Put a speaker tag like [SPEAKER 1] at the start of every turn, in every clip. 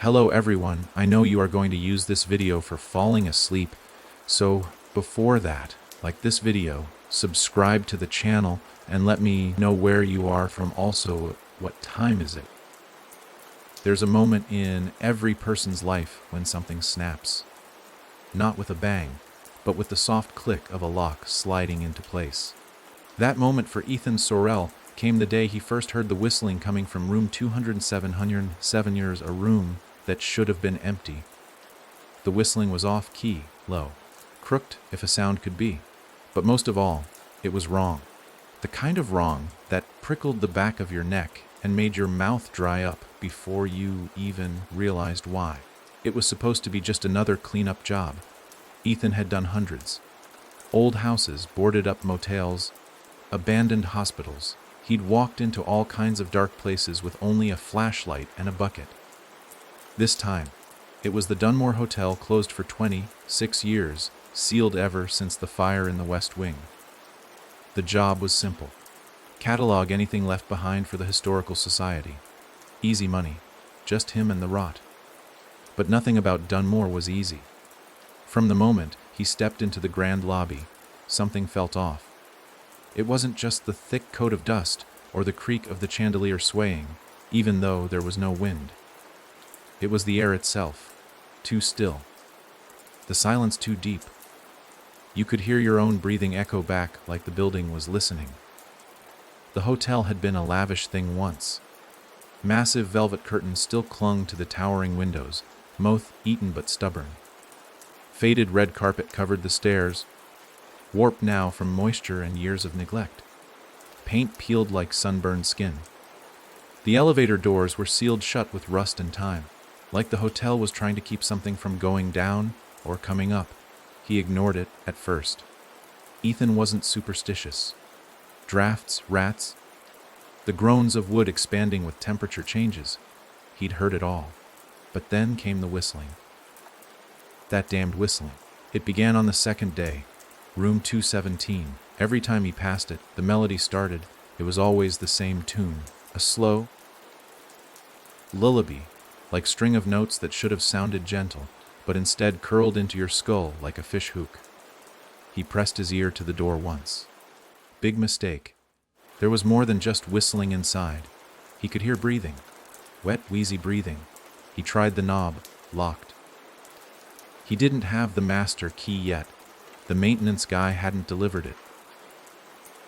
[SPEAKER 1] Hello everyone, I know you are going to use this video for falling asleep, so before that, like this video, subscribe to the channel and let me know where you are from, also what time is it. There's a moment in every person's life when something snaps. Not with a bang, but with the soft click of a lock sliding into place. That moment for Ethan Sorrell came the day he first heard the whistling coming from room 207, 7 years, a room that should have been empty. The whistling was off-key, low, crooked if a sound could be, but most of all, it was wrong. The kind of wrong that prickled the back of your neck and made your mouth dry up before you even realized why. It was supposed to be just another cleanup job. Ethan had done hundreds. Old houses, boarded-up motels, abandoned hospitals. He'd walked into all kinds of dark places with only a flashlight and a bucket. This time, it was the Dunmore Hotel, closed for 26 years, sealed ever since the fire in the West Wing. The job was simple. Catalog anything left behind for the Historical Society. Easy money, just him and the rot. But nothing about Dunmore was easy. From the moment he stepped into the grand lobby, something felt off. It wasn't just the thick coat of dust or the creak of the chandelier swaying, even though there was no wind. It was the air itself, too still. The silence too deep. You could hear your own breathing echo back like the building was listening. The hotel had been a lavish thing once. Massive velvet curtains still clung to the towering windows, moth-eaten but stubborn. Faded red carpet covered the stairs, warped now from moisture and years of neglect. Paint peeled like sunburned skin. The elevator doors were sealed shut with rust and time, like the hotel was trying to keep something from going down or coming up. He ignored it at first. Ethan wasn't superstitious. Drafts, rats, the groans of wood expanding with temperature changes. He'd heard it all. But then came the whistling. That damned whistling. It began on the second day. Room 217. Every time he passed it, the melody started. It was always the same tune. A slow lullaby, like string of notes that should have sounded gentle, but instead curled into your skull like a fish hook. He pressed his ear to the door once. Big mistake. There was more than just whistling inside. He could hear breathing. Wet, wheezy breathing. He tried the knob, locked. He didn't have the master key yet. The maintenance guy hadn't delivered it.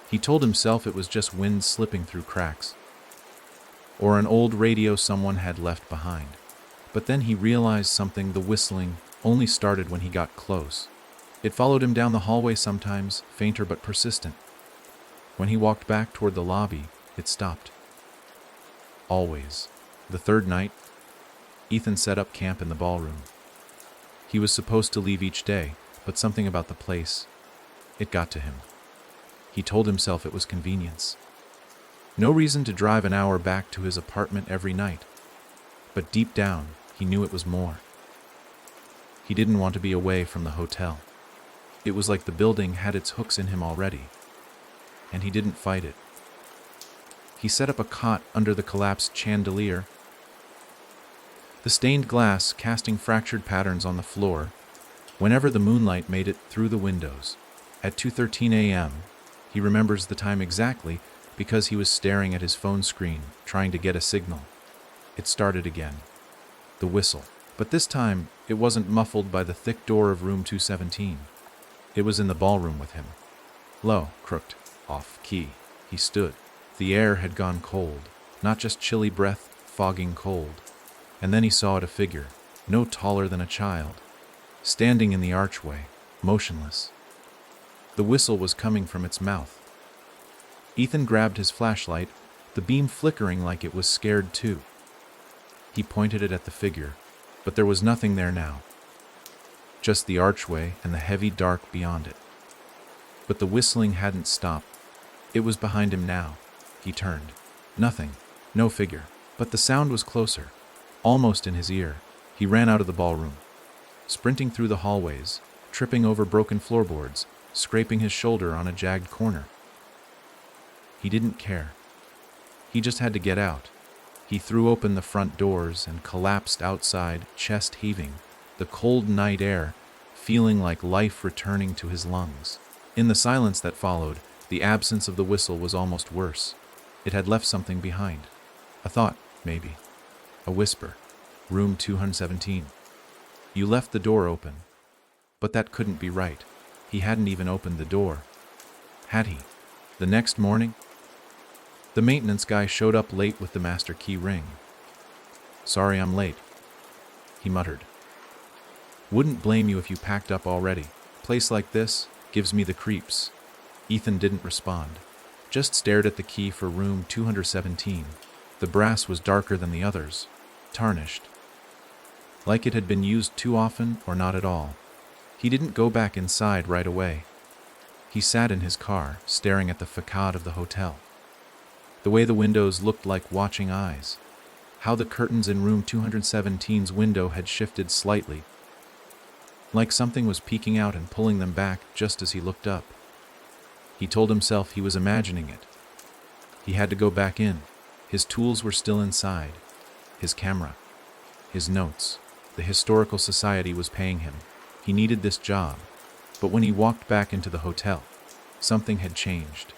[SPEAKER 1] He told himself it was just wind slipping through cracks, or an old radio someone had left behind. But then he realized something. The whistling only started when he got close. It followed him down the hallway, sometimes fainter but persistent. When he walked back toward the lobby, it stopped. Always. The third night, Ethan set up camp in the ballroom. He was supposed to leave each day, but something about the place, it got to him. He told himself it was convenience. No reason to drive an hour back to his apartment every night. But deep down, he knew it was more. He didn't want to be away from the hotel. It was like the building had its hooks in him already, and he didn't fight it. He set up a cot under the collapsed chandelier, the stained glass casting fractured patterns on the floor whenever the moonlight made it through the windows. At 2:13 a.m., he remembers the time exactly because he was staring at his phone screen, trying to get a signal. It started again. The whistle. But this time, it wasn't muffled by the thick door of room 217. It was in the ballroom with him. Low, crooked, off-key. He stood. The air had gone cold. Not just chilly breath, fogging cold. And then he saw it, a figure, no taller than a child, standing in the archway, motionless. The whistle was coming from its mouth. Ethan grabbed his flashlight, the beam flickering like it was scared too. He pointed it at the figure, but there was nothing there now. Just the archway and the heavy dark beyond it. But the whistling hadn't stopped. It was behind him now. He turned. Nothing. No figure. But the sound was closer, almost in his ear. He ran out of the ballroom, sprinting through the hallways, tripping over broken floorboards, scraping his shoulder on a jagged corner. He didn't care. He just had to get out. He threw open the front doors and collapsed outside, chest heaving, the cold night air feeling like life returning to his lungs. In the silence that followed, the absence of the whistle was almost worse. It had left something behind. A thought, maybe. A whisper. Room 217. You left the door open. But that couldn't be right. He hadn't even opened the door. Had he? The next morning, the maintenance guy showed up late with the master key ring. "Sorry I'm late," he muttered. "Wouldn't blame you if you packed up already. Place like this gives me the creeps." Ethan didn't respond, just stared at the key for room 217. The brass was darker than the others, tarnished, like it had been used too often or not at all. He didn't go back inside right away. He sat in his car, staring at the facade of the hotel. The way the windows looked like watching eyes. How the curtains in room 217's window had shifted slightly, like something was peeking out and pulling them back just as he looked up. He told himself he was imagining it. He had to go back in. His tools were still inside. His camera. His notes. The Historical Society was paying him. He needed this job. But when he walked back into the hotel, something had changed.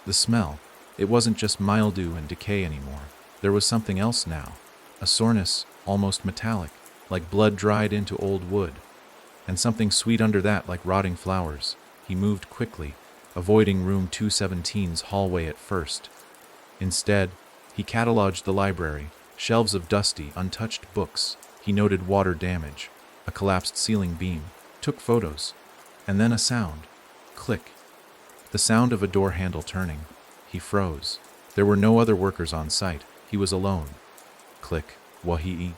[SPEAKER 1] The smell. It wasn't just mildew and decay anymore. There was something else now. A soreness, almost metallic, like blood dried into old wood. And something sweet under that, like rotting flowers. He moved quickly, avoiding room 217's hallway at first. Instead, he cataloged the library, shelves of dusty, untouched books. He noted water damage, a collapsed ceiling beam, took photos, and then a sound. Click. The sound of a door handle turning. He froze. There were no other workers on site. He was alone. Click. Wahii.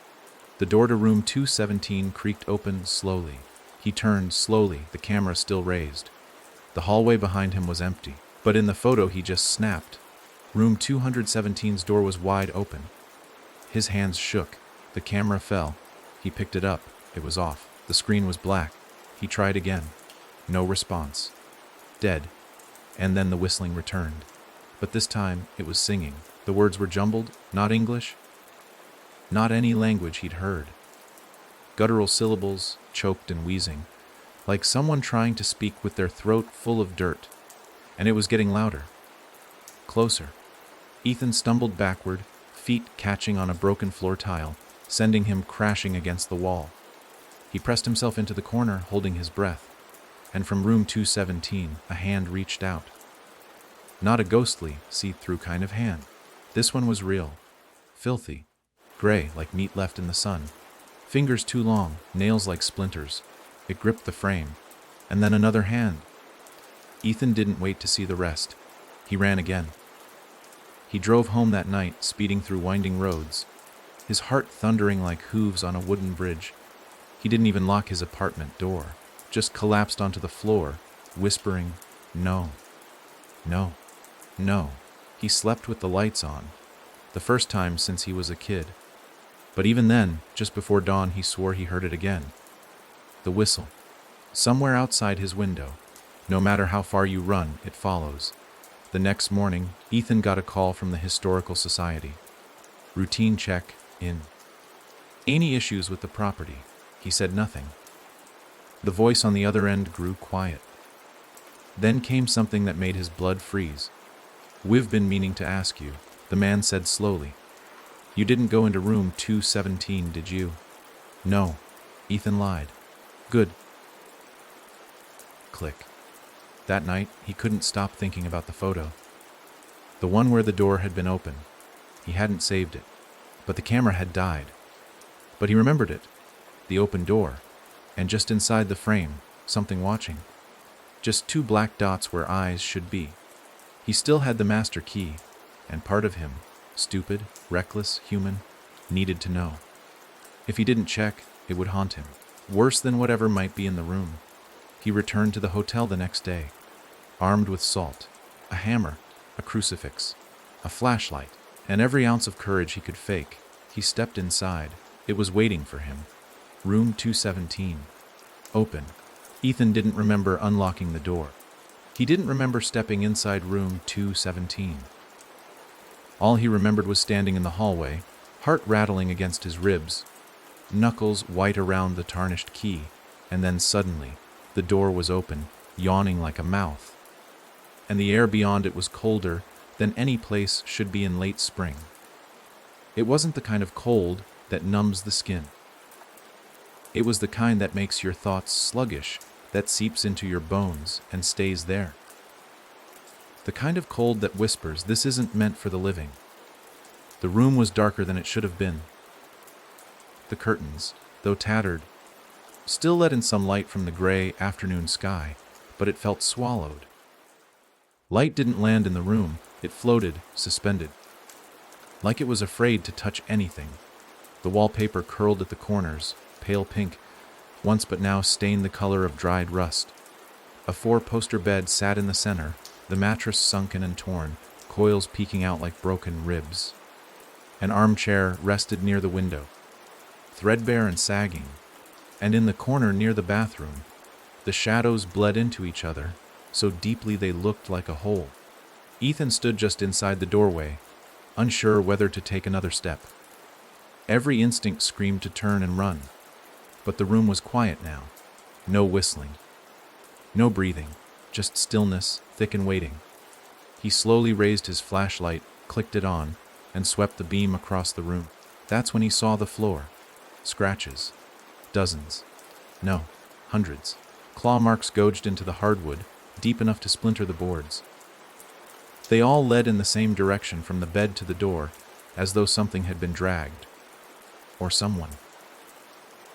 [SPEAKER 1] The door to room 217 creaked open slowly. He turned slowly, the camera still raised. The hallway behind him was empty, but in the photo he just snapped. Room 217's door was wide open. His hands shook. The camera fell. He picked it up. It was off. The screen was black. He tried again. No response. Dead. And then the whistling returned. But this time, it was singing. The words were jumbled, not English, not any language he'd heard. Guttural syllables, choked and wheezing, like someone trying to speak with their throat full of dirt. And it was getting louder. Closer. Ethan stumbled backward, feet catching on a broken floor tile, sending him crashing against the wall. He pressed himself into the corner, holding his breath. And from room 217, a hand reached out. Not a ghostly, see-through kind of hand. This one was real. Filthy. Gray, like meat left in the sun. Fingers too long, nails like splinters. It gripped the frame. And then another hand. Ethan didn't wait to see the rest. He ran again. He drove home that night, speeding through winding roads, his heart thundering like hooves on a wooden bridge. He didn't even lock his apartment door, just collapsed onto the floor, whispering, "No. No. No." He slept with the lights on, the first time since he was a kid. But even then, just before dawn, he swore he heard it again. The whistle. Somewhere outside his window. No matter how far you run, it follows. The next morning, Ethan got a call from the Historical Society. Routine check, in. Any issues with the property? He said nothing. The voice on the other end grew quiet. Then came something that made his blood freeze. "We've been meaning to ask you," the man said slowly. "You didn't go into room 217, did you?" "No," Ethan lied. "Good." Click. That night, he couldn't stop thinking about the photo. The one where the door had been open. He hadn't saved it, but the camera had died. But he remembered it. The open door. And just inside the frame, something watching. Just two black dots where eyes should be. He still had the master key, and part of him, stupid, reckless, human, needed to know. If he didn't check, it would haunt him. Worse than whatever might be in the room. He returned to the hotel the next day, armed with salt, a hammer, a crucifix, a flashlight, and every ounce of courage he could fake. He stepped inside. It was waiting for him. Room 217. Open. Ethan didn't remember unlocking the door. He didn't remember stepping inside room 217. All he remembered was standing in the hallway, heart rattling against his ribs, knuckles white around the tarnished key, and then suddenly, the door was open, yawning like a mouth, and the air beyond it was colder than any place should be in late spring. It wasn't the kind of cold that numbs the skin. It was the kind that makes your thoughts sluggish, that seeps into your bones and stays there. The kind of cold that whispers, "This isn't meant for the living." The room was darker than it should have been. The curtains, though tattered, still let in some light from the gray afternoon sky, but it felt swallowed. Light didn't land in the room, it floated, suspended, like it was afraid to touch anything. The wallpaper curled at the corners, pale pink, once but now stained the color of dried rust. A four-poster bed sat in the center, the mattress sunken and torn, coils peeking out like broken ribs. An armchair rested near the window, threadbare and sagging, and in the corner near the bathroom, the shadows bled into each other, so deeply they looked like a hole. Ethan stood just inside the doorway, unsure whether to take another step. Every instinct screamed to turn and run, but the room was quiet now. No whistling, no breathing, just stillness, thick and waiting. He slowly raised his flashlight, clicked it on, and swept the beam across the room. That's when he saw the floor. Scratches. Dozens. No, hundreds. Claw marks gouged into the hardwood, deep enough to splinter the boards. They all led in the same direction from the bed to the door, as though something had been dragged. Or someone.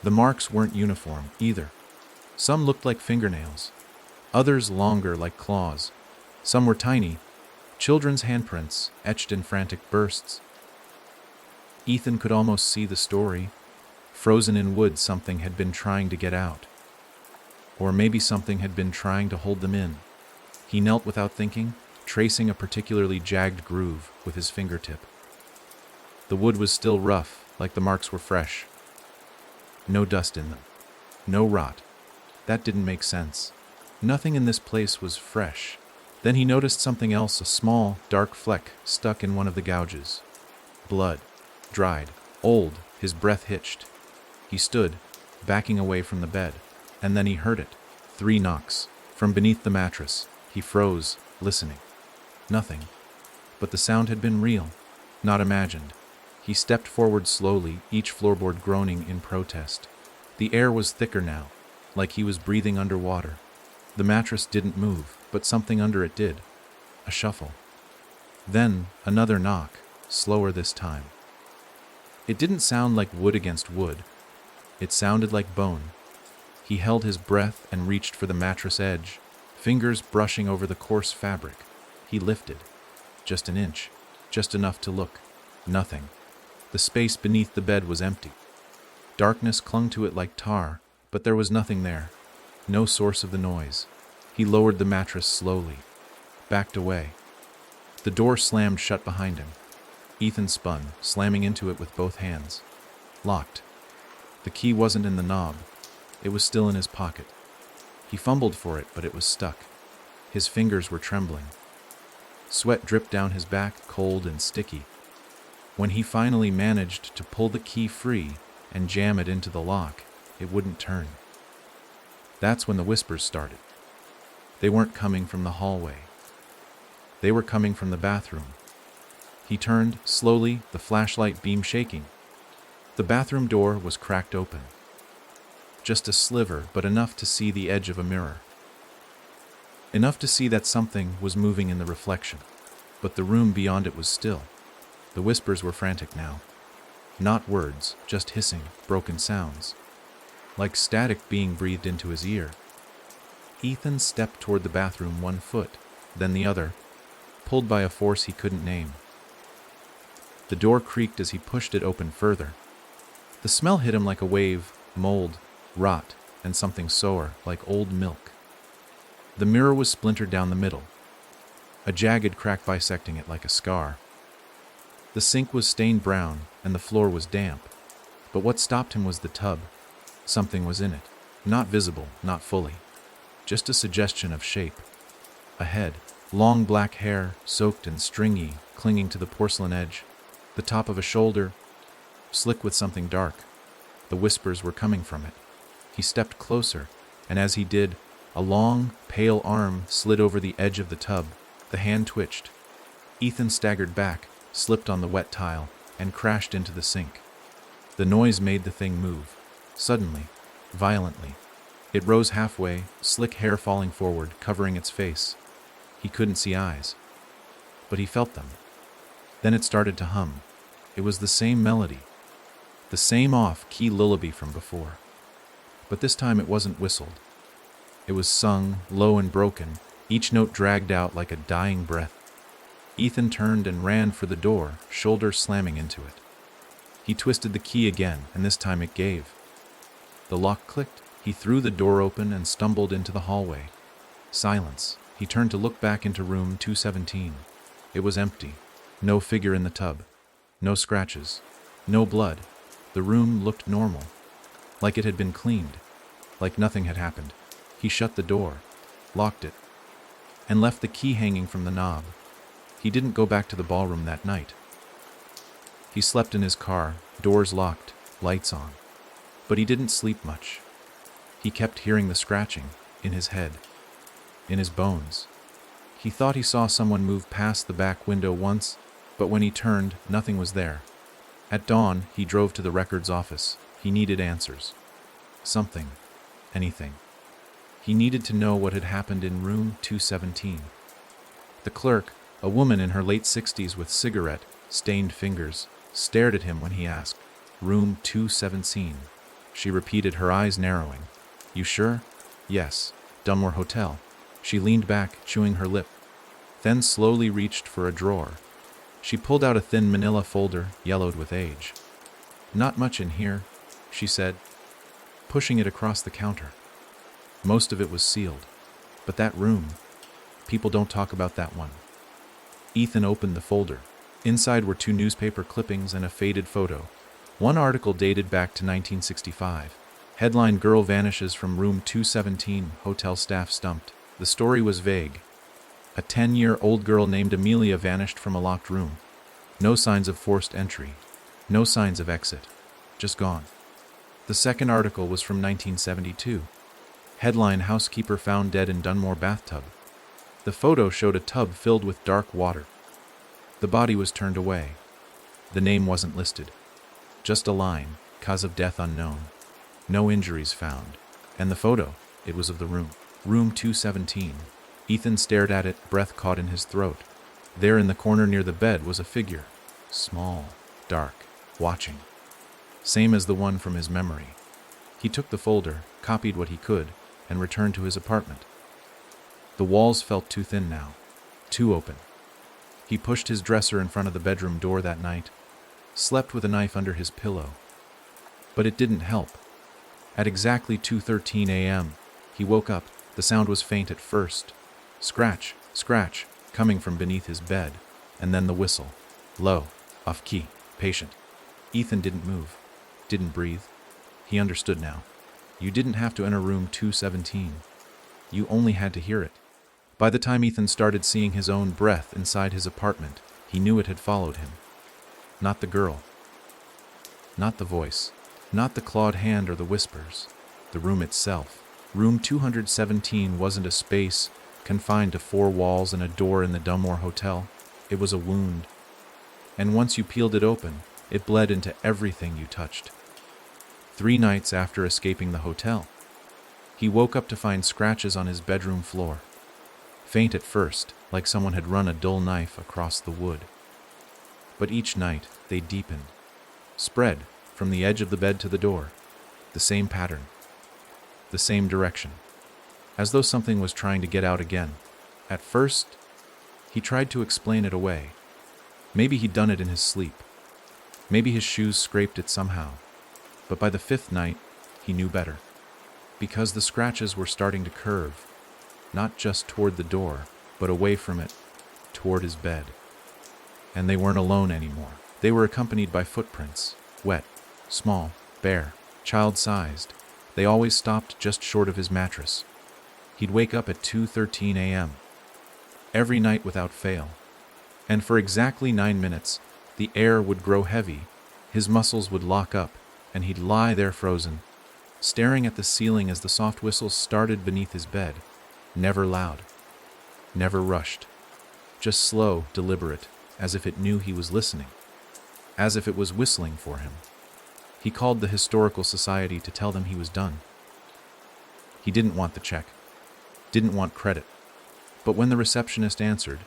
[SPEAKER 1] The marks weren't uniform, either. Some looked like fingernails, others longer like claws. Some were tiny, children's handprints etched in frantic bursts. Ethan could almost see the story. Frozen in wood, something had been trying to get out. Or maybe something had been trying to hold them in. He knelt without thinking, tracing a particularly jagged groove with his fingertip. The wood was still rough, like the marks were fresh. No dust in them. No rot. That didn't make sense. Nothing in this place was fresh. Then he noticed something else, a small, dark fleck stuck in one of the gouges. Blood. Dried. Old. His breath hitched. He stood, backing away from the bed, and then he heard it. 3 knocks. From beneath the mattress. He froze, listening. Nothing. But the sound had been real, not imagined. He stepped forward slowly, each floorboard groaning in protest. The air was thicker now, like he was breathing underwater. The mattress didn't move, but something under it did. A shuffle. Then, another knock, slower this time. It didn't sound like wood against wood. It sounded like bone. He held his breath and reached for the mattress edge, fingers brushing over the coarse fabric. He lifted. Just an inch. Just enough to look. Nothing. The space beneath the bed was empty. Darkness clung to it like tar, but there was nothing there. No source of the noise. He lowered the mattress slowly. Backed away. The door slammed shut behind him. Ethan spun, slamming into it with both hands. Locked. The key wasn't in the knob. It was still in his pocket. He fumbled for it, but it was stuck. His fingers were trembling. Sweat dripped down his back, cold and sticky. When he finally managed to pull the key free and jam it into the lock, it wouldn't turn. That's when the whispers started. They weren't coming from the hallway. They were coming from the bathroom. He turned, slowly, the flashlight beam shaking. The bathroom door was cracked open. Just a sliver, but enough to see the edge of a mirror. Enough to see that something was moving in the reflection, but the room beyond it was still. The whispers were frantic now. Not words, just hissing, broken sounds. Like static being breathed into his ear. Ethan stepped toward the bathroom 1 foot, then the other, pulled by a force he couldn't name. The door creaked as he pushed it open further. The smell hit him like a wave, mold, rot, and something sour, like old milk. The mirror was splintered down the middle, a jagged crack bisecting it like a scar. The sink was stained brown, and the floor was damp. But what stopped him was the tub. Something was in it. Not visible, not fully. Just a suggestion of shape. A head. Long black hair, soaked and stringy, clinging to the porcelain edge. The top of a shoulder, slick with something dark. The whispers were coming from it. He stepped closer, and as he did, a long, pale arm slid over the edge of the tub. The hand twitched. Ethan staggered back, slipped on the wet tile, and crashed into the sink. The noise made the thing move. Suddenly, violently. It rose halfway, slick hair falling forward, covering its face. He couldn't see eyes, but he felt them. Then it started to hum. It was the same melody, the same off-key lullaby from before. But this time it wasn't whistled. It was sung, low and broken, each note dragged out like a dying breath. Ethan turned and ran for the door, shoulder slamming into it. He twisted the key again, and this time it gave. The lock clicked. He threw the door open and stumbled into the hallway. Silence. He turned to look back into room 217. It was empty. No figure in the tub. No scratches. No blood. The room looked normal. Like it had been cleaned. Like nothing had happened. He shut the door, locked it, and left the key hanging from the knob. He didn't go back to the ballroom that night. He slept in his car, doors locked, lights on. But he didn't sleep much. He kept hearing the scratching, in his head, in his bones. He thought he saw someone move past the back window once, but when he turned, nothing was there. At dawn, he drove to the records office. He needed answers. Something. Anything. He needed to know what had happened in room 217. The clerk, a woman in her late 60s with cigarette-stained fingers, stared at him when he asked, "Room 217. She repeated, her eyes narrowing. "You sure?" "Yes. Dunmore Hotel." She leaned back, chewing her lip, then slowly reached for a drawer. She pulled out a thin manila folder, yellowed with age. "Not much in here," she said, pushing it across the counter. Most of it was sealed. But that room, people don't talk about that one. Ethan opened the folder. Inside were 2 newspaper clippings and a faded photo. One article dated back to 1965. Headline: Girl vanishes from room 217, hotel staff stumped. The story was vague. A 10-year-old girl named Amelia vanished from a locked room. No signs of forced entry. No signs of exit. Just gone. The second article was from 1972. Headline: Housekeeper found dead in Dunmore bathtub. The photo showed a tub filled with dark water. The body was turned away. The name wasn't listed. Just a line: cause of death unknown. No injuries found. And the photo, it was of the room. Room 217. Ethan stared at it, breath caught in his throat. There in the corner near the bed was a figure. Small, dark, watching. Same as the one from his memory. He took the folder, copied what he could, and returned to his apartment. The walls felt too thin now, too open. He pushed his dresser in front of the bedroom door that night, slept with a knife under his pillow. But it didn't help. At exactly 2:13 a.m., he woke up. The sound was faint at first. Scratch, scratch, coming from beneath his bed, and then the whistle. Low, off-key, patient. Ethan didn't move, didn't breathe. He understood now. You didn't have to enter room 217. You only had to hear it. By the time Ethan started seeing his own breath inside his apartment, he knew it had followed him. Not the girl. Not the voice. Not the clawed hand or the whispers. The room itself. Room 217 wasn't a space confined to 4 walls and a door in the Dunmore Hotel. It was a wound. And once you peeled it open, it bled into everything you touched. 3 nights after escaping the hotel, he woke up to find scratches on his bedroom floor. Faint at first, like someone had run a dull knife across the wood. But each night, they deepened. Spread from the edge of the bed to the door. The same pattern. The same direction. As though something was trying to get out again. At first, he tried to explain it away. Maybe he'd done it in his sleep. Maybe his shoes scraped it somehow. But by the 5th night, he knew better. Because the scratches were starting to curve, not just toward the door, but away from it, toward his bed. And they weren't alone anymore. They were accompanied by footprints, wet, small, bare, child-sized. They always stopped just short of his mattress. He'd wake up at 2:13 a.m. every night without fail. And for exactly 9 minutes, the air would grow heavy, his muscles would lock up, and he'd lie there frozen, staring at the ceiling as the soft whistles started beneath his bed. Never loud, never rushed, just slow, deliberate, as if it knew he was listening, as if it was whistling for him. He called the Historical Society to tell them he was done. He didn't want the check, didn't want credit. But when the receptionist answered,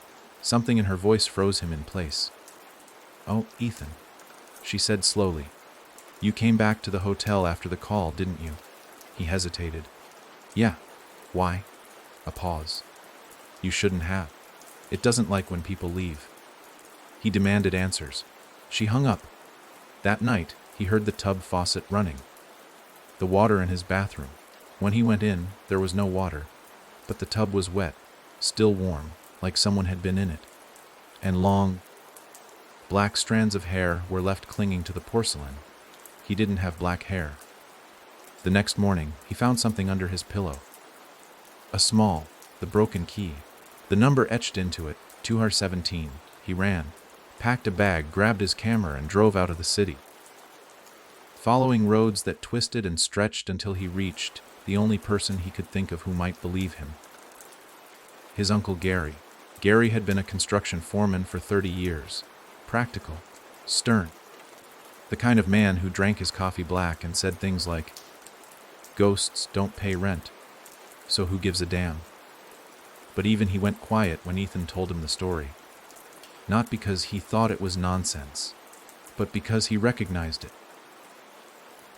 [SPEAKER 1] something in her voice froze him in place. "Oh, Ethan," she said slowly. "You came back to the hotel after the call, didn't you?" He hesitated. "Yeah. Why?" A pause. "You shouldn't have. It doesn't like when people leave." He demanded answers. She hung up. That night, he heard the tub faucet running. The water in his bathroom. When he went in, there was no water, but the tub was wet, still warm, like someone had been in it. And long, black strands of hair were left clinging to the porcelain. He didn't have black hair. The next morning, he found something under his pillow. The broken key. The number etched into it, 217. He ran, packed a bag, grabbed his camera, and drove out of the city, following roads that twisted and stretched until he reached the only person he could think of who might believe him. His uncle Gary. Gary had been a construction foreman for 30 years. Practical, stern. The kind of man who drank his coffee black and said things like, "Ghosts don't pay rent, so who gives a damn?" But even he went quiet when Ethan told him the story. Not because he thought it was nonsense, but because he recognized it.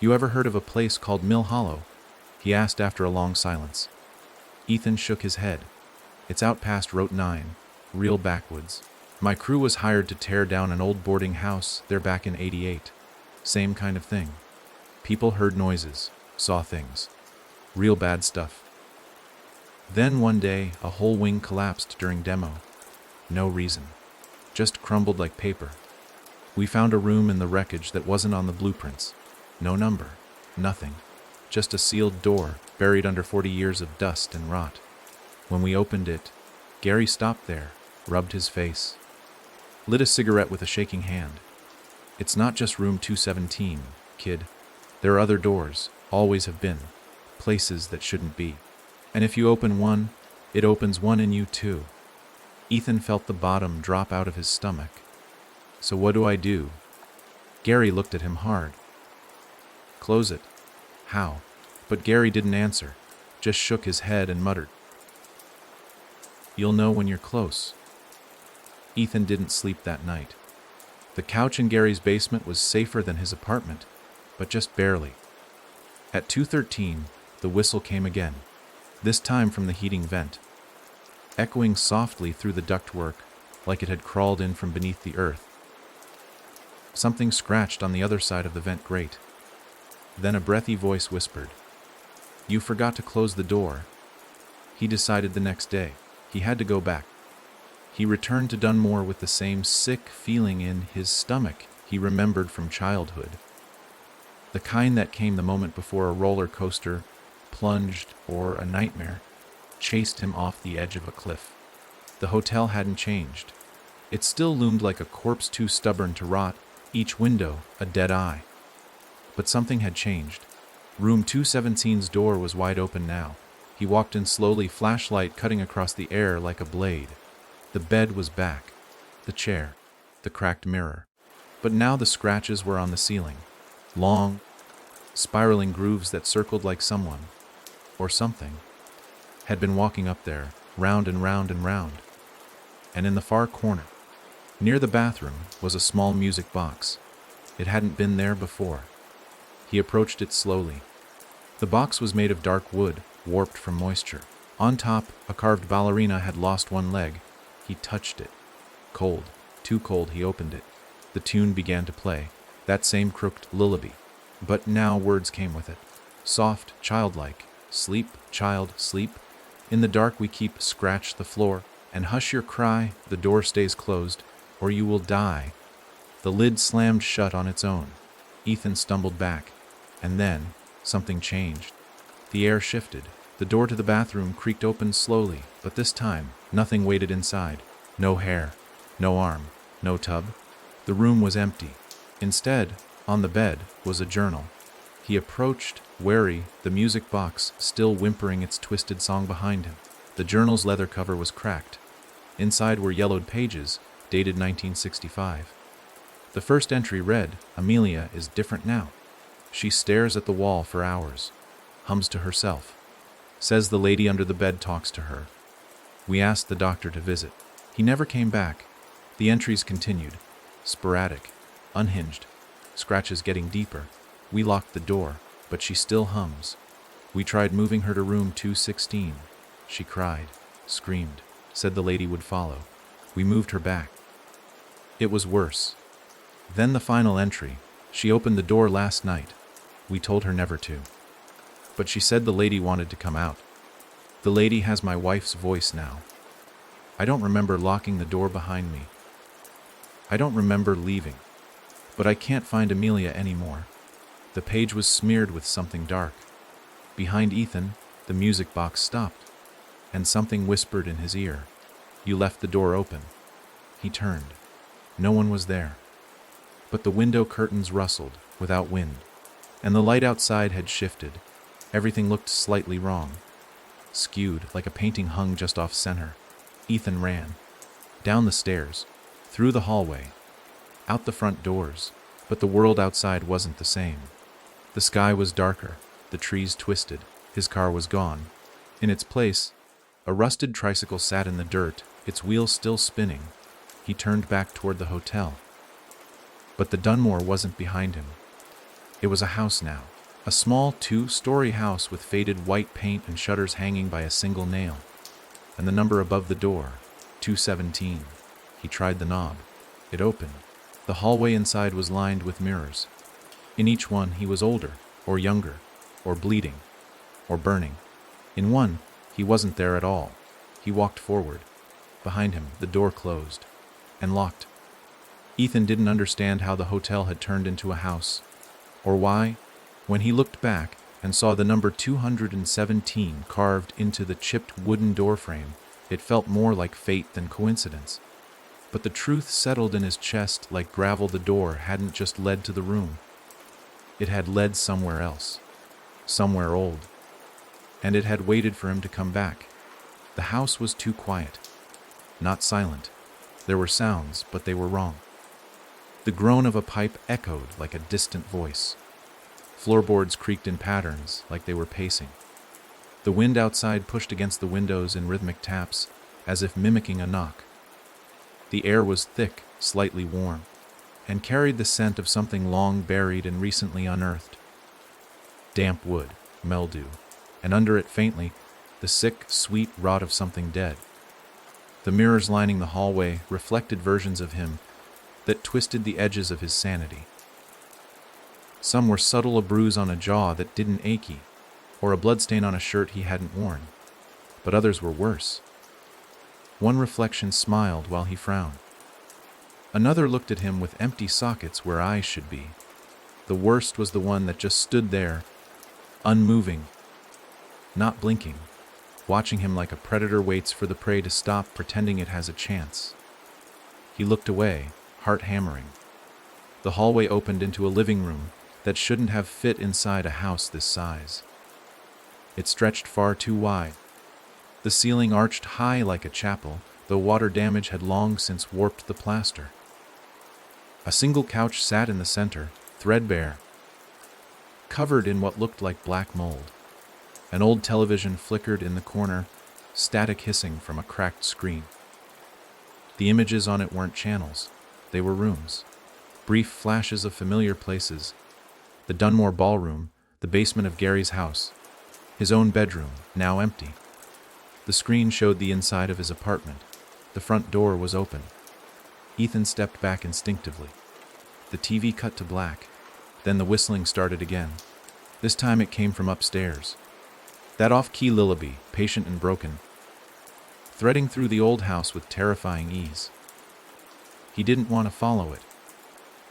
[SPEAKER 1] "You ever heard of a place called Mill Hollow?" he asked after a long silence. Ethan shook his head. "It's out past Route 9, real backwoods. My crew was hired to tear down an old boarding house there back in '88. Same kind of thing. People heard noises, saw things. Real bad stuff. Then one day, a whole wing collapsed during demo. No reason. Just crumbled like paper. We found a room in the wreckage that wasn't on the blueprints. No number. Nothing. Just a sealed door, buried under 40 years of dust and rot. When we opened it, Gary stopped there, rubbed his face, lit a cigarette with a shaking hand. It's not just room 217, kid. There are other doors, always have been, places that shouldn't be. And if you open one, it opens one in you too." Ethan felt the bottom drop out of his stomach. "So what do I do?" Gary looked at him hard. "Close it." "How?" But Gary didn't answer, just shook his head and muttered, "You'll know when you're close." Ethan didn't sleep that night. The couch in Gary's basement was safer than his apartment, but just barely. At 2:13, the whistle came again, this time from the heating vent, echoing softly through the ductwork like it had crawled in from beneath the earth. Something scratched on the other side of the vent grate. Then a breathy voice whispered, "You forgot to close the door." He decided the next day he had to go back. He returned to Dunmore with the same sick feeling in his stomach he remembered from childhood. The kind that came the moment before a roller coaster plunged or a nightmare chased him off the edge of a cliff. The hotel hadn't changed. It still loomed like a corpse too stubborn to rot, each window a dead eye. But something had changed. Room 217's door was wide open now. He walked in slowly, flashlight cutting across the air like a blade. The bed was back, the chair, the cracked mirror. But now the scratches were on the ceiling. Long, spiraling grooves that circled like someone, or something, had been walking up there, round and round and round. And in the far corner, near the bathroom, was a small music box. It hadn't been there before. He approached it slowly. The box was made of dark wood, warped from moisture. On top, a carved ballerina had lost one leg. He touched it. Cold, too cold. He opened it. The tune began to play, that same crooked lullaby. But now words came with it. Soft, childlike. "Sleep, child, sleep. In the dark we keep, scratch the floor. And hush your cry, the door stays closed, or you will die." The lid slammed shut on its own. Ethan stumbled back. And then, something changed. The air shifted. The The door to the bathroom creaked open slowly, but this time, nothing waited inside. No hair, no arm, no tub. The room was empty. Instead, on the bed, was a journal. He approached, wary, the music box still whimpering its twisted song behind him. The journal's leather cover was cracked. Inside were yellowed pages, dated 1965. The first entry read, "Amelia is different now. She stares at the wall for hours, hums to herself, says the lady under the bed talks to her. We asked the doctor to visit. He never came back." The entries continued, sporadic, unhinged, scratches getting deeper. "We locked the door, but she still hums. We tried moving her to room 216. She cried, screamed, said the lady would follow. We moved her back. It was worse." Then the final entry, "She opened the door last night. We told her never to. But she said the lady wanted to come out. The lady has my wife's voice now. I don't remember locking the door behind me. I don't remember leaving. But I can't find Amelia anymore." The page was smeared with something dark. Behind Ethan, the music box stopped, and something whispered in his ear. "You left the door open." He turned. No one was there. But the window curtains rustled, without wind, and the light outside had shifted. Everything looked slightly wrong, skewed like a painting hung just off center. Ethan ran. Down the stairs, through the hallway, out the front doors, but the world outside wasn't the same. The sky was darker, the trees twisted, his car was gone. In its place, a rusted tricycle sat in the dirt, its wheels still spinning. He turned back toward the hotel. But the Dunmore wasn't behind him. It was a house now, a small 2-story house with faded white paint and shutters hanging by a single nail. And the number above the door, 217. He tried the knob. It opened. The hallway inside was lined with mirrors. In each one he was older, or younger, or bleeding, or burning. In one, he wasn't there at all. He walked forward. Behind him, the door closed, and locked. Ethan didn't understand how the hotel had turned into a house, or why, when he looked back and saw the number 217 carved into the chipped wooden doorframe, it felt more like fate than coincidence. But the truth settled in his chest like gravel. The door hadn't just led to the room. It had led somewhere else, somewhere old. And it had waited for him to come back. The house was too quiet, not silent. There were sounds, but they were wrong. The groan of a pipe echoed like a distant voice. Floorboards creaked in patterns, like they were pacing. The wind outside pushed against the windows in rhythmic taps, as if mimicking a knock. The air was thick, slightly warm, and carried the scent of something long buried and recently unearthed. Damp wood, mildew, and under it faintly, the sick, sweet rot of something dead. The mirrors lining the hallway reflected versions of him that twisted the edges of his sanity. Some were subtle, a bruise on a jaw that didn't achy, or a bloodstain on a shirt he hadn't worn. But others were worse. One reflection smiled while he frowned. Another looked at him with empty sockets where eyes should be. The worst was the one that just stood there, unmoving, not blinking, watching him like a predator waits for the prey to stop, pretending it has a chance. He looked away, heart hammering. The hallway opened into a living room that shouldn't have fit inside a house this size. It stretched far too wide. The ceiling arched high like a chapel, though water damage had long since warped the plaster. A single couch sat in the center, threadbare, covered in what looked like black mold. An old television flickered in the corner, static hissing from a cracked screen. The images on it weren't channels. They were rooms. Brief flashes of familiar places. The Dunmore ballroom, the basement of Gary's house, his own bedroom, now empty. The screen showed the inside of his apartment. The front door was open. Ethan stepped back instinctively. The TV cut to black. Then the whistling started again. This time it came from upstairs. That off-key lullaby, patient and broken, threading through the old house with terrifying ease. He didn't want to follow it.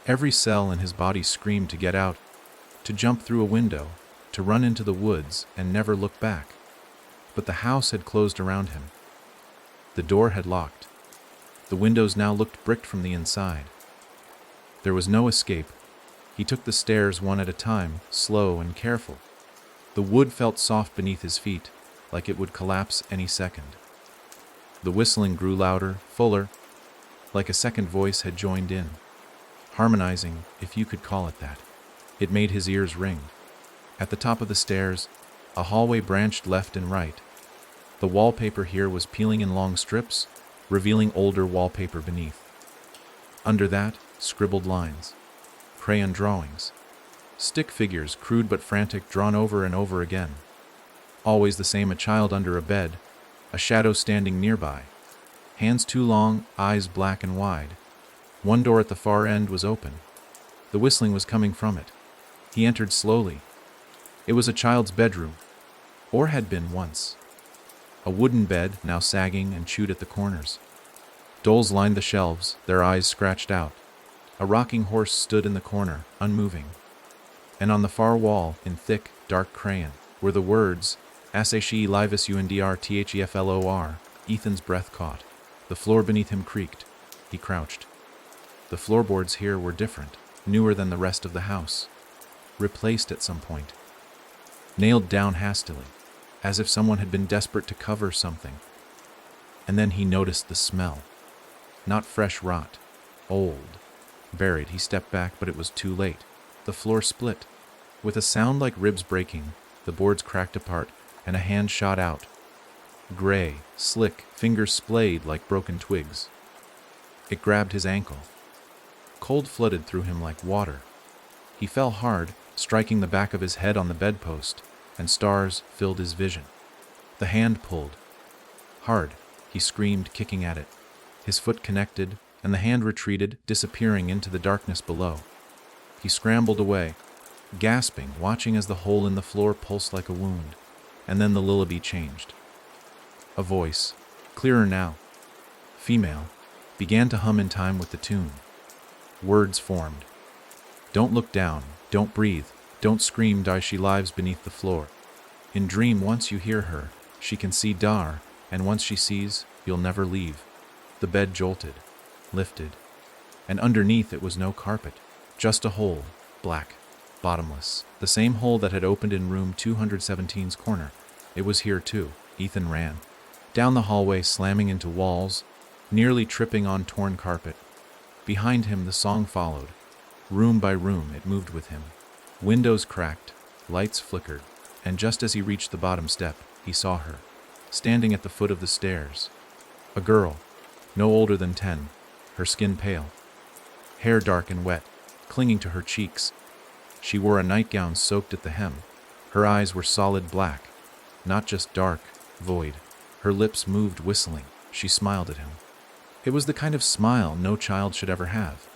[SPEAKER 1] Every cell in his body screamed to get out, to jump through a window, to run into the woods and never look back. but the house had closed around him. The door had locked. The windows now looked bricked from the inside. There was no escape. He took the stairs one at a time, slow and careful. The wood felt soft beneath his feet, like it would collapse any second. The whistling grew louder, fuller, like a second voice had joined in. Harmonizing, if you could call it that. It made his ears ring. At the top of the stairs, a hallway branched left and right. The wallpaper here was peeling in long strips, revealing older wallpaper beneath. Under that, scribbled lines, crayon drawings, stick figures, crude but frantic, drawn over and over again. Always the same: a child under a bed, a shadow standing nearby, hands too long, eyes black and wide. One door at the far end was open. The whistling was coming from it. He entered slowly. It was a child's bedroom, or had been once. A wooden bed, now sagging and chewed at the corners. Dolls lined the shelves, their eyes scratched out. A rocking horse stood in the corner, unmoving. And on the far wall, in thick, dark crayon, were the words, Asashi Livus Undrtheflor. Ethan's breath caught. The floor beneath him creaked. He crouched. The floorboards here were different, newer than the rest of the house. Replaced at some point. Nailed down hastily, as if someone had been desperate to cover something. And then he noticed the smell. Not fresh rot. Old. Buried. He stepped back, but it was too late. The floor split. With a sound like ribs breaking, the boards cracked apart, and a hand shot out. Gray, slick, fingers splayed like broken twigs. It grabbed his ankle. Cold flooded through him like water. He fell hard, striking the back of his head on the bedpost, and stars filled his vision. The hand pulled. Hard, he screamed, kicking at it. His foot connected, and the hand retreated, disappearing into the darkness below. He scrambled away, gasping, watching as the hole in the floor pulsed like a wound. And then the lullaby changed. A voice, clearer now, female, began to hum in time with the tune. Words formed. Don't look down, don't breathe, don't scream, die, she lives beneath the floor. In dream, once you hear her, she can see Dar, and once she sees, you'll never leave. The bed jolted, lifted, and underneath it was no carpet, just a hole, black, bottomless, the same hole that had opened in room 217's corner. It was here too. Ethan ran. Down the hallway, slamming into walls, nearly tripping on torn carpet. Behind him the song followed. Room by room it moved with him. Windows cracked, lights flickered, and just as he reached the bottom step, he saw her, standing at the foot of the stairs. A girl, no older than 10, her skin pale, hair dark and wet, clinging to her cheeks. She wore a nightgown soaked at the hem. Her eyes were solid black, not just dark, void. Her lips moved, whistling. She smiled at him. It was the kind of smile no child should ever have.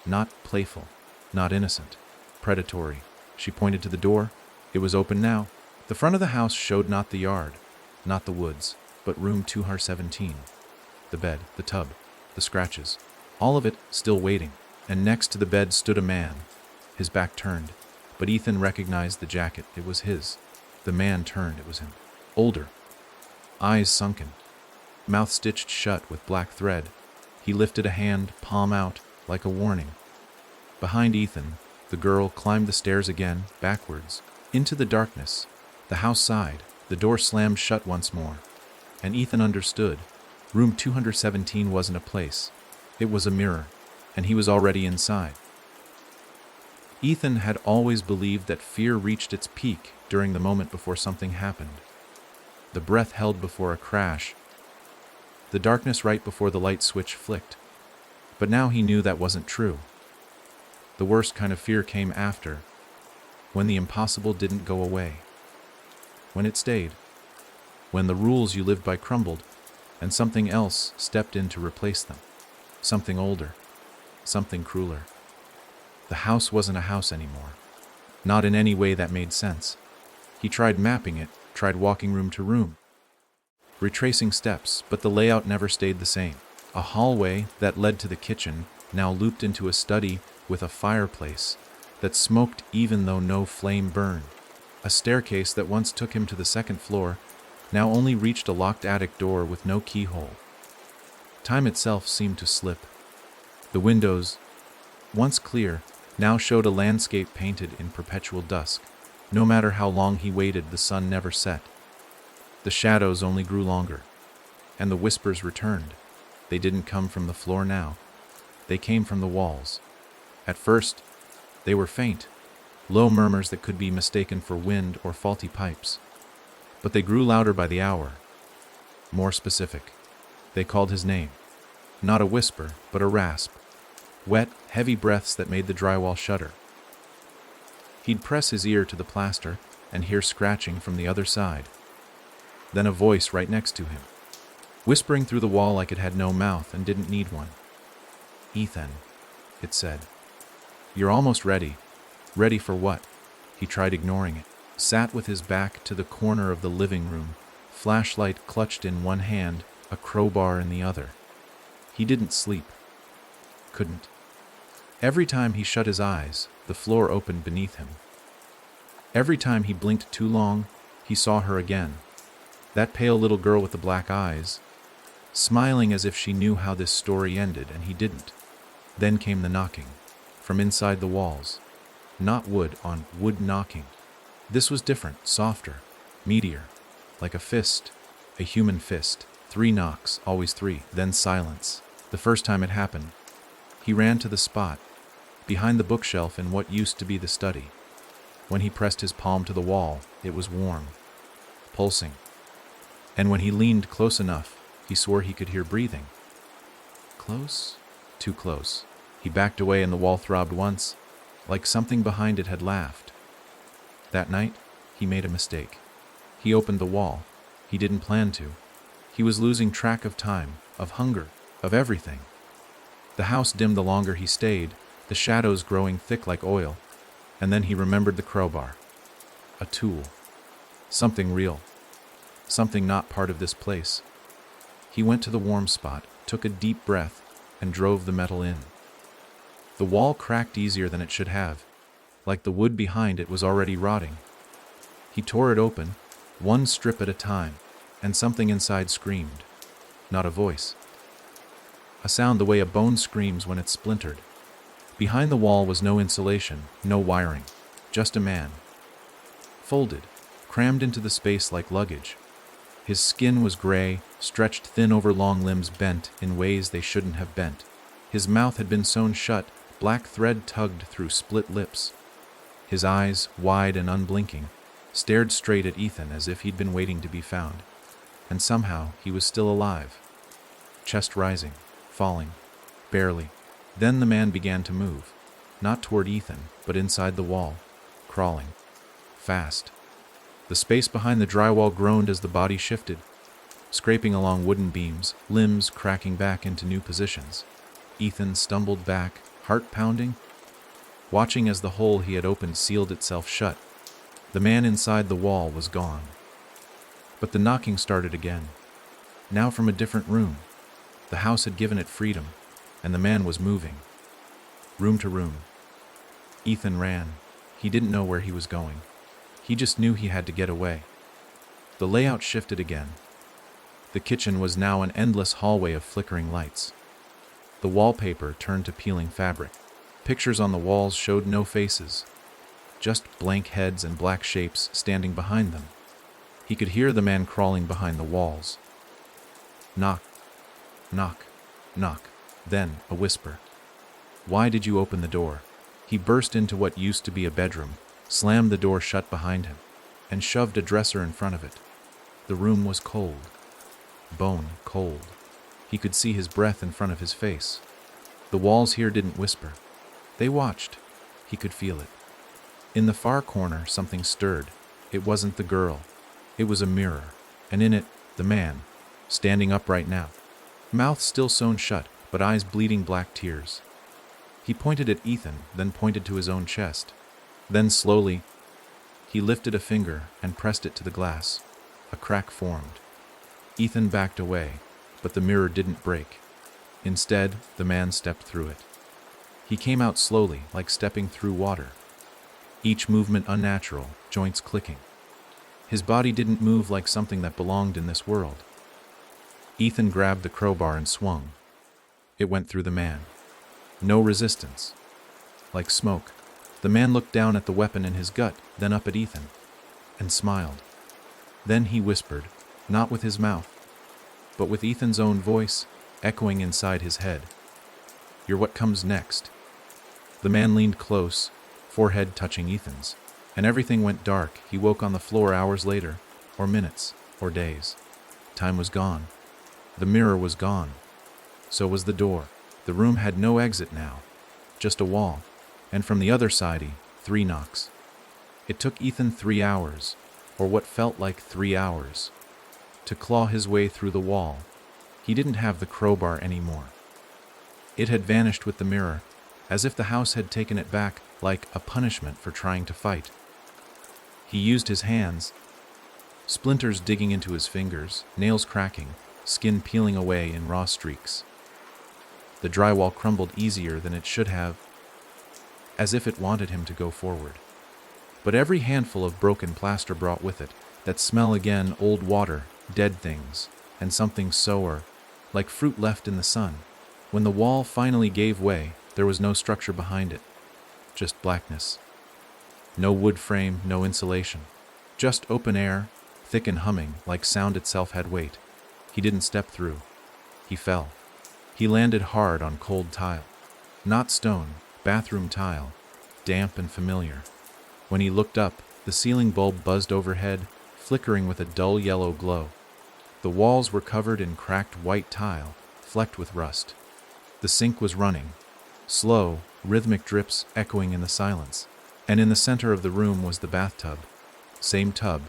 [SPEAKER 1] Not playful, not innocent, predatory. She pointed to the door. It was open now. The front of the house showed not the yard, not the woods, but room 217. The bed, the tub, the scratches, all of it still waiting. And next to the bed stood a man, his back turned. But Ethan recognized the jacket. It was his. The man turned. It was him. Older. Eyes sunken. Mouth stitched shut with black thread. He lifted a hand, palm out, like a warning. Behind Ethan, the girl climbed the stairs again, backwards, into the darkness. The house sighed. The door slammed shut once more. And Ethan understood. Room 217 wasn't a place. It was a mirror. And he was already inside. Ethan had always believed that fear reached its peak during the moment before something happened. The breath held before a crash. The darkness right before the light switch flicked. But now he knew that wasn't true. The worst kind of fear came after, when the impossible didn't go away. When it stayed. When the rules you lived by crumbled, and something else stepped in to replace them. Something older. Something crueler. The house wasn't a house anymore. Not in any way that made sense. He tried mapping it, tried walking room to room, retracing steps, but the layout never stayed the same. A hallway that led to the kitchen now looped into a study with a fireplace that smoked even though no flame burned. A staircase that once took him to the second floor now only reached a locked attic door with no keyhole. Time itself seemed to slip. The windows, once clear, now showed a landscape painted in perpetual dusk. No matter how long he waited, the sun never set. The shadows only grew longer, and the whispers returned. They didn't come from the floor now. They came from the walls. At first, they were faint, low murmurs that could be mistaken for wind or faulty pipes. But they grew louder by the hour, more specific. They called his name. Not a whisper, but a rasp. Wet, heavy breaths that made the drywall shudder. He'd press his ear to the plaster and hear scratching from the other side. Then a voice right next to him, whispering through the wall like it had no mouth and didn't need one. "Ethan," it said. "You're almost ready." Ready for what? He tried ignoring it. Sat with his back to the corner of the living room, flashlight clutched in one hand, a crowbar in the other. He didn't sleep. Couldn't. Every time he shut his eyes, the floor opened beneath him. Every time he blinked too long, he saw her again. That pale little girl with the black eyes, smiling as if she knew how this story ended, and he didn't. Then came the knocking, from inside the walls. Not wood on wood knocking. This was different, softer, meatier, like a fist, a human fist. 3 knocks, always 3, then silence. The first time it happened, he ran to the spot, behind the bookshelf in what used to be the study. When he pressed his palm to the wall, it was warm, pulsing. And when he leaned close enough, he swore he could hear breathing. Close? Too close. He backed away and the wall throbbed once, like something behind it had laughed. That night, he made a mistake. He opened the wall. He didn't plan to. He was losing track of time, of hunger, of everything. The house dimmed the longer he stayed, the shadows growing thick like oil, and then he remembered the crowbar. A tool. Something real. Something not part of this place. He went to the warm spot, took a deep breath, and drove the metal in. The wall cracked easier than it should have, like the wood behind it was already rotting. He tore it open, one strip at a time, and something inside screamed. Not a voice. A sound the way a bone screams when it's splintered. Behind the wall was no insulation, no wiring, just a man. Folded, crammed into the space like luggage. His skin was gray, stretched thin over long limbs bent in ways they shouldn't have bent. His mouth had been sewn shut, black thread tugged through split lips. His eyes, wide and unblinking, stared straight at Ethan as if he'd been waiting to be found. And somehow he was still alive. Chest rising, falling, barely. Then the man began to move, not toward Ethan, but inside the wall, crawling. Fast. The space behind the drywall groaned as the body shifted, scraping along wooden beams, limbs cracking back into new positions. Ethan stumbled back, heart pounding, watching as the hole he had opened sealed itself shut. The man inside the wall was gone. But the knocking started again, now from a different room. The house had given it freedom, and the man was moving. Room to room. Ethan ran. He didn't know where he was going. He just knew he had to get away. The layout shifted again. The kitchen was now an endless hallway of flickering lights. The wallpaper turned to peeling fabric. Pictures on the walls showed no faces, just blank heads and black shapes standing behind them. He could hear the man crawling behind the walls. Knock, knock, knock. Then a whisper. "Why did you open the door?" He burst into what used to be a bedroom, slammed the door shut behind him, and shoved a dresser in front of it. The room was cold. Bone cold. He could see his breath in front of his face. The walls here didn't whisper. They watched. He could feel it. In the far corner, something stirred. It wasn't the girl. It was a mirror, and in it, the man, standing upright now. Mouth still sewn shut, but eyes bleeding black tears. He pointed at Ethan, then pointed to his own chest. Then slowly, he lifted a finger and pressed it to the glass. A crack formed. Ethan backed away, but the mirror didn't break. Instead, the man stepped through it. He came out slowly, like stepping through water. Each movement unnatural, joints clicking. His body didn't move like something that belonged in this world. Ethan grabbed the crowbar and swung. It went through the man. No resistance. Like smoke. The man looked down at the weapon in his gut, then up at Ethan, and smiled. Then he whispered, not with his mouth, but with Ethan's own voice, echoing inside his head. "You're what comes next." The man leaned close, forehead touching Ethan's, and everything went dark. He woke on the floor hours later, or minutes, or days. Time was gone. The mirror was gone. So was the door. The room had no exit now, just a wall, and from the other side, 3 knocks. It took Ethan 3 hours, or what felt like 3 hours, to claw his way through the wall. He didn't have the crowbar anymore. It had vanished with the mirror, as if the house had taken it back, like a punishment for trying to fight. He used his hands, splinters digging into his fingers, nails cracking, skin peeling away in raw streaks. The drywall crumbled easier than it should have, as if it wanted him to go forward. But every handful of broken plaster brought with it that smell again, old water, dead things, and something sour, like fruit left in the sun. When the wall finally gave way, there was no structure behind it, just blackness. No wood frame, no insulation, just open air, thick and humming, like sound itself had weight. He didn't step through. He fell. He landed hard on cold tile. Not stone, bathroom tile, damp and familiar. When he looked up, the ceiling bulb buzzed overhead, flickering with a dull yellow glow. The walls were covered in cracked white tile, flecked with rust. The sink was running, slow, rhythmic drips echoing in the silence. And in the center of the room was the bathtub. Same tub,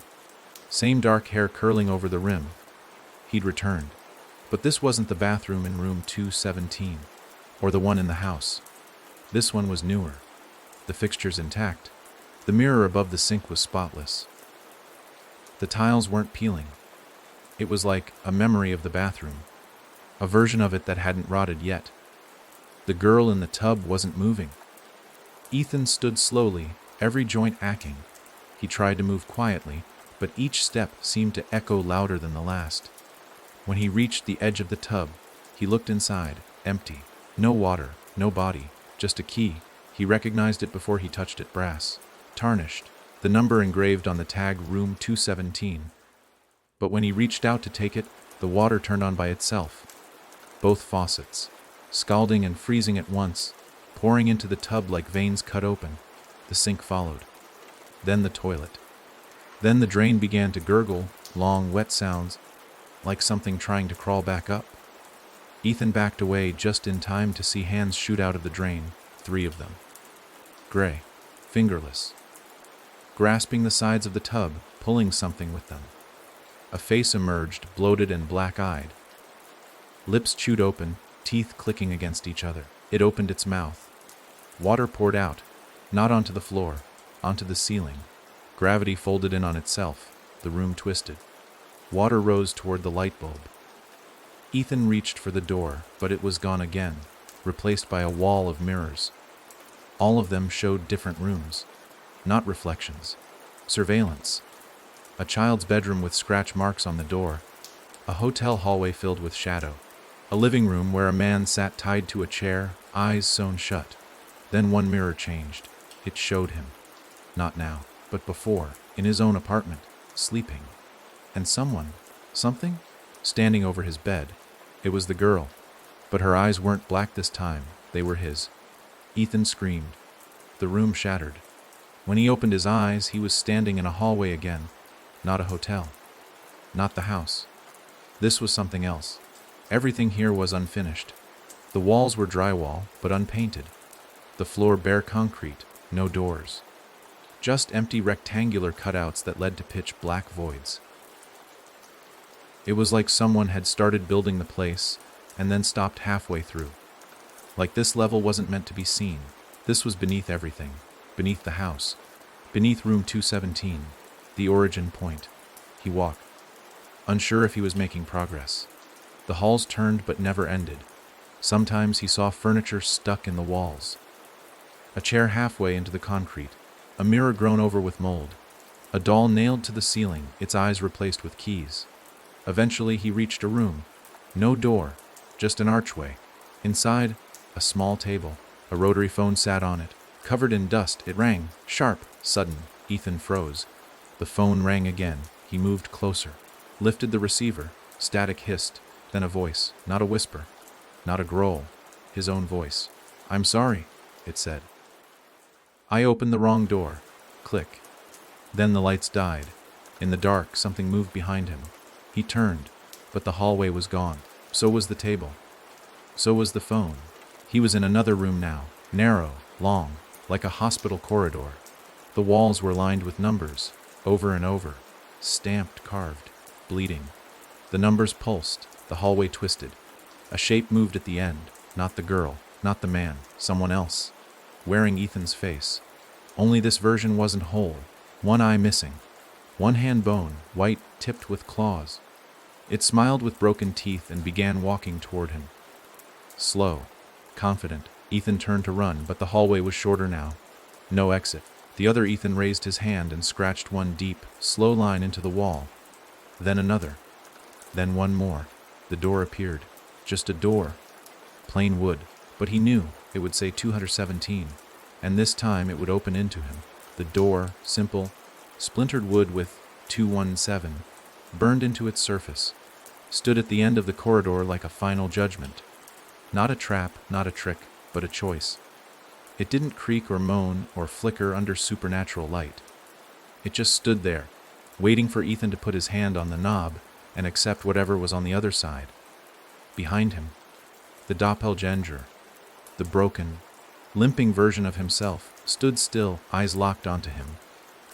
[SPEAKER 1] same dark hair curling over the rim. He'd returned. But this wasn't the bathroom in room 217, or the one in the house. This one was newer. The fixtures intact. The mirror above the sink was spotless. The tiles weren't peeling. It was like a memory of the bathroom, a version of it that hadn't rotted yet. The girl in the tub wasn't moving. Ethan stood slowly, every joint aching. He tried to move quietly, but each step seemed to echo louder than the last. When he reached the edge of the tub, he looked inside, empty. No water, no body, just a key. He recognized it before he touched it, brass, tarnished, the number engraved on the tag room 217. But when he reached out to take it, the water turned on by itself. Both faucets, scalding and freezing at once, pouring into the tub like veins cut open. The sink followed. Then the toilet. Then the drain began to gurgle, long, wet sounds, like something trying to crawl back up. Ethan backed away just in time to see hands shoot out of the drain, 3 of them. Gray, fingerless, grasping the sides of the tub, pulling something with them. A face emerged, bloated and black-eyed. Lips chewed open, teeth clicking against each other. It opened its mouth. Water poured out, not onto the floor, onto the ceiling. Gravity folded in on itself. The room twisted. Water rose toward the light bulb. Ethan reached for the door, but it was gone again, replaced by a wall of mirrors. All of them showed different rooms. Not reflections. Surveillance. A child's bedroom with scratch marks on the door. A hotel hallway filled with shadow. A living room where a man sat tied to a chair, eyes sewn shut. Then one mirror changed. It showed him. Not now, but before, in his own apartment, sleeping. And something, standing over his bed. It was the girl. But her eyes weren't black this time, they were his. Ethan screamed. The room shattered. When he opened his eyes, he was standing in a hallway again. Not a hotel. Not the house. This was something else. Everything here was unfinished. The walls were drywall, but unpainted. The floor bare concrete, no doors. Just empty rectangular cutouts that led to pitch black voids. It was like someone had started building the place and then stopped halfway through. Like this level wasn't meant to be seen. This was beneath everything. Beneath the house. Beneath room 217. The origin point. He walked, unsure if he was making progress. The halls turned but never ended. Sometimes he saw furniture stuck in the walls. A chair halfway into the concrete. A mirror grown over with mold. A doll nailed to the ceiling, its eyes replaced with keys. Eventually he reached a room. No door, just an archway. Inside, a small table. A rotary phone sat on it. Covered in dust, it rang. Sharp, sudden. Ethan froze. The phone rang again. He moved closer. Lifted the receiver. Static hissed. Then a voice. Not a whisper. Not a growl. His own voice. "I'm sorry," it said. "I opened the wrong door." Click. Then the lights died. In the dark, something moved behind him. He turned, but the hallway was gone. So was the table. So was the phone. He was in another room now, narrow, long, like a hospital corridor. The walls were lined with numbers, over and over, stamped, carved, bleeding. The numbers pulsed, the hallway twisted. A shape moved at the end, not the girl, not the man, someone else, wearing Ethan's face. Only this version wasn't whole, one eye missing, one hand bone, white, tipped with claws. It smiled with broken teeth and began walking toward him. Slow, confident, Ethan turned to run, but the hallway was shorter now. No exit. The other Ethan raised his hand and scratched one deep, slow line into the wall. Then another. Then one more. The door appeared. Just a door. Plain wood. But he knew it would say 217. And this time it would open into him. The door, simple, splintered wood with 217, burned into its surface, stood at the end of the corridor like a final judgment. Not a trap, not a trick, but a choice. It didn't creak or moan or flicker under supernatural light. It just stood there, waiting for Ethan to put his hand on the knob and accept whatever was on the other side. Behind him, the doppelganger, the broken, limping version of himself, stood still, eyes locked onto him.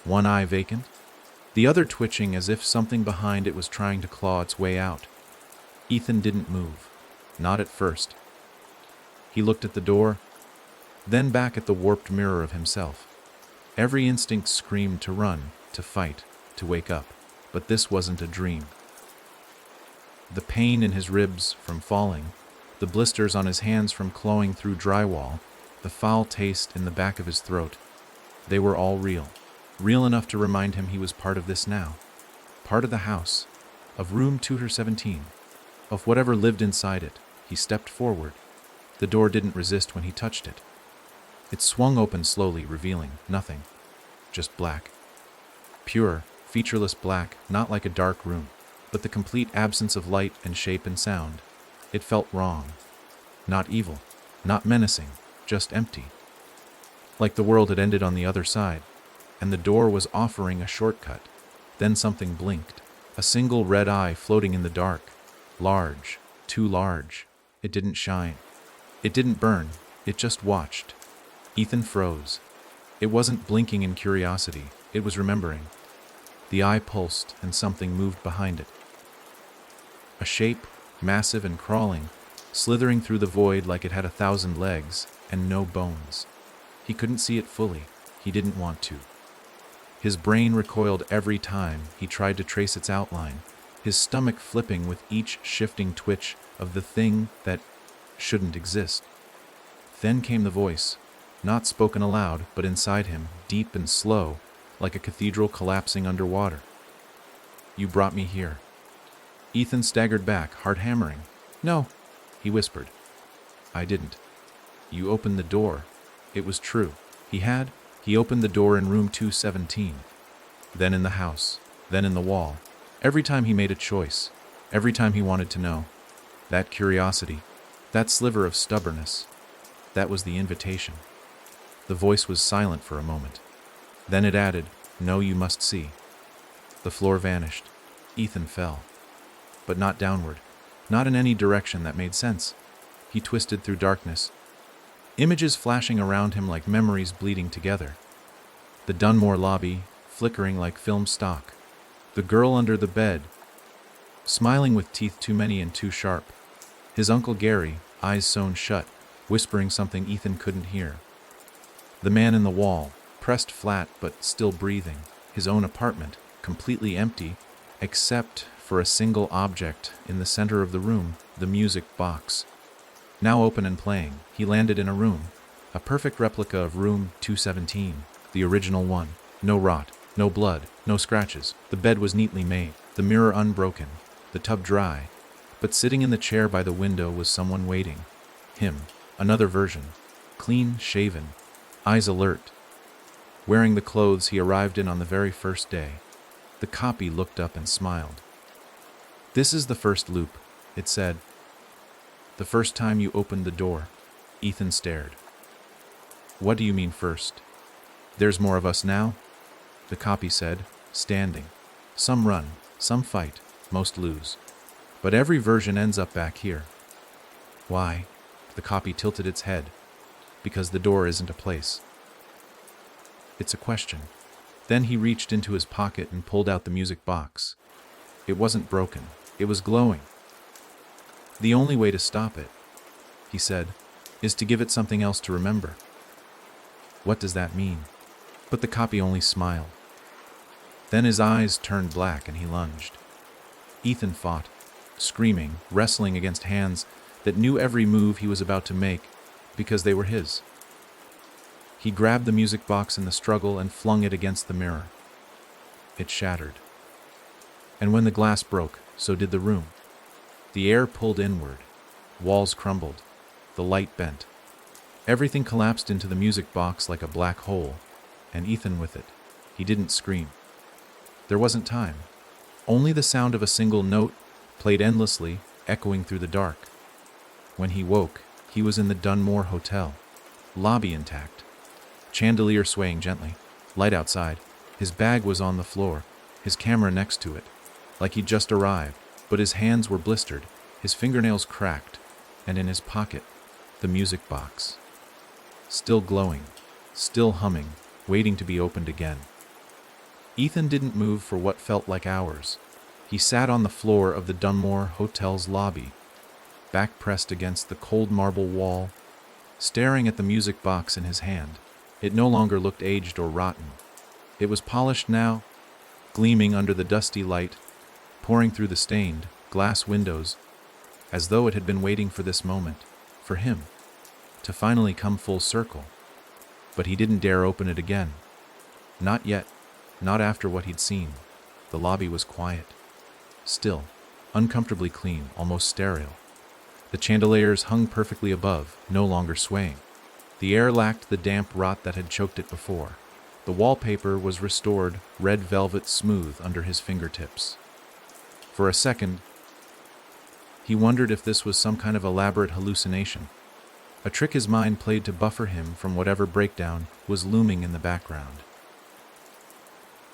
[SPEAKER 1] One eye vacant, the other twitching as if something behind it was trying to claw its way out. Ethan didn't move, not at first. He looked at the door, then back at the warped mirror of himself. Every instinct screamed to run, to fight, to wake up, but this wasn't a dream. The pain in his ribs from falling, the blisters on his hands from clawing through drywall, the foul taste in the back of his throat, they were all real. Real enough to remind him he was part of this now. Part of the house, of room 217, of whatever lived inside it. He stepped forward. The door didn't resist when he touched it. It swung open slowly, revealing nothing. Just black. Pure, featureless black, not like a dark room, but the complete absence of light and shape and sound. It felt wrong. Not evil, not menacing, just empty. Like the world had ended on the other side, and the door was offering a shortcut. Then something blinked, a single red eye floating in the dark. Large, too large. It didn't shine. It didn't burn. It just watched. Ethan froze. It wasn't blinking in curiosity. It was remembering. The eye pulsed, and something moved behind it. A shape, massive and crawling, slithering through the void like it had 1,000 legs and no bones. He couldn't see it fully. He didn't want to. His brain recoiled every time he tried to trace its outline, his stomach flipping with each shifting twitch of the thing that shouldn't exist. Then came the voice, not spoken aloud, but inside him, deep and slow, like a cathedral collapsing underwater. "You brought me here." Ethan staggered back, heart hammering. "No," he whispered. "I didn't." "You opened the door." It was true. He opened the door in room 217. Then in the house, then in the wall. Every time he made a choice, every time he wanted to know. That curiosity, that sliver of stubbornness, that was the invitation. The voice was silent for a moment. Then it added, "No, you must see." The floor vanished. Ethan fell. But not downward, not in any direction that made sense. He twisted through darkness, images flashing around him like memories bleeding together. The Dunmore lobby, flickering like film stock. The girl under the bed, smiling with teeth too many and too sharp. His Uncle Gary, eyes sewn shut, whispering something Ethan couldn't hear. The man in the wall, pressed flat but still breathing. His own apartment, completely empty, except for a single object in the center of the room, the music box. Now open and playing, he landed in a room, a perfect replica of room 217, the original one. No rot, No blood, no scratches. The bed was neatly made, the mirror unbroken, the tub dry. But sitting in the chair by the window was someone waiting. Him, another version. Clean shaven, eyes alert. Wearing the clothes he arrived in on the very first day. The copy looked up and smiled. "This is the first loop," it said. "The first time you opened the door." Ethan stared. "What do you mean first? There's more of us now?" The copy said, standing. "Some run, some fight, most lose. But every version ends up back here." "Why?" The copy tilted its head. "Because the door isn't a place. It's a question." Then he reached into his pocket and pulled out the music box. It wasn't broken. It was glowing. "The only way to stop it," he said, "is to give it something else to remember." "What does that mean?" But the copy only smiled. Then his eyes turned black and he lunged. Ethan fought, screaming, wrestling against hands that knew every move he was about to make because they were his. He grabbed the music box in the struggle and flung it against the mirror. It shattered. And when the glass broke, so did the room. The air pulled inward. Walls crumbled. The light bent. Everything collapsed into the music box like a black hole, and Ethan with it. He didn't scream. There wasn't time. Only the sound of a single note played endlessly, echoing through the dark. When he woke, he was in the Dunmore Hotel. Lobby intact. Chandelier swaying gently. Light outside. His bag was on the floor, his camera next to it, like he'd just arrived, but his hands were blistered, his fingernails cracked, and in his pocket, the music box. Still glowing, still humming, waiting to be opened again. Ethan didn't move for what felt like hours. He sat on the floor of the Dunmore Hotel's lobby, back pressed against the cold marble wall, staring at the music box in his hand. It no longer looked aged or rotten. It was polished now, gleaming under the dusty light, pouring through the stained glass windows, as though it had been waiting for this moment, for him, to finally come full circle. But he didn't dare open it again. Not yet, not after what he'd seen. The lobby was quiet, still, uncomfortably clean, almost sterile. The chandeliers hung perfectly above, no longer swaying. The air lacked the damp rot that had choked it before. The wallpaper was restored, red velvet smooth under his fingertips. For a second, he wondered if this was some kind of elaborate hallucination, a trick his mind played to buffer him from whatever breakdown was looming in the background.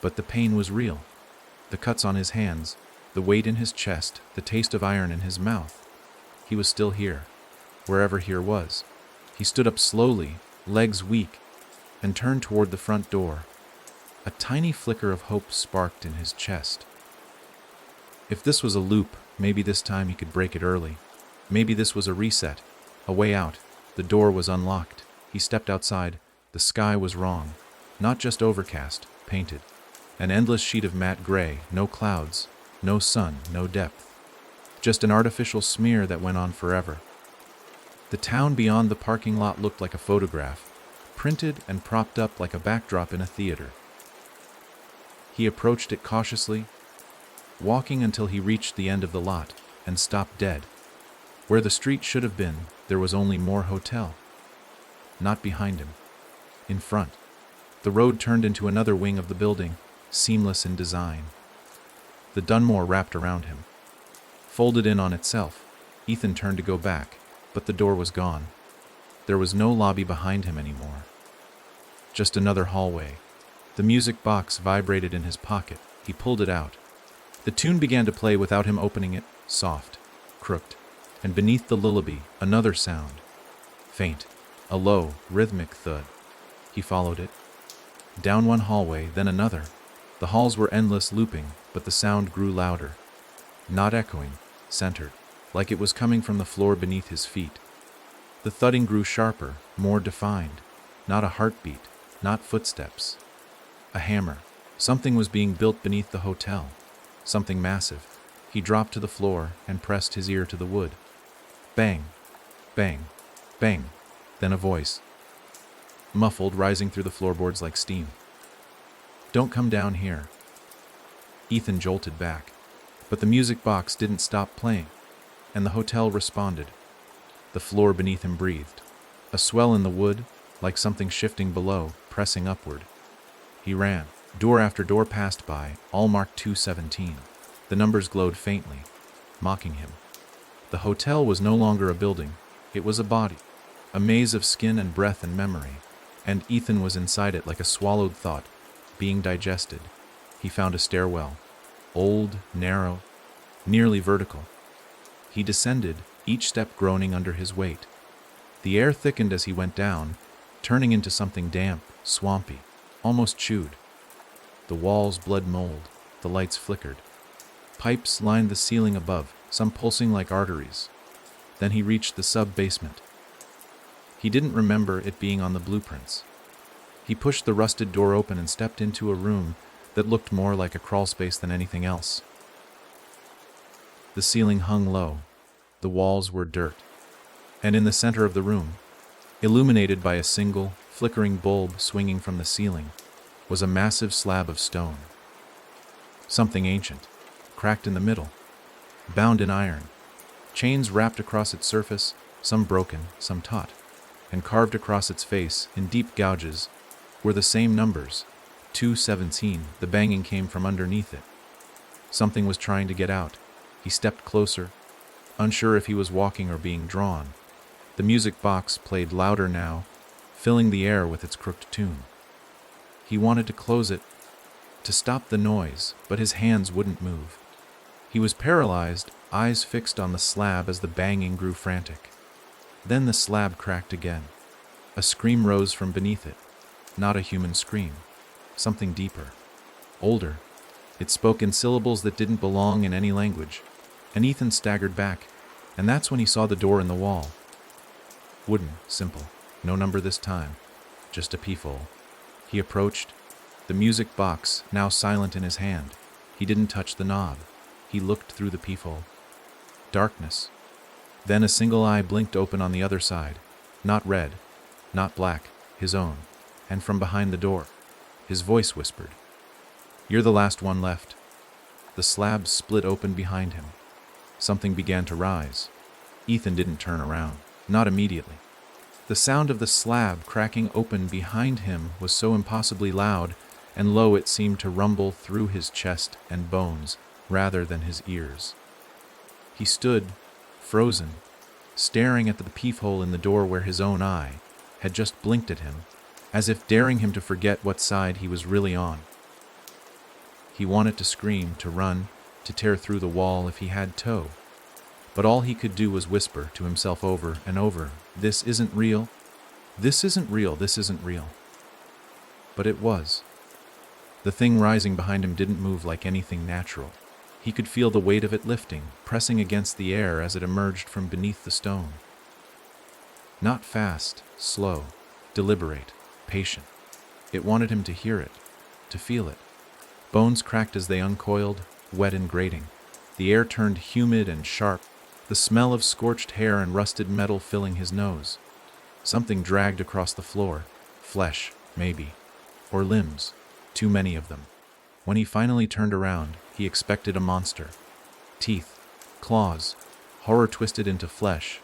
[SPEAKER 1] But the pain was real. The cuts on his hands, the weight in his chest, the taste of iron in his mouth. He was still here, wherever here was. He stood up slowly, legs weak, and turned toward the front door. A tiny flicker of hope sparked in his chest. If this was a loop, maybe this time he could break it early. Maybe this was a reset, a way out. The door was unlocked. He stepped outside. The sky was wrong. Not just overcast, painted. An endless sheet of matte gray, no clouds, no sun, no depth. Just an artificial smear that went on forever. The town beyond the parking lot looked like a photograph, printed and propped up like a backdrop in a theater. He approached it cautiously, walking until he reached the end of the lot, and stopped dead. Where the street should have been, there was only more hotel. Not behind him. In front. The road turned into another wing of the building, seamless in design. The Dunmore wrapped around him. Folded in on itself, Ethan turned to go back, but the door was gone. There was no lobby behind him anymore. Just another hallway. The music box vibrated in his pocket. He pulled it out. The tune began to play without him opening it, soft, crooked, and beneath the lullaby, another sound. Faint, a low, rhythmic thud. He followed it. Down one hallway, then another. The halls were endless, looping, but the sound grew louder. Not echoing, centered, like it was coming from the floor beneath his feet. The thudding grew sharper, more defined. Not a heartbeat, not footsteps. A hammer. Something was being built beneath the hotel. Something massive. He dropped to the floor and pressed his ear to the wood. Bang, bang, bang. Then a voice. Muffled, rising through the floorboards like steam. Don't come down here. Ethan jolted back, but the music box didn't stop playing, and the hotel responded. The floor beneath him breathed. A swell in the wood, like something shifting below, pressing upward. He ran. Door after door passed by, all marked 217. The numbers glowed faintly, mocking him. The hotel was no longer a building. It was a body, a maze of skin and breath and memory, and Ethan was inside it like a swallowed thought, being digested. He found a stairwell, old, narrow, nearly vertical. He descended, each step groaning under his weight. The air thickened as he went down, turning into something damp, swampy, almost chewed. The walls blood mold, the lights flickered. Pipes lined the ceiling above, some pulsing like arteries. Then he reached the sub-basement. He didn't remember it being on the blueprints. He pushed the rusted door open and stepped into a room that looked more like a crawlspace than anything else. The ceiling hung low. The walls were dirt. And in the center of the room, illuminated by a single, flickering bulb swinging from the ceiling, was a massive slab of stone. Something ancient, cracked in the middle, bound in iron, chains wrapped across its surface, some broken, some taut, and carved across its face in deep gouges were the same numbers, 217. The banging came from underneath it. Something was trying to get out. He stepped closer, unsure if he was walking or being drawn. The music box played louder now, filling the air with its crooked tune. He wanted to close it, to stop the noise, but his hands wouldn't move. He was paralyzed, eyes fixed on the slab as the banging grew frantic. Then the slab cracked again. A scream rose from beneath it. Not a human scream. Something deeper. Older. It spoke in syllables that didn't belong in any language. And Ethan staggered back, and that's when he saw the door in the wall. Wooden, simple. No number this time. Just a peephole. He approached. The music box, now silent in his hand. He didn't touch the knob. He looked through the peephole. Darkness. Then a single eye blinked open on the other side. Not red, not black, his own. And from behind the door, his voice whispered, "You're the last one left." The slab split open behind him. Something began to rise. Ethan didn't turn around. Not immediately. The sound of the slab cracking open behind him was so impossibly loud and low it seemed to rumble through his chest and bones rather than his ears. He stood, frozen, staring at the peephole in the door where his own eye had just blinked at him, as if daring him to forget what side he was really on. He wanted to scream, to run, to tear through the wall if he had to. But all he could do was whisper to himself over and over, "This isn't real. This isn't real. This isn't real." But it was. The thing rising behind him didn't move like anything natural. He could feel the weight of it lifting, pressing against the air as it emerged from beneath the stone. Not fast, slow, deliberate, patient. It wanted him to hear it, to feel it. Bones cracked as they uncoiled, wet and grating. The air turned humid and sharp, the smell of scorched hair and rusted metal filling his nose. Something dragged across the floor. Flesh, maybe. Or limbs. Too many of them. When he finally turned around, he expected a monster. Teeth, claws, horror twisted into flesh.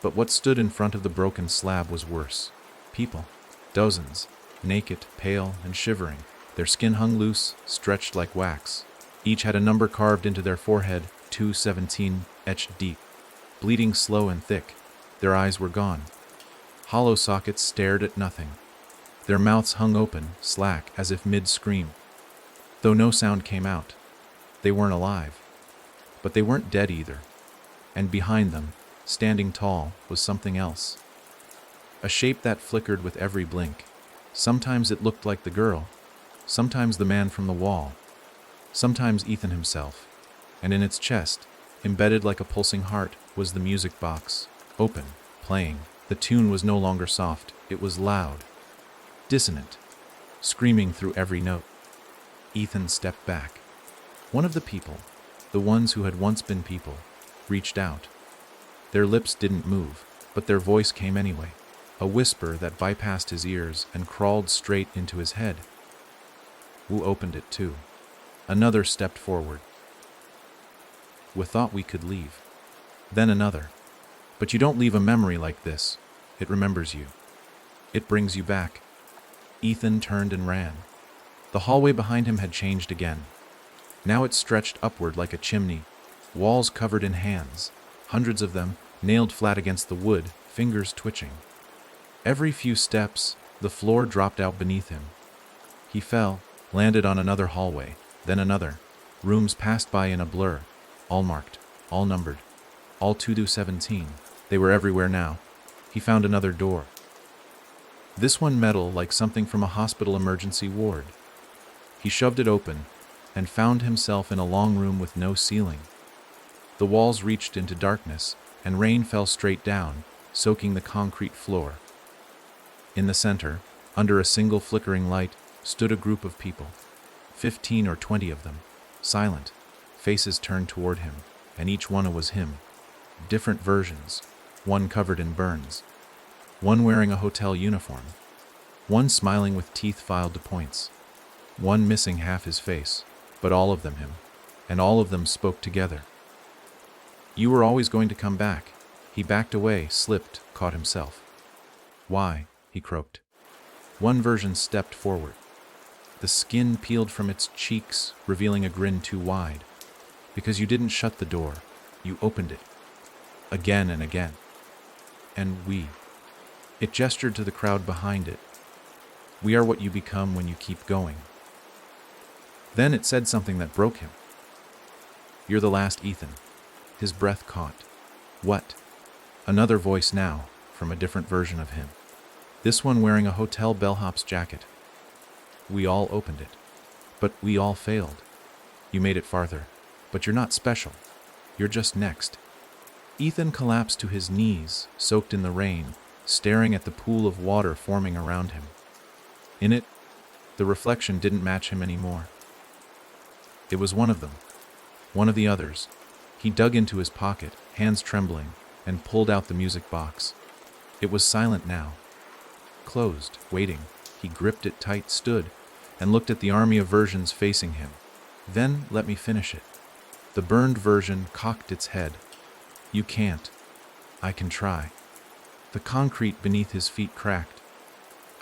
[SPEAKER 1] But what stood in front of the broken slab was worse. People. Dozens. Naked, pale, and shivering. Their skin hung loose, stretched like wax. Each had a number carved into their forehead, 217, etched deep. Bleeding slow and thick, their eyes were gone. Hollow sockets stared at nothing. Their mouths hung open, slack, as if mid-scream. Though no sound came out. They weren't alive. But they weren't dead either. And behind them, standing tall, was something else. A shape that flickered with every blink. Sometimes it looked like the girl. Sometimes the man from the wall. Sometimes Ethan himself. And in its chest, embedded like a pulsing heart, was the music box, open, playing. The tune was no longer soft, it was loud, dissonant, screaming through every note. Ethan stepped back. One of the people, the ones who had once been people, reached out. Their lips didn't move, but their voice came anyway, a whisper that bypassed his ears and crawled straight into his head. Wu opened it too. Another stepped forward. We thought we could leave. Then another. But you don't leave a memory like this. It remembers you. It brings you back. Ethan turned and ran. The hallway behind him had changed again. Now it stretched upward like a chimney, walls covered in hands, hundreds of them, nailed flat against the wood, fingers twitching. Every few steps, the floor dropped out beneath him. He fell, landed on another hallway, then another. Rooms passed by in a blur, all marked, all numbered, all 2-17. They were everywhere now. He found another door. This one metal like something from a hospital emergency ward. He shoved it open and found himself in a long room with no ceiling. The walls reached into darkness, and rain fell straight down, soaking the concrete floor. In the center, under a single flickering light, stood a group of people, 15 or 20 of them, silent, faces turned toward him, and each one was him. Different versions, one covered in burns, one wearing a hotel uniform, one smiling with teeth filed to points, one missing half his face, but all of them him, and all of them spoke together. You were always going to come back. He backed away, slipped, caught himself. Why? He croaked. One version stepped forward. The skin peeled from its cheeks, revealing a grin too wide. Because you didn't shut the door, you opened it. Again and again. And we. It gestured to the crowd behind it. We are what you become when you keep going. Then it said something that broke him. You're the last Ethan. His breath caught. What? Another voice now, from a different version of him. This one wearing a hotel bellhop's jacket. We all opened it. But we all failed. You made it farther. But you're not special. You're just next. Ethan collapsed to his knees, soaked in the rain, staring at the pool of water forming around him. In it, the reflection didn't match him anymore. It was one of them. One of the others. He dug into his pocket, hands trembling, and pulled out the music box. It was silent now. Closed, waiting. He gripped it tight, stood, and looked at the army of versions facing him. Then let me finish it. The burned version cocked its head. You can't. I can try. The concrete beneath his feet cracked.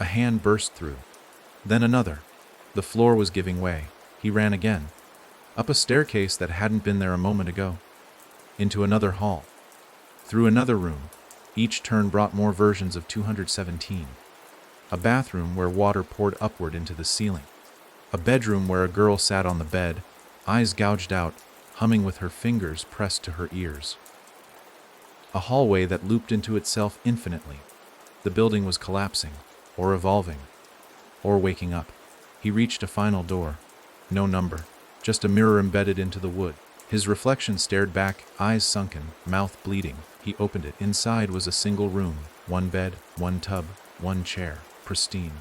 [SPEAKER 1] A hand burst through. Then another. The floor was giving way. He ran again. Up a staircase that hadn't been there a moment ago. Into another hall. Through another room. Each turn brought more versions of 217. A bathroom where water poured upward into the ceiling. A bedroom where a girl sat on the bed, eyes gouged out, humming with her fingers pressed to her ears. A hallway that looped into itself infinitely. The building was collapsing, or evolving, or waking up. He reached a final door. No number, just a mirror embedded into the wood. His reflection stared back, eyes sunken, mouth bleeding. He opened it. Inside was a single room, one bed, one tub, one chair, pristine,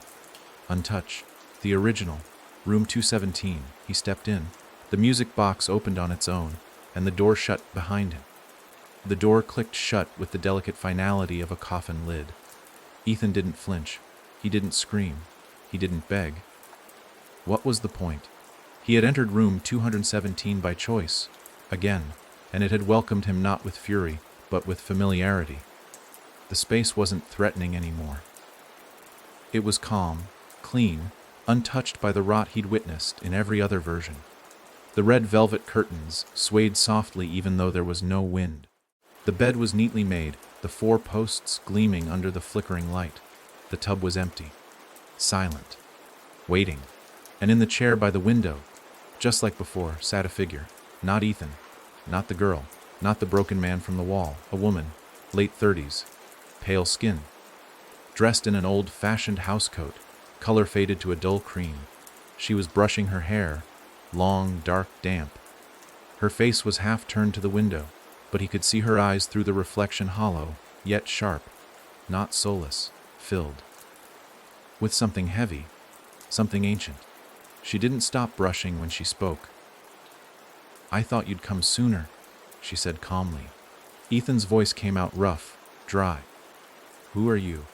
[SPEAKER 1] untouched. The original, room 217. He stepped in. The music box opened on its own, and the door shut behind him. The door clicked shut with the delicate finality of a coffin lid. Ethan didn't flinch. He didn't scream. He didn't beg. What was the point? He had entered room 217 by choice, again, and it had welcomed him not with fury, but with familiarity. The space wasn't threatening anymore. It was calm, clean, untouched by the rot he'd witnessed in every other version. The red velvet curtains swayed softly even though there was no wind. The bed was neatly made, the four posts gleaming under the flickering light. The tub was empty, silent, waiting. And in the chair by the window, just like before, sat a figure. Not Ethan, not the girl, not the broken man from the wall. A woman, late 30s, pale skin, dressed in an old-fashioned housecoat, color faded to a dull cream. She was brushing her hair, long, dark, damp. Her face was half turned to the window, but he could see her eyes through the reflection, hollow, yet sharp, not soulless, filled with something heavy, something ancient. She didn't stop brushing when she spoke. I thought you'd come sooner, she said calmly. Ethan's voice came out rough, dry. Who are you?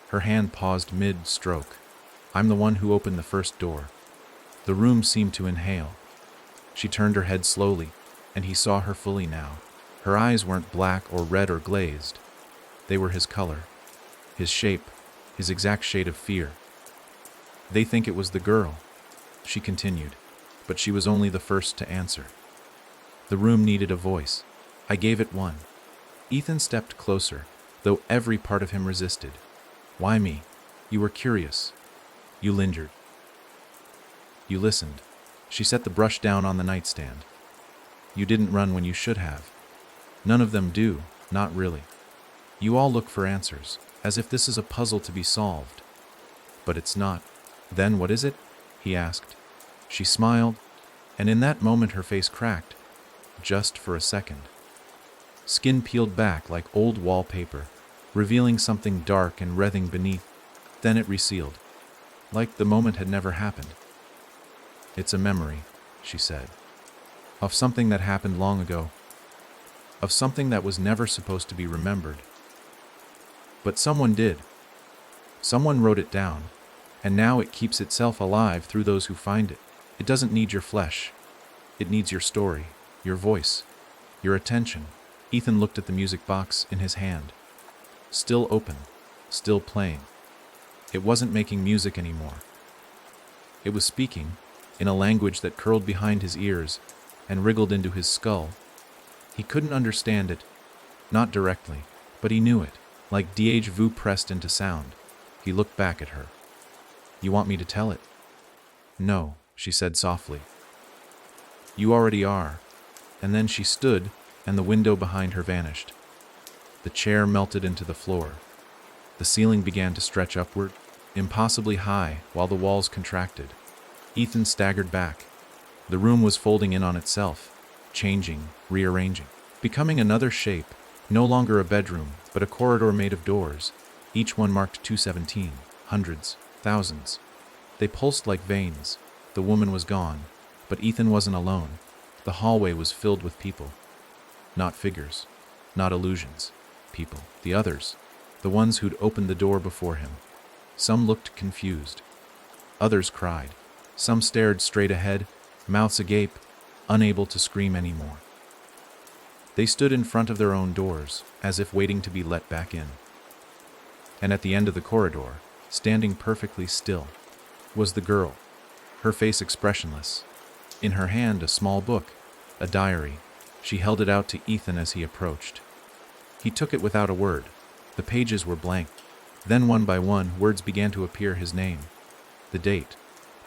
[SPEAKER 1] Her hand paused mid-stroke. I'm the one who opened the first door. The room seemed to inhale. She turned her head slowly, and he saw her fully now. Her eyes weren't black or red or glazed. They were his color, his shape, his exact shade of fear. "They think it was the girl," she continued, but she was only the first to answer. The room needed a voice. I gave it one. Ethan stepped closer, though every part of him resisted. "Why me? You were curious. You lingered. You listened." She set the brush down on the nightstand. "You didn't run when you should have. None of them do, not really. You all look for answers, as if this is a puzzle to be solved. But it's not." "Then what is it?" he asked. She smiled, and in that moment her face cracked, just for a second. Skin peeled back like old wallpaper, revealing something dark and writhing beneath. Then it resealed, like the moment had never happened. "It's a memory," she said, "of something that happened long ago, of something that was never supposed to be remembered. But someone did. Someone wrote it down, and now it keeps itself alive through those who find it. It doesn't need your flesh. It needs your story, your voice, your attention." Ethan looked at the music box in his hand. Still open, still playing. It wasn't making music anymore. It was speaking, in a language that curled behind his ears and wriggled into his skull. He couldn't understand it, not directly, but he knew it, like déjà vu pressed into sound. He looked back at her. "You want me to tell it?" "No," she said softly. "You already are." And then she stood, and the window behind her vanished. The chair melted into the floor. The ceiling began to stretch upward, impossibly high, while the walls contracted. Ethan staggered back. The room was folding in on itself, changing, rearranging, becoming another shape, no longer a bedroom, but a corridor made of doors, each one marked 217, hundreds, thousands. They pulsed like veins. The woman was gone, but Ethan wasn't alone. The hallway was filled with people. Not figures, not illusions. People, the others, the ones who'd opened the door before him. Some looked confused. Others cried. Some stared straight ahead, mouths agape, unable to scream anymore. They stood in front of their own doors, as if waiting to be let back in. And at the end of the corridor, standing perfectly still, was the girl, her face expressionless. In her hand, a small book, a diary. She held it out to Ethan as he approached. He took it without a word. The pages were blank. Then one by one, words began to appear: his name, the date,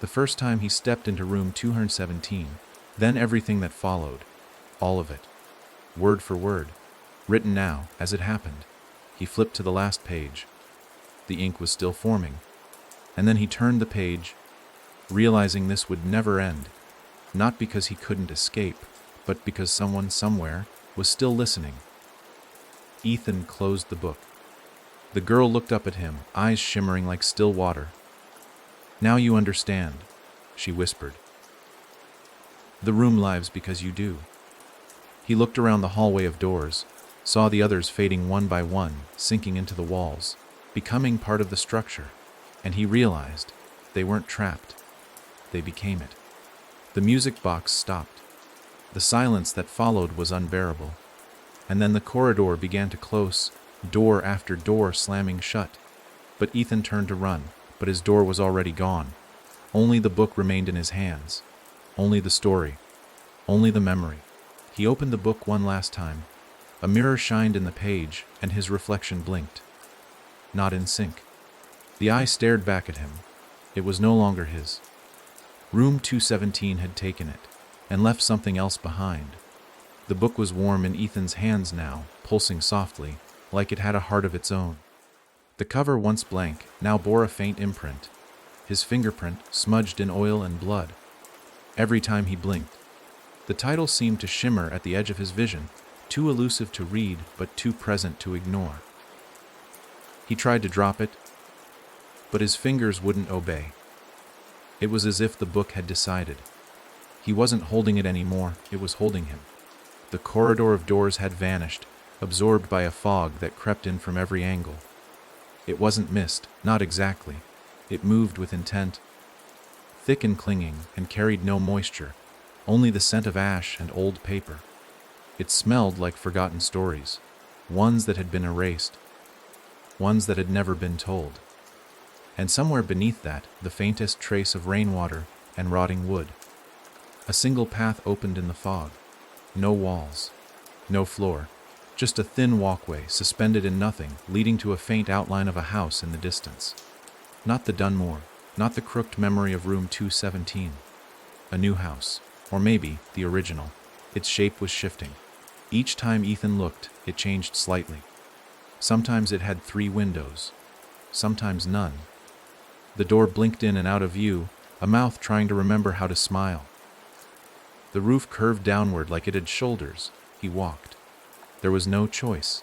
[SPEAKER 1] the first time he stepped into room 217, then everything that followed, all of it, word for word, written now, as it happened. He flipped to the last page. The ink was still forming, and then he turned the page, realizing this would never end, not because he couldn't escape, but because someone somewhere was still listening. Ethan closed the book. The girl looked up at him, eyes shimmering like still water. "Now you understand," she whispered. "The room lives because you do." He looked around the hallway of doors, saw the others fading one by one, sinking into the walls, becoming part of the structure, and he realized they weren't trapped. They became it. The music box stopped. The silence that followed was unbearable. And then the corridor began to close, door after door slamming shut. But Ethan turned to run, but his door was already gone. Only the book remained in his hands. Only the story. Only the memory. He opened the book one last time. A mirror shined in the page, and his reflection blinked. Not in sync. The eye stared back at him. It was no longer his. Room 217 had taken it, and left something else behind. The book was warm in Ethan's hands now, pulsing softly, like it had a heart of its own. The cover, once blank, now bore a faint imprint, his fingerprint smudged in oil and blood. Every time he blinked, the title seemed to shimmer at the edge of his vision, too elusive to read, but too present to ignore. He tried to drop it, but his fingers wouldn't obey. It was as if the book had decided. He wasn't holding it anymore, it was holding him. The corridor of doors had vanished, absorbed by a fog that crept in from every angle. It wasn't mist, not exactly. It moved with intent, thick and clinging, and carried no moisture, only the scent of ash and old paper. It smelled like forgotten stories, ones that had been erased, ones that had never been told. And somewhere beneath that, the faintest trace of rainwater and rotting wood. A single path opened in the fog. No walls, no floor, just a thin walkway suspended in nothing, leading to a faint outline of a house in the distance. Not the Dunmore, not the crooked memory of room 217. A new house, or maybe the original. Its shape was shifting. Each time Ethan looked, it changed slightly. Sometimes it had 3 windows, sometimes none. The door blinked in and out of view, a mouth trying to remember how to smile. The roof curved downward like it had shoulders. He walked. There was no choice.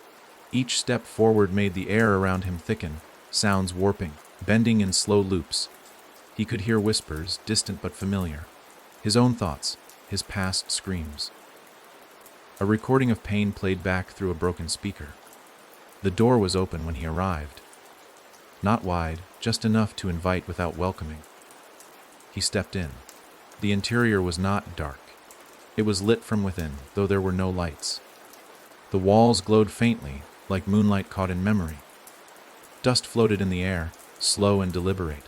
[SPEAKER 1] Each step forward made the air around him thicken, sounds warping, bending in slow loops. He could hear whispers, distant but familiar. His own thoughts, his past screams. A recording of pain played back through a broken speaker. The door was open when he arrived. Not wide, just enough to invite without welcoming. He stepped in. The interior was not dark. It was lit from within, though there were no lights. The walls glowed faintly, like moonlight caught in memory. Dust floated in the air, slow and deliberate.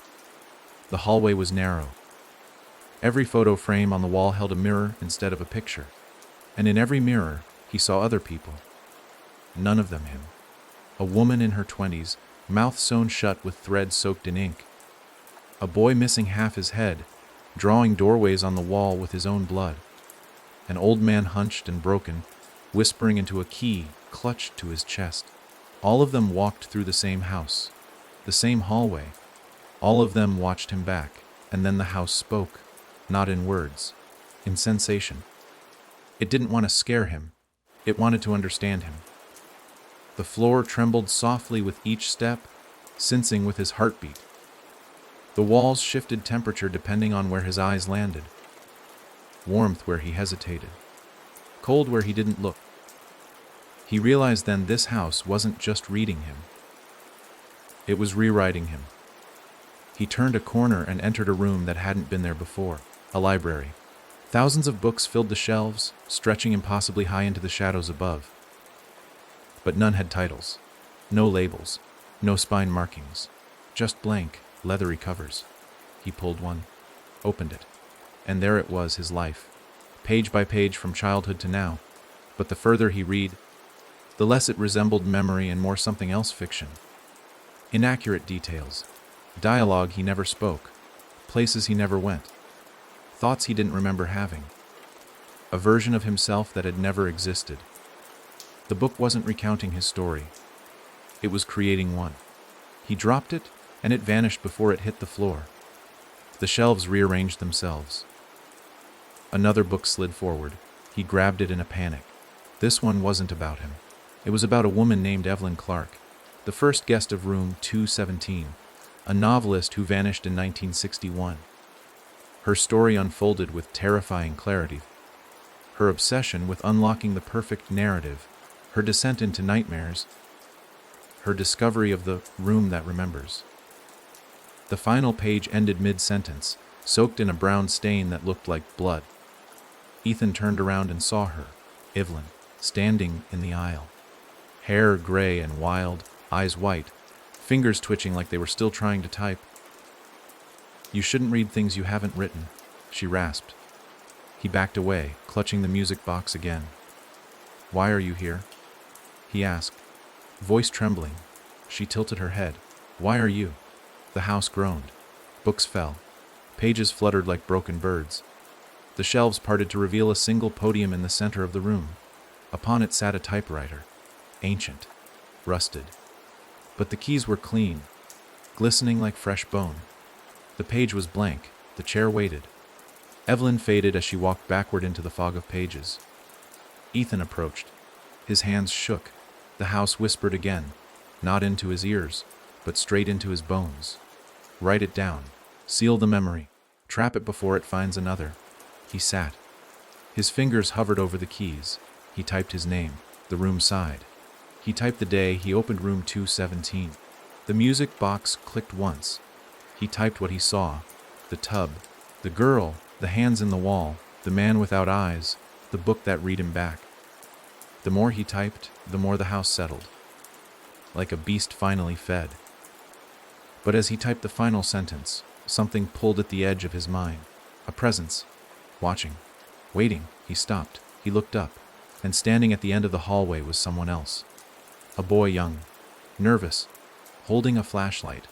[SPEAKER 1] The hallway was narrow. Every photo frame on the wall held a mirror instead of a picture. And in every mirror, he saw other people. None of them him. A woman in her 20s, mouth sewn shut with thread soaked in ink. A boy missing half his head, drawing doorways on the wall with his own blood. An old man hunched and broken, whispering into a key clutched to his chest. All of them walked through the same house, the same hallway. All of them watched him back, and then the house spoke, not in words, in sensation. It didn't want to scare him. It wanted to understand him. The floor trembled softly with each step, sensing with his heartbeat. The walls shifted temperature depending on where his eyes landed. Warmth where he hesitated. Cold where he didn't look. He realized then this house wasn't just reading him. It was rewriting him. He turned a corner and entered a room that hadn't been there before, a library. Thousands of books filled the shelves, stretching impossibly high into the shadows above. But none had titles, no labels, no spine markings, just blank, leathery covers. He pulled one, opened it, and there it was, his life, page by page from childhood to now. But the further he read, the less it resembled memory and more something else, fiction. Inaccurate details, dialogue he never spoke, places he never went, thoughts he didn't remember having, a version of himself that had never existed. The book wasn't recounting his story. It was creating one. He dropped it, and it vanished before it hit the floor. The shelves rearranged themselves. Another book slid forward. He grabbed it in a panic. This one wasn't about him. It was about a woman named Evelyn Clark, the first guest of room 217, a novelist who vanished in 1961. Her story unfolded with terrifying clarity. Her obsession with unlocking the perfect narrative, her descent into nightmares, her discovery of the room that remembers. The final page ended mid-sentence, soaked in a brown stain that looked like blood. Ethan turned around and saw her, Evelyn, standing in the aisle. Hair gray and wild, eyes white, fingers twitching like they were still trying to type. "You shouldn't read things you haven't written," she rasped. He backed away, clutching the music box again. "Why are you here?" he asked, voice trembling. She tilted her head. "Why are you?" The house groaned. Books fell. Pages fluttered like broken birds. The shelves parted to reveal a single podium in the center of the room. Upon it sat a typewriter, ancient, rusted. But the keys were clean, glistening like fresh bone. The page was blank. The chair waited. Evelyn faded as she walked backward into the fog of pages. Ethan approached. His hands shook. The house whispered again, not into his ears, but straight into his bones. "Write it down. Seal the memory. Trap it before it finds another." He sat. His fingers hovered over the keys. He typed his name. The room sighed. He typed the day he opened room 217. The music box clicked once. He typed what he saw. The tub, The girl, the hands in the wall, the man without eyes, the book that read him back. The more he typed, the more the house settled, like a beast finally fed. But as he typed the final sentence, something pulled at the edge of his mind. A presence. Watching. Waiting. He stopped. He looked up. And standing at the end of the hallway was someone else. A boy young. Nervous. Holding a flashlight.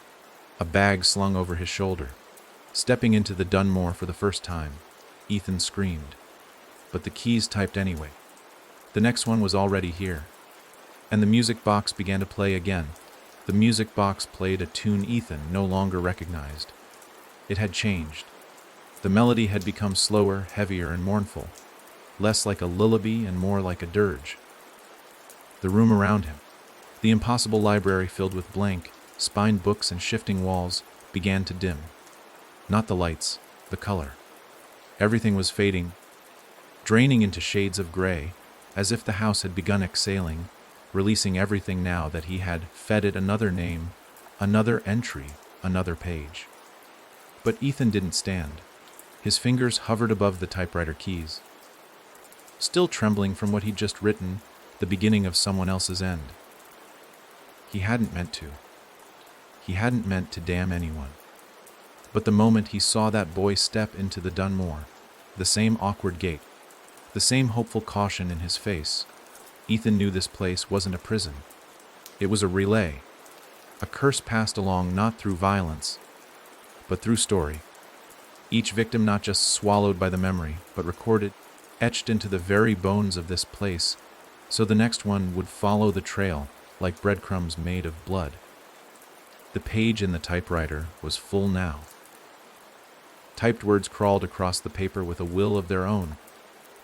[SPEAKER 1] A bag slung over his shoulder. Stepping into the Dunmore for the first time, Ethan screamed. But the keys typed anyway. The next one was already here. And the music box began to play again. The music box played a tune Ethan no longer recognized. It had changed. The melody had become slower, heavier, and mournful, less like a lullaby and more like a dirge. The room around him, the impossible library filled with blank, spined books and shifting walls, began to dim. Not the lights, the color. Everything was fading, draining into shades of gray, as if the house had begun exhaling, releasing everything now that he had fed it another name, another entry, another page. But Ethan didn't stand. His fingers hovered above the typewriter keys. Still trembling from what he'd just written, the beginning of someone else's end. He hadn't meant to. He hadn't meant to damn anyone. But the moment he saw that boy step into the Dunmore, the same awkward gait, the same hopeful caution in his face, Ethan knew this place wasn't a prison. It was a relay, a curse passed along not through violence, but through story. Each victim not just swallowed by the memory, but recorded, etched into the very bones of this place, so the next one would follow the trail like breadcrumbs made of blood. The page in the typewriter was full now. Typed words crawled across the paper with a will of their own,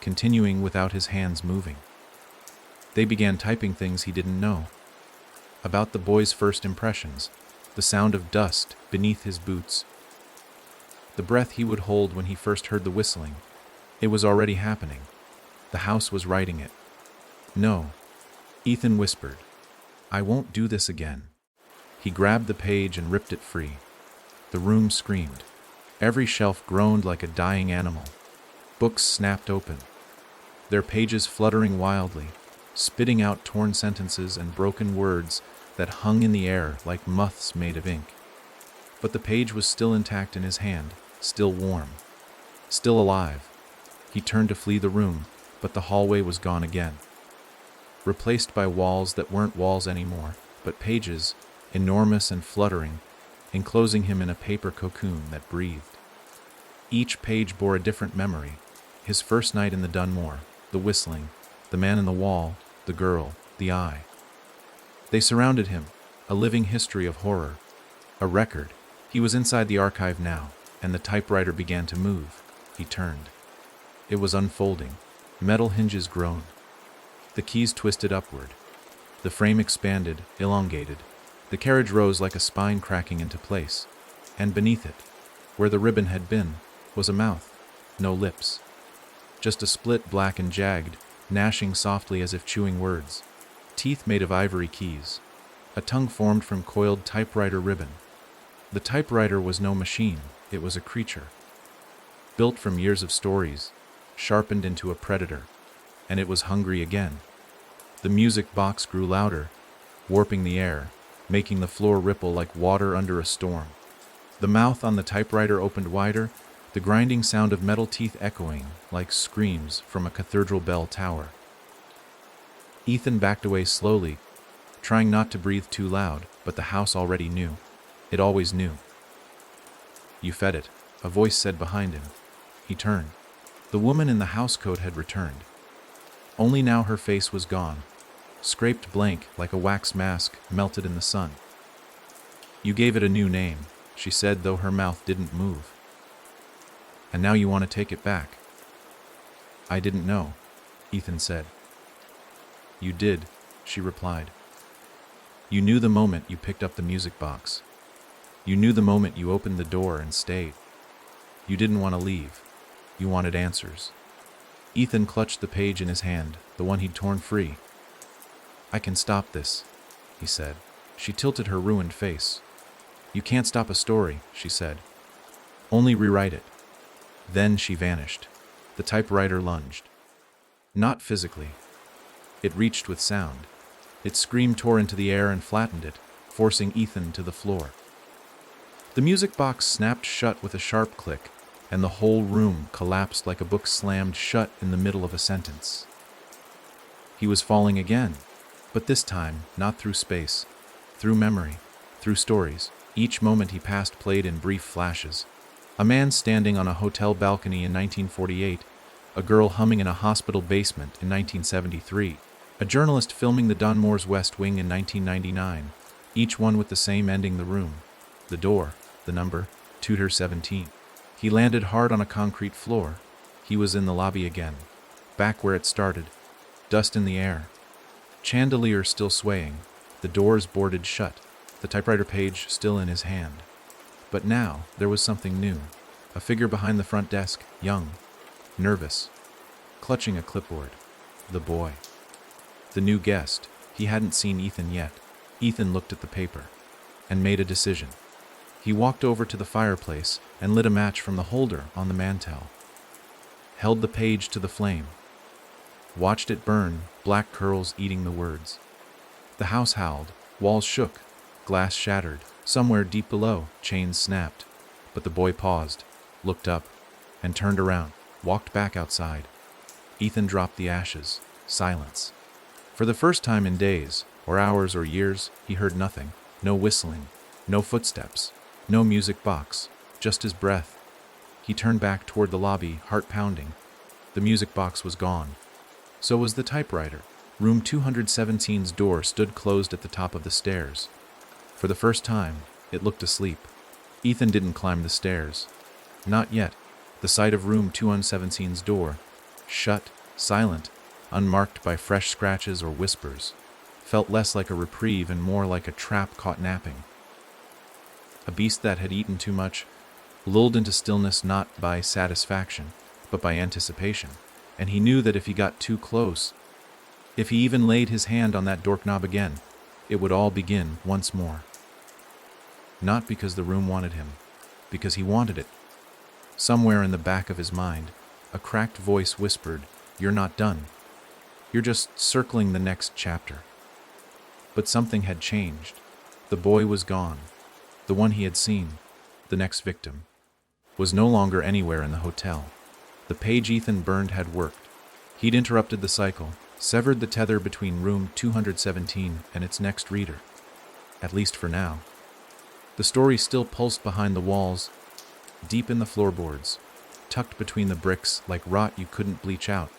[SPEAKER 1] continuing without his hands moving. They began typing things he didn't know. About the boy's first impressions, the sound of dust beneath his boots, the breath he would hold when he first heard the whistling. It was already happening. The house was writing it. No, Ethan whispered. I won't do this again. He grabbed the page and ripped it free. The room screamed. Every shelf groaned like a dying animal. Books snapped open, their pages fluttering wildly, spitting out torn sentences and broken words that hung in the air like moths made of ink. But the page was still intact in his hand, still warm, still alive. He turned to flee the room, but the hallway was gone again, replaced by walls that weren't walls anymore, but pages, enormous and fluttering, enclosing him in a paper cocoon that breathed. Each page bore a different memory: his first night in the Dunmore, the whistling, the man in the wall, the girl, the eye. They surrounded him, a living history of horror, a record. He was inside the archive now, and the typewriter began to move. He turned. It was unfolding. Metal hinges groaned. The keys twisted upward. The frame expanded, elongated. The carriage rose like a spine cracking into place. And beneath it, where the ribbon had been, was a mouth. No lips. Just a split, black and jagged, gnashing softly as if chewing words. Teeth made of ivory keys. A tongue formed from coiled typewriter ribbon. The typewriter was no machine. It was a creature. Built from years of stories, sharpened into a predator. And it was hungry again. The music box grew louder, warping the air, making the floor ripple like water under a storm. The mouth on the typewriter opened wider, the grinding sound of metal teeth echoing like screams from a cathedral bell tower. Ethan backed away slowly, trying not to breathe too loud, but the house already knew. It always knew. You fed it, a voice said behind him. He turned. The woman in the housecoat had returned. Only now her face was gone, scraped blank like a wax mask melted in the sun. You gave it a new name, she said, though her mouth didn't move. And now you want to take it back. I didn't know, Ethan said. You did, she replied. You knew the moment you picked up the music box. You knew the moment you opened the door and stayed. You didn't want to leave. You wanted answers. Ethan clutched the page in his hand, the one he'd torn free. I can stop this, he said. She tilted her ruined face. You can't stop a story, she said. Only rewrite it. Then she vanished. The typewriter lunged. Not physically. It reached with sound. Its scream tore into the air and flattened it, forcing Ethan to the floor. The music box snapped shut with a sharp click, and the whole room collapsed like a book slammed shut in the middle of a sentence. He was falling again, but this time not through space, through memory, through stories. Each moment he passed played in brief flashes. A man standing on a hotel balcony in 1948, a girl humming in a hospital basement in 1973, a journalist filming the Dunmore's West Wing in 1999, each one with the same ending: the room, the door, the number, Tutor 17. He landed hard on a concrete floor. He was in the lobby again, back where it started, dust in the air, chandelier still swaying, the doors boarded shut, the typewriter page still in his hand. But now there was something new. A figure behind the front desk, young, nervous, clutching a clipboard. The boy. The new guest. He hadn't seen Ethan yet. Ethan looked at the paper and made a decision. He walked over to the fireplace and lit a match from the holder on the mantel. Held the page to the flame. Watched it burn, black curls eating the words. The house howled, walls shook, glass shattered. Somewhere deep below, chains snapped. But the boy paused, looked up, and turned around, walked back outside. Ethan dropped the ashes. Silence. For the first time in days, or hours or years, he heard nothing. No whistling, no footsteps, no music box, just his breath. He turned back toward the lobby, heart pounding. The music box was gone. So was the typewriter. Room 217's door stood closed at the top of the stairs. For the first time, it looked asleep. Ethan didn't climb the stairs. Not yet. The sight of room 217's door, shut, silent, unmarked by fresh scratches or whispers, felt less like a reprieve and more like a trap caught napping. A beast that had eaten too much, lulled into stillness not by satisfaction, but by anticipation. And he knew that if he got too close, if he even laid his hand on that doorknob again, it would all begin once more. Not because the room wanted him, because he wanted it. Somewhere in the back of his mind, a cracked voice whispered, "You're not done. You're just circling the next chapter." But something had changed. The boy was gone. The one he had seen, the next victim, was no longer anywhere in the hotel. The page Ethan burned had worked. He'd interrupted the cycle, severed the tether between room 217 and its next reader. At least for now. The story still pulsed behind the walls, deep in the floorboards, tucked between the bricks like rot you couldn't bleach out.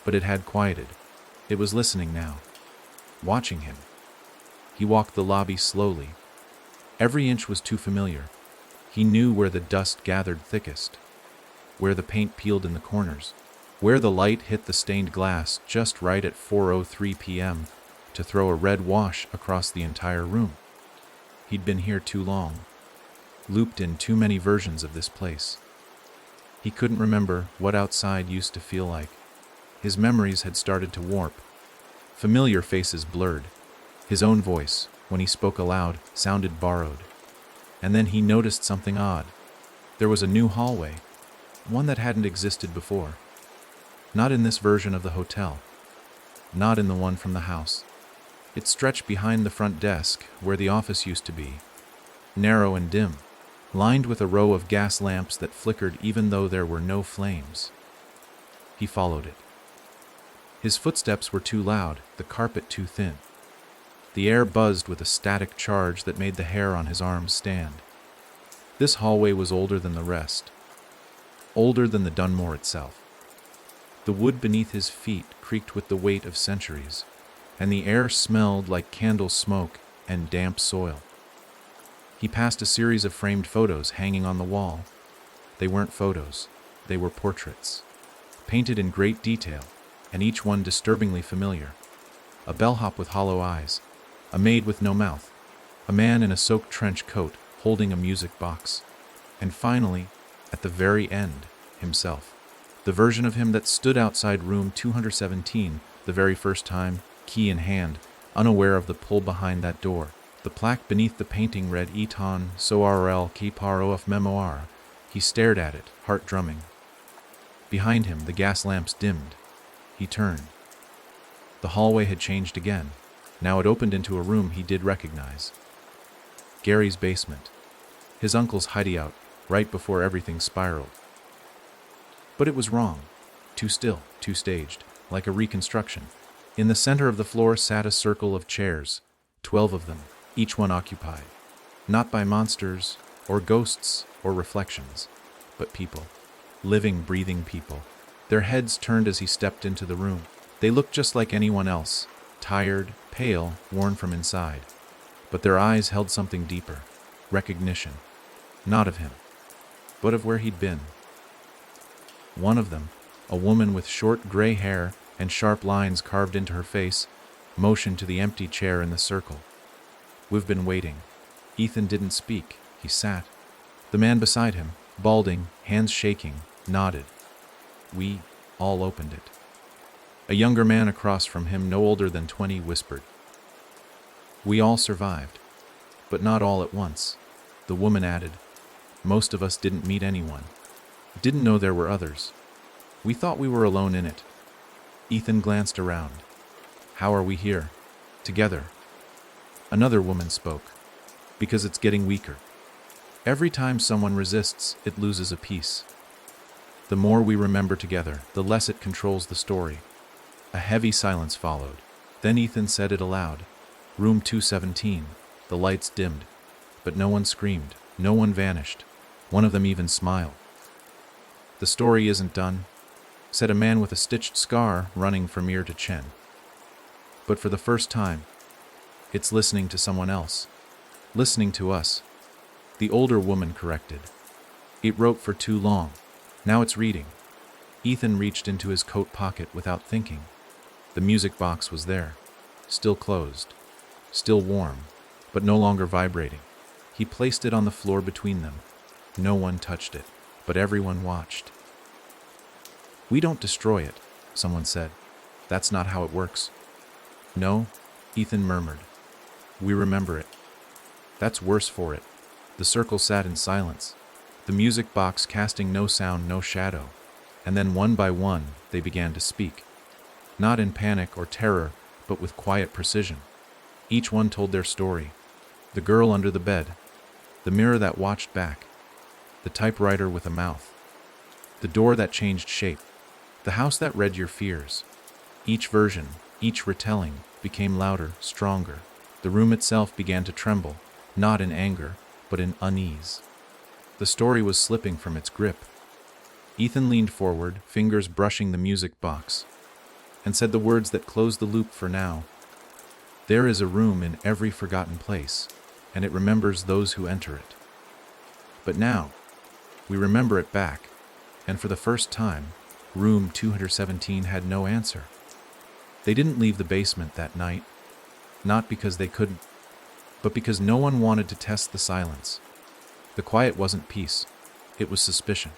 [SPEAKER 1] But it had quieted. It was listening now, watching him. He walked the lobby slowly. Every inch was too familiar. He knew where the dust gathered thickest, where the paint peeled in the corners, where the light hit the stained glass just right at 4:03 p.m. to throw a red wash across the entire room. He'd been here too long, looped in too many versions of this place. He couldn't remember what outside used to feel like. His memories had started to warp. Familiar faces blurred. His own voice, when he spoke aloud, sounded borrowed. And then he noticed something odd. There was a new hallway, one that hadn't existed before. Not in this version of the hotel. Not in the one from the house. It stretched behind the front desk, where the office used to be. Narrow and dim, lined with a row of gas lamps that flickered even though there were no flames. He followed it. His footsteps were too loud, the carpet too thin. The air buzzed with a static charge that made the hair on his arms stand. This hallway was older than the rest. Older than the Dunmore itself. The wood beneath his feet creaked with the weight of centuries, and the air smelled like candle smoke and damp soil. He passed a series of framed photos hanging on the wall. They weren't photos, they were portraits, painted in great detail, and each one disturbingly familiar. A bellhop with hollow eyes, a maid with no mouth, a man in a soaked trench coat holding a music box, and finally, at the very end, himself. The version of him that stood outside room 217 the very first time, key in hand, unaware of the pull behind that door. The plaque beneath the painting read Eton Soarl Ki Par Of Memoir. He stared at it, heart drumming. Behind him, the gas lamps dimmed. He turned. The hallway had changed again. Now it opened into a room he did recognize. Gary's basement. His uncle's hideout, right before everything spiraled. But it was wrong. Too still, too staged, like a reconstruction. In the center of the floor sat a circle of chairs, 12 of them, each one occupied. Not by monsters, or ghosts, or reflections, but people. Living, breathing people. Their heads turned as he stepped into the room. They looked just like anyone else, tired, pale, worn from inside. But their eyes held something deeper. Recognition. Not of him, but of where he'd been. One of them, a woman with short gray hair and sharp lines carved into her face, motioned to the empty chair in the circle. "We've been waiting." Ethan didn't speak. He sat. The man beside him, balding, hands shaking, nodded. "We all opened it." A younger man across from him, no older than 20, whispered. "We all survived, but not all at once." The woman added, "Most of us didn't meet anyone. Didn't know there were others. We thought we were alone in it." Ethan glanced around. "How are we here? Together?" Another woman spoke. "Because it's getting weaker. Every time someone resists, it loses a piece. The more we remember together, the less it controls the story." A heavy silence followed. Then Ethan said it aloud. "Room 217. The lights dimmed. But no one screamed. No one vanished. One of them even smiled." "The story isn't done," said a man with a stitched scar running from ear to chin. "But for the first time, it's listening to someone else. Listening to us." The older woman corrected. "It wrote for too long. Now it's reading." Ethan reached into his coat pocket without thinking. The music box was there, still closed, still warm, but no longer vibrating. He placed it on the floor between them. No one touched it, but everyone watched. "We don't destroy it," someone said. "That's not how it works." "No," Ethan murmured. "We remember it." "That's worse for it." The circle sat in silence, the music box casting no sound, no shadow. And then one by one, they began to speak. Not in panic or terror, but with quiet precision. Each one told their story. The girl under the bed, the mirror that watched back, the typewriter with a mouth, the door that changed shape, the house that read your fears. Each version, each retelling, became louder, stronger. The room itself began to tremble, not in anger, but in unease. The story was slipping from its grip. Ethan leaned forward, fingers brushing the music box, and said the words that closed the loop for now. "There is a room in every forgotten place, and it remembers those who enter it. But now, we remember it back, and for the first time, room 217 had no answer." They didn't leave the basement that night, not because they couldn't, but because no one wanted to test the silence. The quiet wasn't peace, it was suspicion.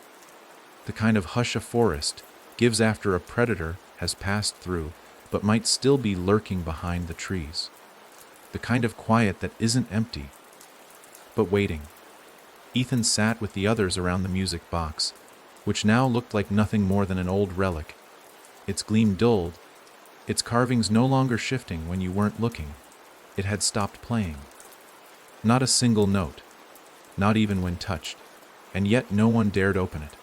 [SPEAKER 1] The kind of hush a forest gives after a predator has passed through, but might still be lurking behind the trees. The kind of quiet that isn't empty, but waiting. Ethan sat with the others around the music box, which now looked like nothing more than an old relic. Its gleam dulled, its carvings no longer shifting when you weren't looking. It had stopped playing. Not a single note, not even when touched, and yet no one dared open it.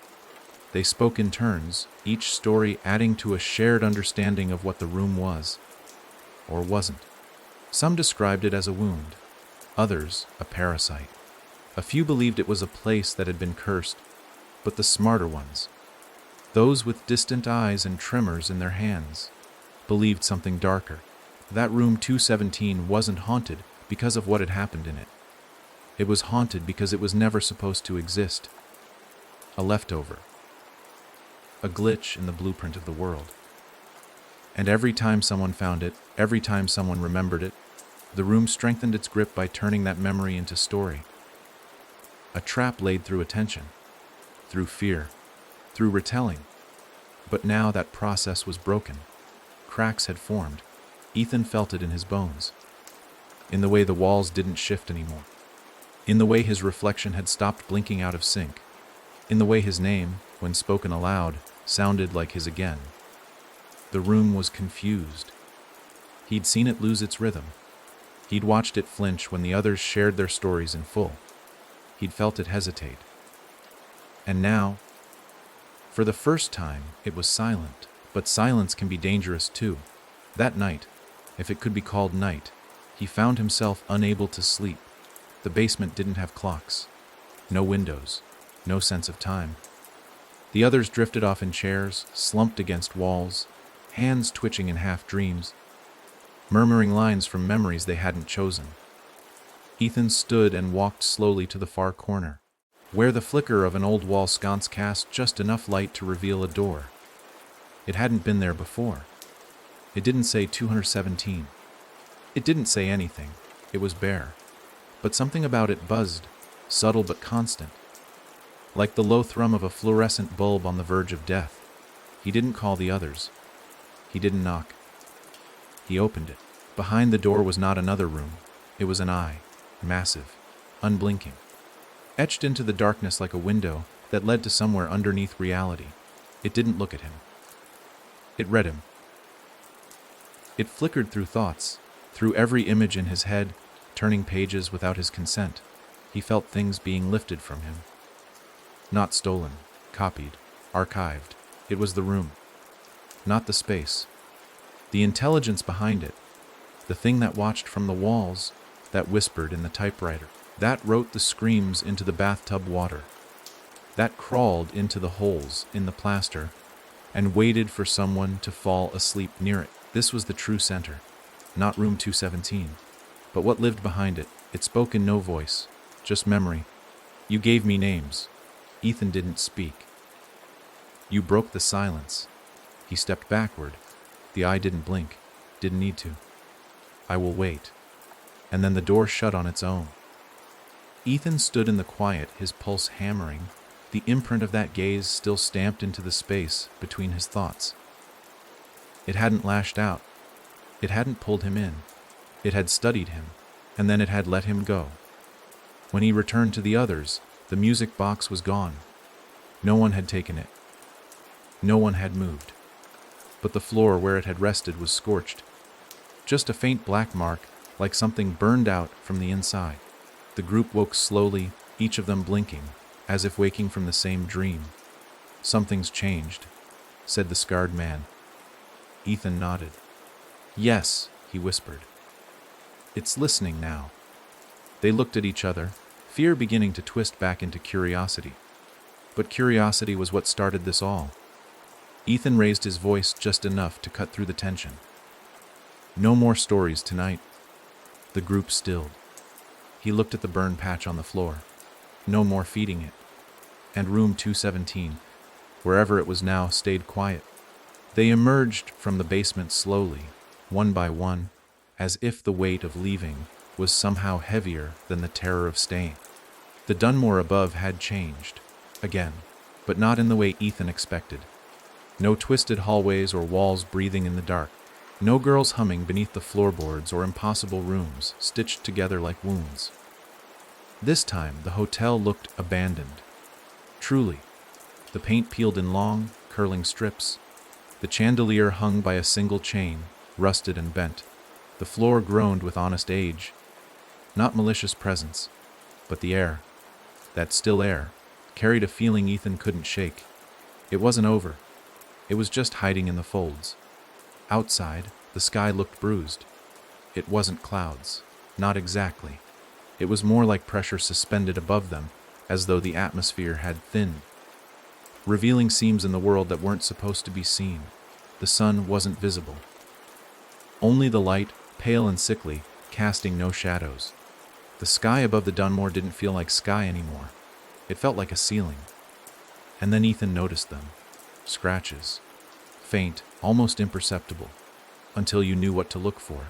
[SPEAKER 1] They spoke in turns, each story adding to a shared understanding of what the room was, or wasn't. Some described it as a wound, others a parasite. A few believed it was a place that had been cursed, but the smarter ones, those with distant eyes and tremors in their hands, believed something darker. That room 217 wasn't haunted because of what had happened in it. It was haunted because it was never supposed to exist. A leftover. A glitch in the blueprint of the world. And every time someone found it, every time someone remembered it, the room strengthened its grip by turning that memory into story. A trap laid through attention, through fear, through retelling. But now that process was broken. Cracks had formed. Ethan felt it in his bones. In the way the walls didn't shift anymore. In the way his reflection had stopped blinking out of sync. in the way his name, when spoken aloud, sounded like his again. The room was confused. He'd seen it lose its rhythm. He'd watched it flinch when the others shared their stories in full. He'd felt it hesitate. And now, for the first time, it was silent. But silence can be dangerous too. That night, if it could be called night, he found himself unable to sleep. The basement didn't have clocks. No windows. No sense of time. The others drifted off in chairs, slumped against walls, hands twitching in half-dreams, murmuring lines from memories they hadn't chosen. Ethan stood and walked slowly to the far corner, where the flicker of an old wall sconce cast just enough light to reveal a door. It hadn't been there before. It didn't say 217. It didn't say anything. It was bare. But something about it buzzed, subtle but constant. Like the low thrum of a fluorescent bulb on the verge of death. He didn't call the others. He didn't knock. He opened it. Behind the door was not another room. It was an eye, massive, unblinking, etched into the darkness like a window that led to somewhere underneath reality. It didn't look at him. It read him. It flickered through thoughts, through every image in his head, turning pages without his consent. He felt things being lifted from him. Not stolen, copied, archived. It was the room. Not the space. The intelligence behind it. The thing that watched from the walls, that whispered in the typewriter, that wrote the screams into the bathtub water, that crawled into the holes in the plaster and waited for someone to fall asleep near it. This was the true center, not room 217. But what lived behind it? It spoke in no voice, just memory. You gave me names. Ethan didn't speak. You broke the silence. He stepped backward. The eye didn't blink, didn't need to. I will wait. And then the door shut on its own. Ethan stood in the quiet, his pulse hammering, the imprint of that gaze still stamped into the space between his thoughts. It hadn't lashed out. It hadn't pulled him in. It had studied him, and then it had let him go. When he returned to the others, the music box was gone. No one had taken it. No one had moved. But the floor where it had rested was scorched. Just a faint black mark, like something burned out from the inside. The group woke slowly, each of them blinking, as if waking from the same dream. Something's changed, said the scarred man. Ethan nodded. Yes, he whispered. It's listening now. They looked at each other, fear beginning to twist back into curiosity. But curiosity was what started this all. Ethan raised his voice just enough to cut through the tension. No more stories tonight. The group stilled. He looked at the burn patch on the floor. No more feeding it. And room 217, wherever it was now, stayed quiet. They emerged from the basement slowly, one by one, as if the weight of leaving was somehow heavier than the terror of staying. The Dunmore above had changed, again, but not in the way Ethan expected. No twisted hallways or walls breathing in the dark. No girls humming beneath the floorboards or impossible rooms stitched together like wounds. This time, the hotel looked abandoned. Truly. The paint peeled in long, curling strips. The chandelier hung by a single chain, rusted and bent. The floor groaned with honest age. Not malicious presence, but the air, that still air, carried a feeling Ethan couldn't shake. It wasn't over. It was just hiding in the folds. Outside, the sky looked bruised. It wasn't clouds. Not exactly. It was more like pressure suspended above them, as though the atmosphere had thinned, revealing seams in the world that weren't supposed to be seen. The sun wasn't visible. Only the light, pale and sickly, casting no shadows. The sky above the Dunmore didn't feel like sky anymore. It felt like a ceiling. And then Ethan noticed them. Scratches. Faint, almost imperceptible, until you knew what to look for.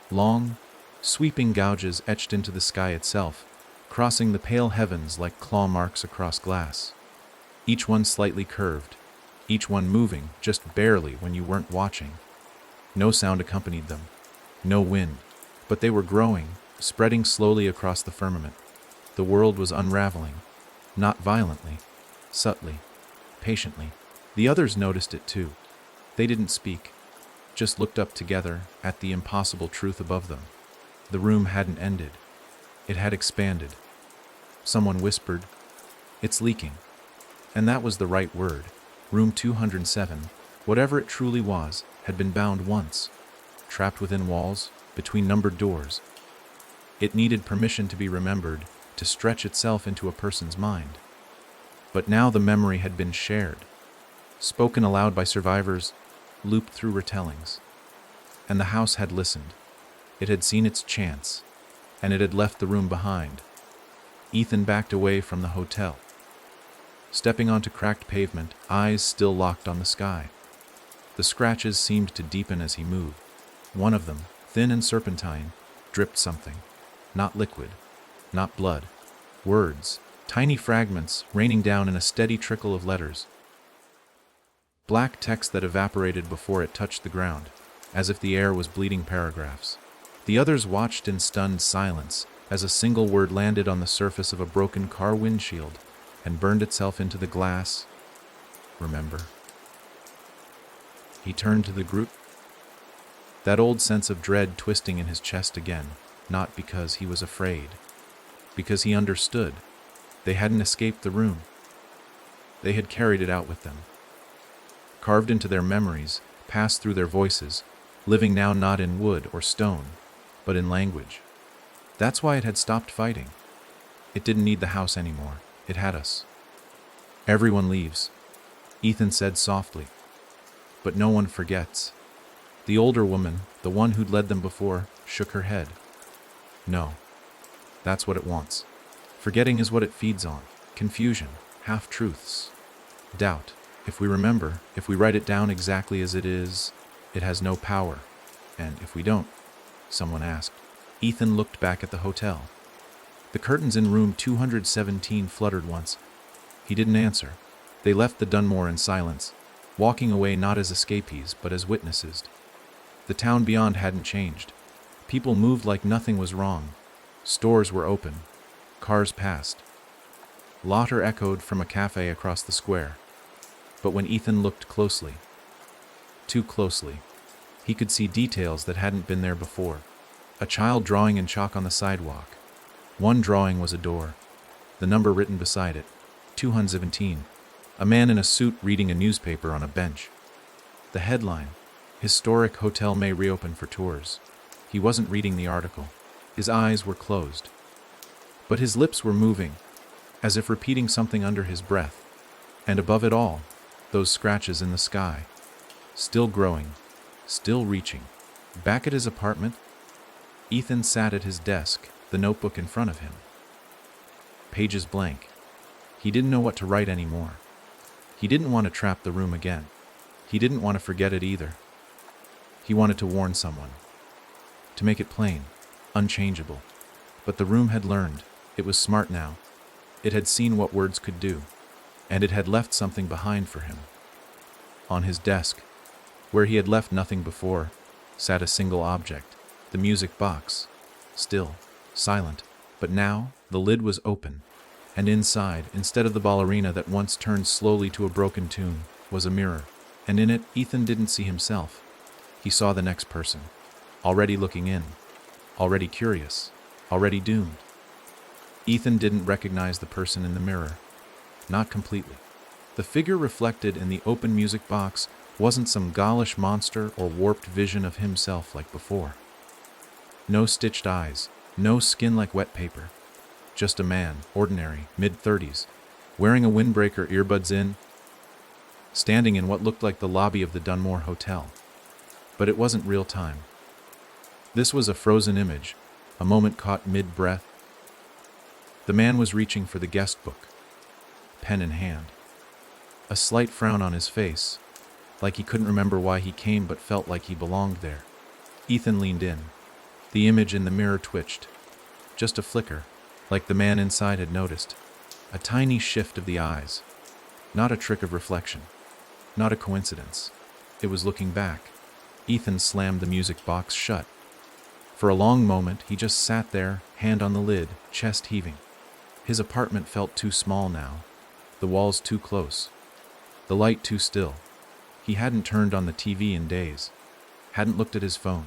[SPEAKER 1] Long, sweeping gouges etched into the sky itself, crossing the pale heavens like claw marks across glass. Each one slightly curved, each one moving just barely when you weren't watching. No sound accompanied them, no wind, but they were growing, spreading slowly across the firmament. The world was unraveling, not violently, subtly, patiently. The others noticed it too. They didn't speak, just looked up together at the impossible truth above them. The room hadn't ended. It had expanded. Someone whispered, "It's leaking." And that was the right word. Room 207, whatever it truly was, had been bound once, trapped within walls, between numbered doors. It needed permission to be remembered, to stretch itself into a person's mind. But now the memory had been shared, spoken aloud by survivors, looped through retellings. And the house had listened. It had seen its chance, and it had left the room behind. Ethan backed away from the hotel, stepping onto cracked pavement, eyes still locked on the sky. The scratches seemed to deepen as he moved. One of them, thin and serpentine, dripped something. Not liquid, not blood. Words, tiny fragments raining down in a steady trickle of letters. Black text that evaporated before it touched the ground, as if the air was bleeding paragraphs. The others watched in stunned silence as a single word landed on the surface of a broken car windshield and burned itself into the glass. Remember. He turned to the group, that old sense of dread twisting in his chest again, not because he was afraid, because he understood. They hadn't escaped the room. They had carried it out with them, carved into their memories, passed through their voices, living now not in wood or stone, but in language. That's why it had stopped fighting. It didn't need the house anymore. It had us. "Everyone leaves," Ethan said softly. "But no one forgets." The older woman, the one who'd led them before, shook her head. "No. That's what it wants. Forgetting is what it feeds on. Confusion, half-truths, doubt. If we remember, if we write it down exactly as it is, it has no power. And if we don't," someone asked. Ethan looked back at the hotel. The curtains in room 217 fluttered once. He didn't answer. They left the Dunmore in silence, walking away not as escapees, but as witnesses. The town beyond hadn't changed. People moved like nothing was wrong. Stores were open. Cars passed. Laughter echoed from a cafe across the square. But when Ethan looked closely, too closely, he could see details that hadn't been there before. A child drawing in chalk on the sidewalk. One drawing was a door, the number written beside it, 217. A man in a suit reading a newspaper on a bench. The headline, "Historic Hotel May Reopen for Tours." He wasn't reading the article. His eyes were closed. But his lips were moving, as if repeating something under his breath. And above it all, those scratches in the sky. Still growing, still reaching. Back at his apartment, Ethan sat at his desk, the notebook in front of him. Pages blank. He didn't know what to write anymore. He didn't want to trap the room again. He didn't want to forget it either. He wanted to warn someone. To make it plain, unchangeable. But the room had learned. It was smart now. It had seen what words could do. And it had left something behind for him. On his desk, where he had left nothing before, sat a single object. The music box, still, silent, but now the lid was open, and inside, instead of the ballerina that once turned slowly to a broken tune, was a mirror, and in it Ethan didn't see himself. He saw the next person, already looking in, already curious, already doomed. Ethan didn't recognize the person in the mirror, not completely. The figure reflected in the open music box wasn't some ghoulish monster or warped vision of himself like before. No stitched eyes, no skin like wet paper. Just a man, ordinary, mid-30s, wearing a windbreaker, earbuds in, standing in what looked like the lobby of the Dunmore Hotel. But it wasn't real time. This was a frozen image, a moment caught mid-breath. The man was reaching for the guest book, pen in hand. A slight frown on his face, like he couldn't remember why he came but felt like he belonged there. Ethan leaned in. The image in the mirror twitched. Just a flicker, like the man inside had noticed. A tiny shift of the eyes. Not a trick of reflection. Not a coincidence. It was looking back. Ethan slammed the music box shut. For a long moment, he just sat there, hand on the lid, chest heaving. His apartment felt too small now. The walls too close. The light too still. He hadn't turned on the TV in days. Hadn't looked at his phone.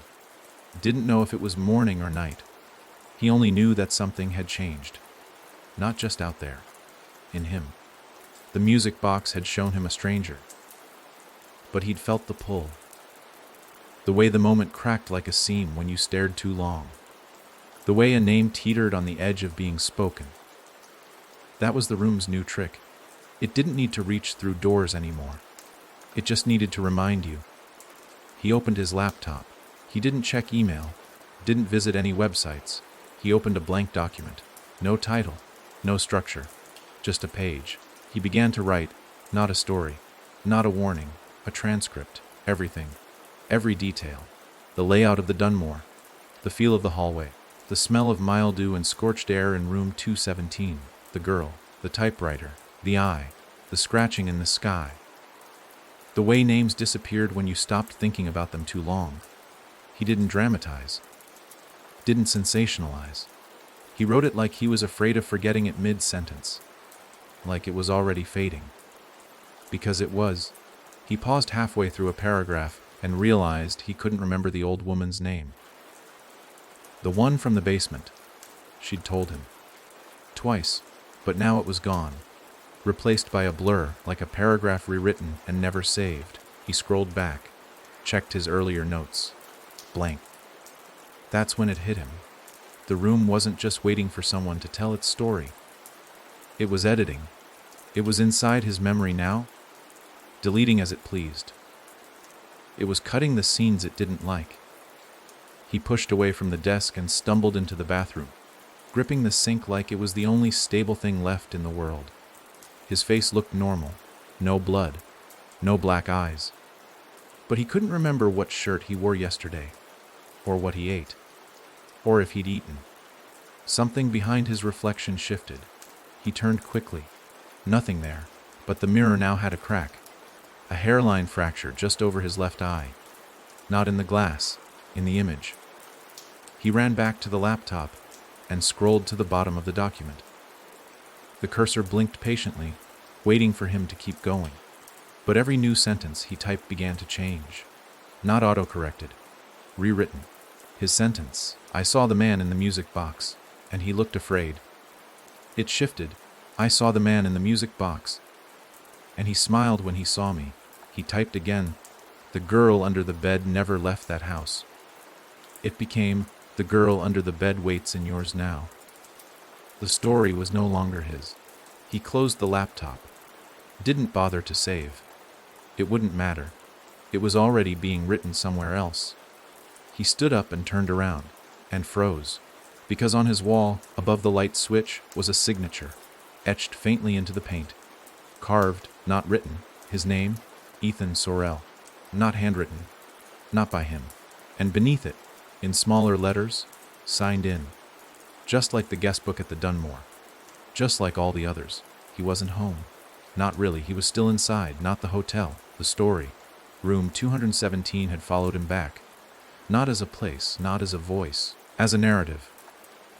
[SPEAKER 1] Didn't know if it was morning or night. He only knew that something had changed. Not just out there. In him. The music box had shown him a stranger. But he'd felt the pull. The way the moment cracked like a seam when you stared too long. The way a name teetered on the edge of being spoken. That was the room's new trick. It didn't need to reach through doors anymore. It just needed to remind you. He opened his laptop. He didn't check email, didn't visit any websites. He opened a blank document. No title, no structure, just a page. He began to write, not a story, not a warning, a transcript, everything, every detail. The layout of the Dunmore, the feel of the hallway, the smell of mildew and scorched air in room 217, the girl, the typewriter, the eye, the scratching in the sky. The way names disappeared when you stopped thinking about them too long. He didn't dramatize, didn't sensationalize. He wrote it like he was afraid of forgetting it mid-sentence, like it was already fading. Because it was. He paused halfway through a paragraph and realized he couldn't remember the old woman's name. The one from the basement. She'd told him. Twice, but now it was gone. Replaced by a blur, like a paragraph rewritten and never saved. He scrolled back, checked his earlier notes. Blank. That's when it hit him. The room wasn't just waiting for someone to tell its story. It was editing. It was inside his memory now, deleting as it pleased. It was cutting the scenes it didn't like. He pushed away from the desk and stumbled into the bathroom, gripping the sink like it was the only stable thing left in the world. His face looked normal. No blood. No black eyes. But he couldn't remember what shirt he wore yesterday, or what he ate, or if he'd eaten. Something behind his reflection shifted. He turned quickly. Nothing there, but the mirror now had a crack. A hairline fracture just over his left eye. Not in the glass, in the image. He ran back to the laptop and scrolled to the bottom of the document. The cursor blinked patiently, waiting for him to keep going. But every new sentence he typed began to change. Not auto-corrected. Rewritten. His sentence, I saw the man in the music box, and he looked afraid. It shifted. I saw the man in the music box, and he smiled when he saw me. He typed again, the girl under the bed never left that house. It became, the girl under the bed waits in yours now. The story was no longer his. He closed the laptop. Didn't bother to save. It wouldn't matter. It was already being written somewhere else. He stood up and turned around, and froze, because on his wall, above the light switch, was a signature, etched faintly into the paint. Carved, not written, his name, Ethan Sorrell. Not handwritten. Not by him. And beneath it, in smaller letters, signed in. Just like the guest book at the Dunmore. Just like all the others. He wasn't home. Not really, he was still inside, not the hotel, the story. Room 217 had followed him back. Not as a place, not as a voice, as a narrative.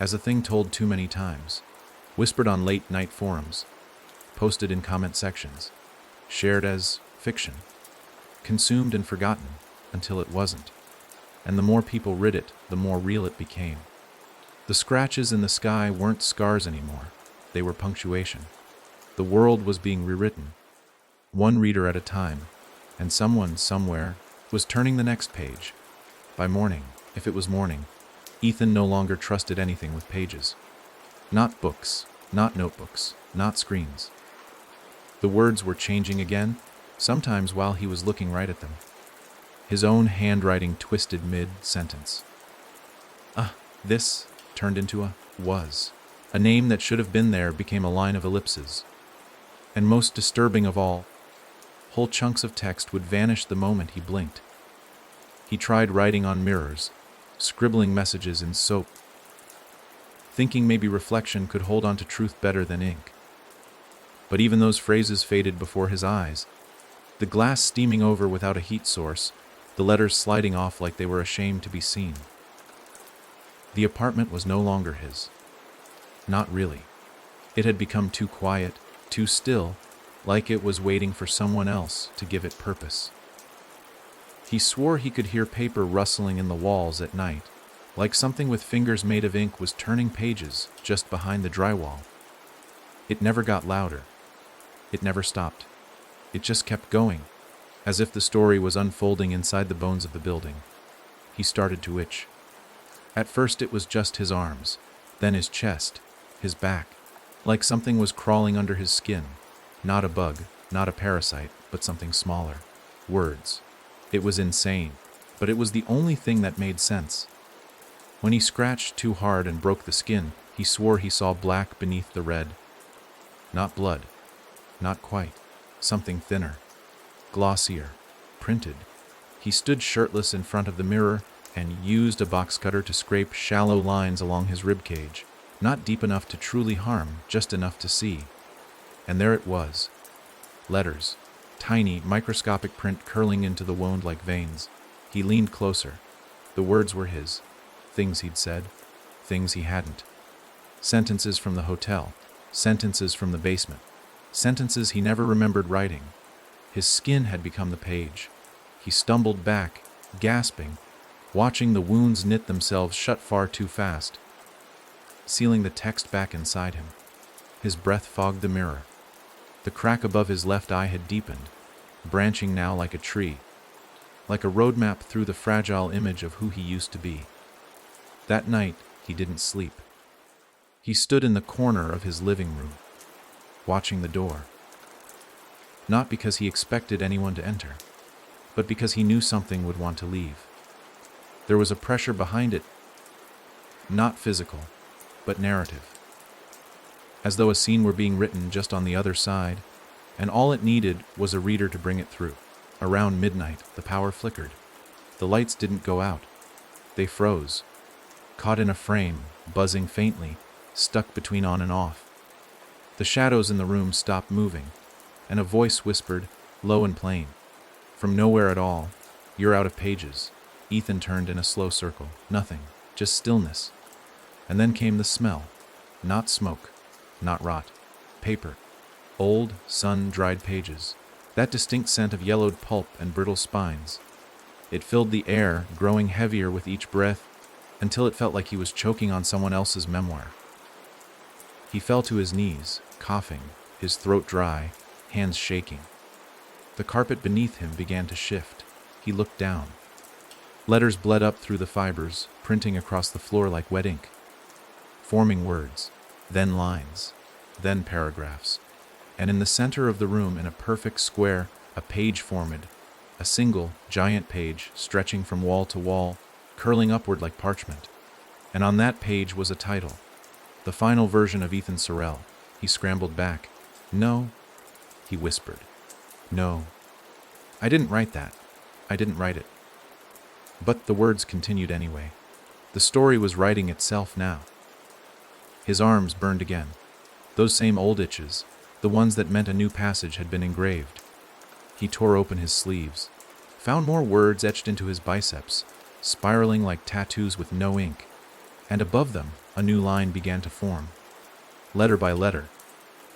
[SPEAKER 1] As a thing told too many times. Whispered on late-night forums. Posted in comment sections. Shared as fiction. Consumed and forgotten, until it wasn't. And the more people read it, the more real it became. The scratches in the sky weren't scars anymore. They were punctuation. The world was being rewritten, one reader at a time, and someone, somewhere, was turning the next page. By morning, if it was morning, Ethan no longer trusted anything with pages. Not books, not notebooks, not screens. The words were changing again, sometimes while he was looking right at them. His own handwriting twisted mid-sentence. This turned into a was. A name that should have been there became a line of ellipses. And most disturbing of all, whole chunks of text would vanish the moment he blinked. He tried writing on mirrors, scribbling messages in soap, thinking maybe reflection could hold on to truth better than ink. But even those phrases faded before his eyes, the glass steaming over without a heat source, the letters sliding off like they were ashamed to be seen. The apartment was no longer his. Not really. It had become too quiet, too still, like it was waiting for someone else to give it purpose. He swore he could hear paper rustling in the walls at night, like something with fingers made of ink was turning pages just behind the drywall. It never got louder. It never stopped. It just kept going, as if the story was unfolding inside the bones of the building. He started to itch. At first it was just his arms, then his chest, his back, like something was crawling under his skin. Not a bug, not a parasite, but something smaller. Words. It was insane, but it was the only thing that made sense. When he scratched too hard and broke the skin, he swore he saw black beneath the red. Not blood. Not quite. Something thinner. Glossier. Printed. He stood shirtless in front of the mirror and used a box cutter to scrape shallow lines along his ribcage, not deep enough to truly harm, just enough to see. And there it was. Letters. Tiny, microscopic print curling into the wound like veins. He leaned closer. The words were his. Things he'd said. Things he hadn't. Sentences from the hotel. Sentences from the basement. Sentences he never remembered writing. His skin had become the page. He stumbled back, gasping, watching the wounds knit themselves shut far too fast, sealing the text back inside him. His breath fogged the mirror. The crack above his left eye had deepened, branching now like a tree, like a roadmap through the fragile image of who he used to be. That night, he didn't sleep. He stood in the corner of his living room, watching the door. Not because he expected anyone to enter, but because he knew something would want to leave. There was a pressure behind it, not physical, but narrative. As though a scene were being written just on the other side, and all it needed was a reader to bring it through. Around midnight, the power flickered. The lights didn't go out. They froze, caught in a frame, buzzing faintly, stuck between on and off. The shadows in the room stopped moving, and a voice whispered, low and plain, from nowhere at all, "You're out of pages." Ethan turned in a slow circle. Nothing, just stillness. And then came the smell. Not smoke, not rot. Paper. Old, sun-dried pages. That distinct scent of yellowed pulp and brittle spines. It filled the air, growing heavier with each breath, until it felt like he was choking on someone else's memoir. He fell to his knees, coughing, his throat dry, hands shaking. The carpet beneath him began to shift. He looked down. Letters bled up through the fibers, printing across the floor like wet ink, forming words, then lines, then paragraphs. And in the center of the room, in a perfect square, a page formed, a single, giant page, stretching from wall to wall, curling upward like parchment. And on that page was a title, the final version of Ethan Sorrell. He scrambled back. "No," he whispered. "No. I didn't write that. I didn't write it." But the words continued anyway. The story was writing itself now. His arms burned again. Those same old itches, the ones that meant a new passage had been engraved. He tore open his sleeves, found more words etched into his biceps, spiraling like tattoos with no ink, and above them a new line began to form. Letter by letter.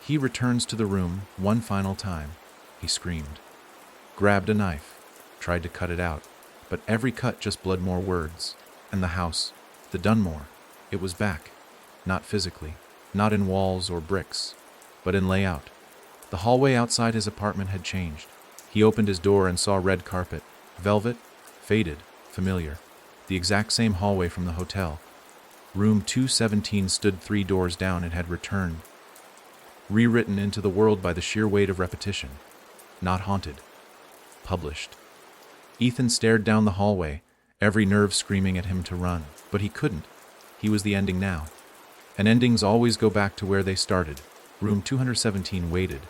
[SPEAKER 1] "He returns to the room one final time," he screamed. Grabbed a knife, tried to cut it out, but every cut just bled more words. And the house, the Dunmore, it was back. Not physically, not in walls or bricks, but in layout. The hallway outside his apartment had changed. He opened his door and saw red carpet, velvet, faded, familiar. The exact same hallway from the hotel. Room 217 stood 3 doors down and had returned. Rewritten into the world by the sheer weight of repetition. Not haunted. Published. Ethan stared down the hallway, every nerve screaming at him to run, but he couldn't. He was the ending now. And endings always go back to where they started. Room 217 waited.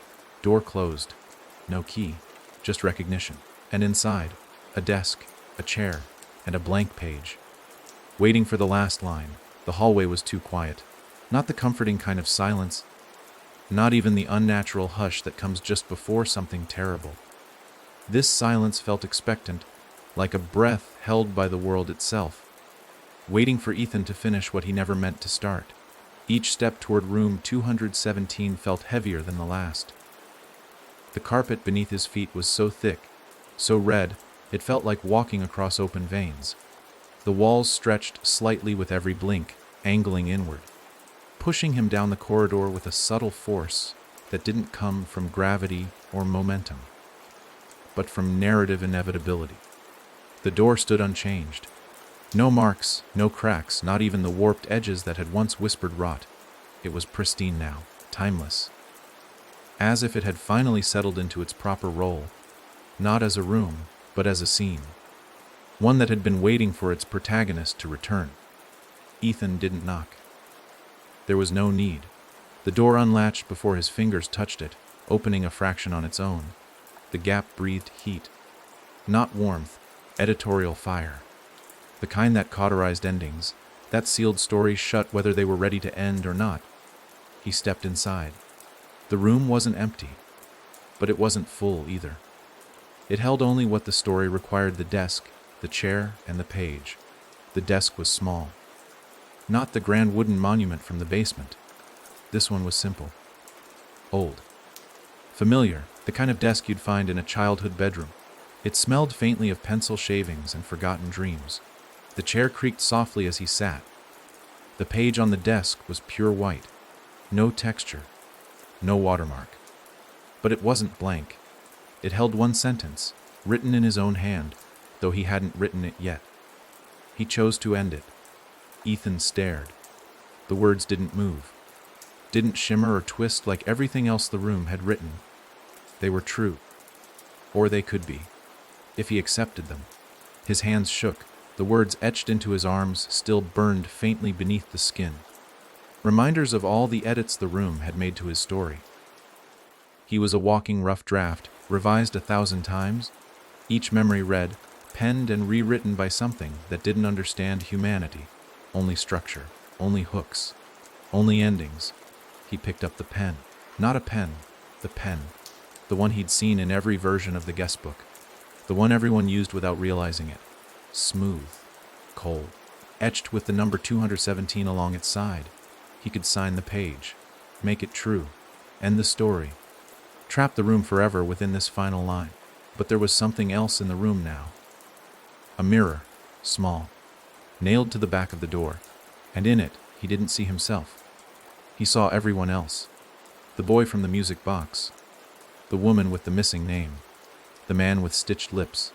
[SPEAKER 1] Door closed. No key. Just recognition. And inside, a desk, a chair, and a blank page. Waiting for the last line. The hallway was too quiet. Not the comforting kind of silence. Not even the unnatural hush that comes just before something terrible. This silence felt expectant, like a breath held by the world itself, waiting for Ethan to finish what he never meant to start. Each step toward room 217 felt heavier than the last. The carpet beneath his feet was so thick, so red, it felt like walking across open veins. The walls stretched slightly with every blink, angling inward, pushing him down the corridor with a subtle force that didn't come from gravity or momentum, but from narrative inevitability. The door stood unchanged. No marks, no cracks, not even the warped edges that had once whispered rot. It was pristine now, timeless. As if it had finally settled into its proper role, not as a room, but as a scene. One that had been waiting for its protagonist to return. Ethan didn't knock. There was no need. The door unlatched before his fingers touched it, opening a fraction on its own. The gap breathed heat. Not warmth, editorial fire. The kind that cauterized endings, that sealed stories shut whether they were ready to end or not. He stepped inside. The room wasn't empty, but it wasn't full either. It held only what the story required: the desk, the chair, and the page. The desk was small. Not the grand wooden monument from the basement. This one was simple. Old. Familiar, the kind of desk you'd find in a childhood bedroom. It smelled faintly of pencil shavings and forgotten dreams. The chair creaked softly as he sat. The page on the desk was pure white. No texture. No watermark. But it wasn't blank. It held one sentence, written in his own hand, though he hadn't written it yet. He chose to end it. Ethan stared. The words didn't move, didn't shimmer or twist like everything else the room had written. They were true. Or they could be, if he accepted them. His hands shook. The words etched into his arms still burned faintly beneath the skin. Reminders of all the edits the room had made to his story. He was a walking rough draft, revised 1,000 times, each memory read, penned and rewritten by something that didn't understand humanity. Only structure, only hooks, only endings. He picked up the pen. Not a pen, the pen. The one he'd seen in every version of the guest book. The one everyone used without realizing it. Smooth, cold, etched with the number 217 along its side. He could sign the page, make it true, end the story, trap the room forever within this final line. But there was something else in the room now. A mirror, small, nailed to the back of the door, and in it he didn't see himself. He saw everyone else. The boy from the music box, the woman with the missing name, the man with stitched lips.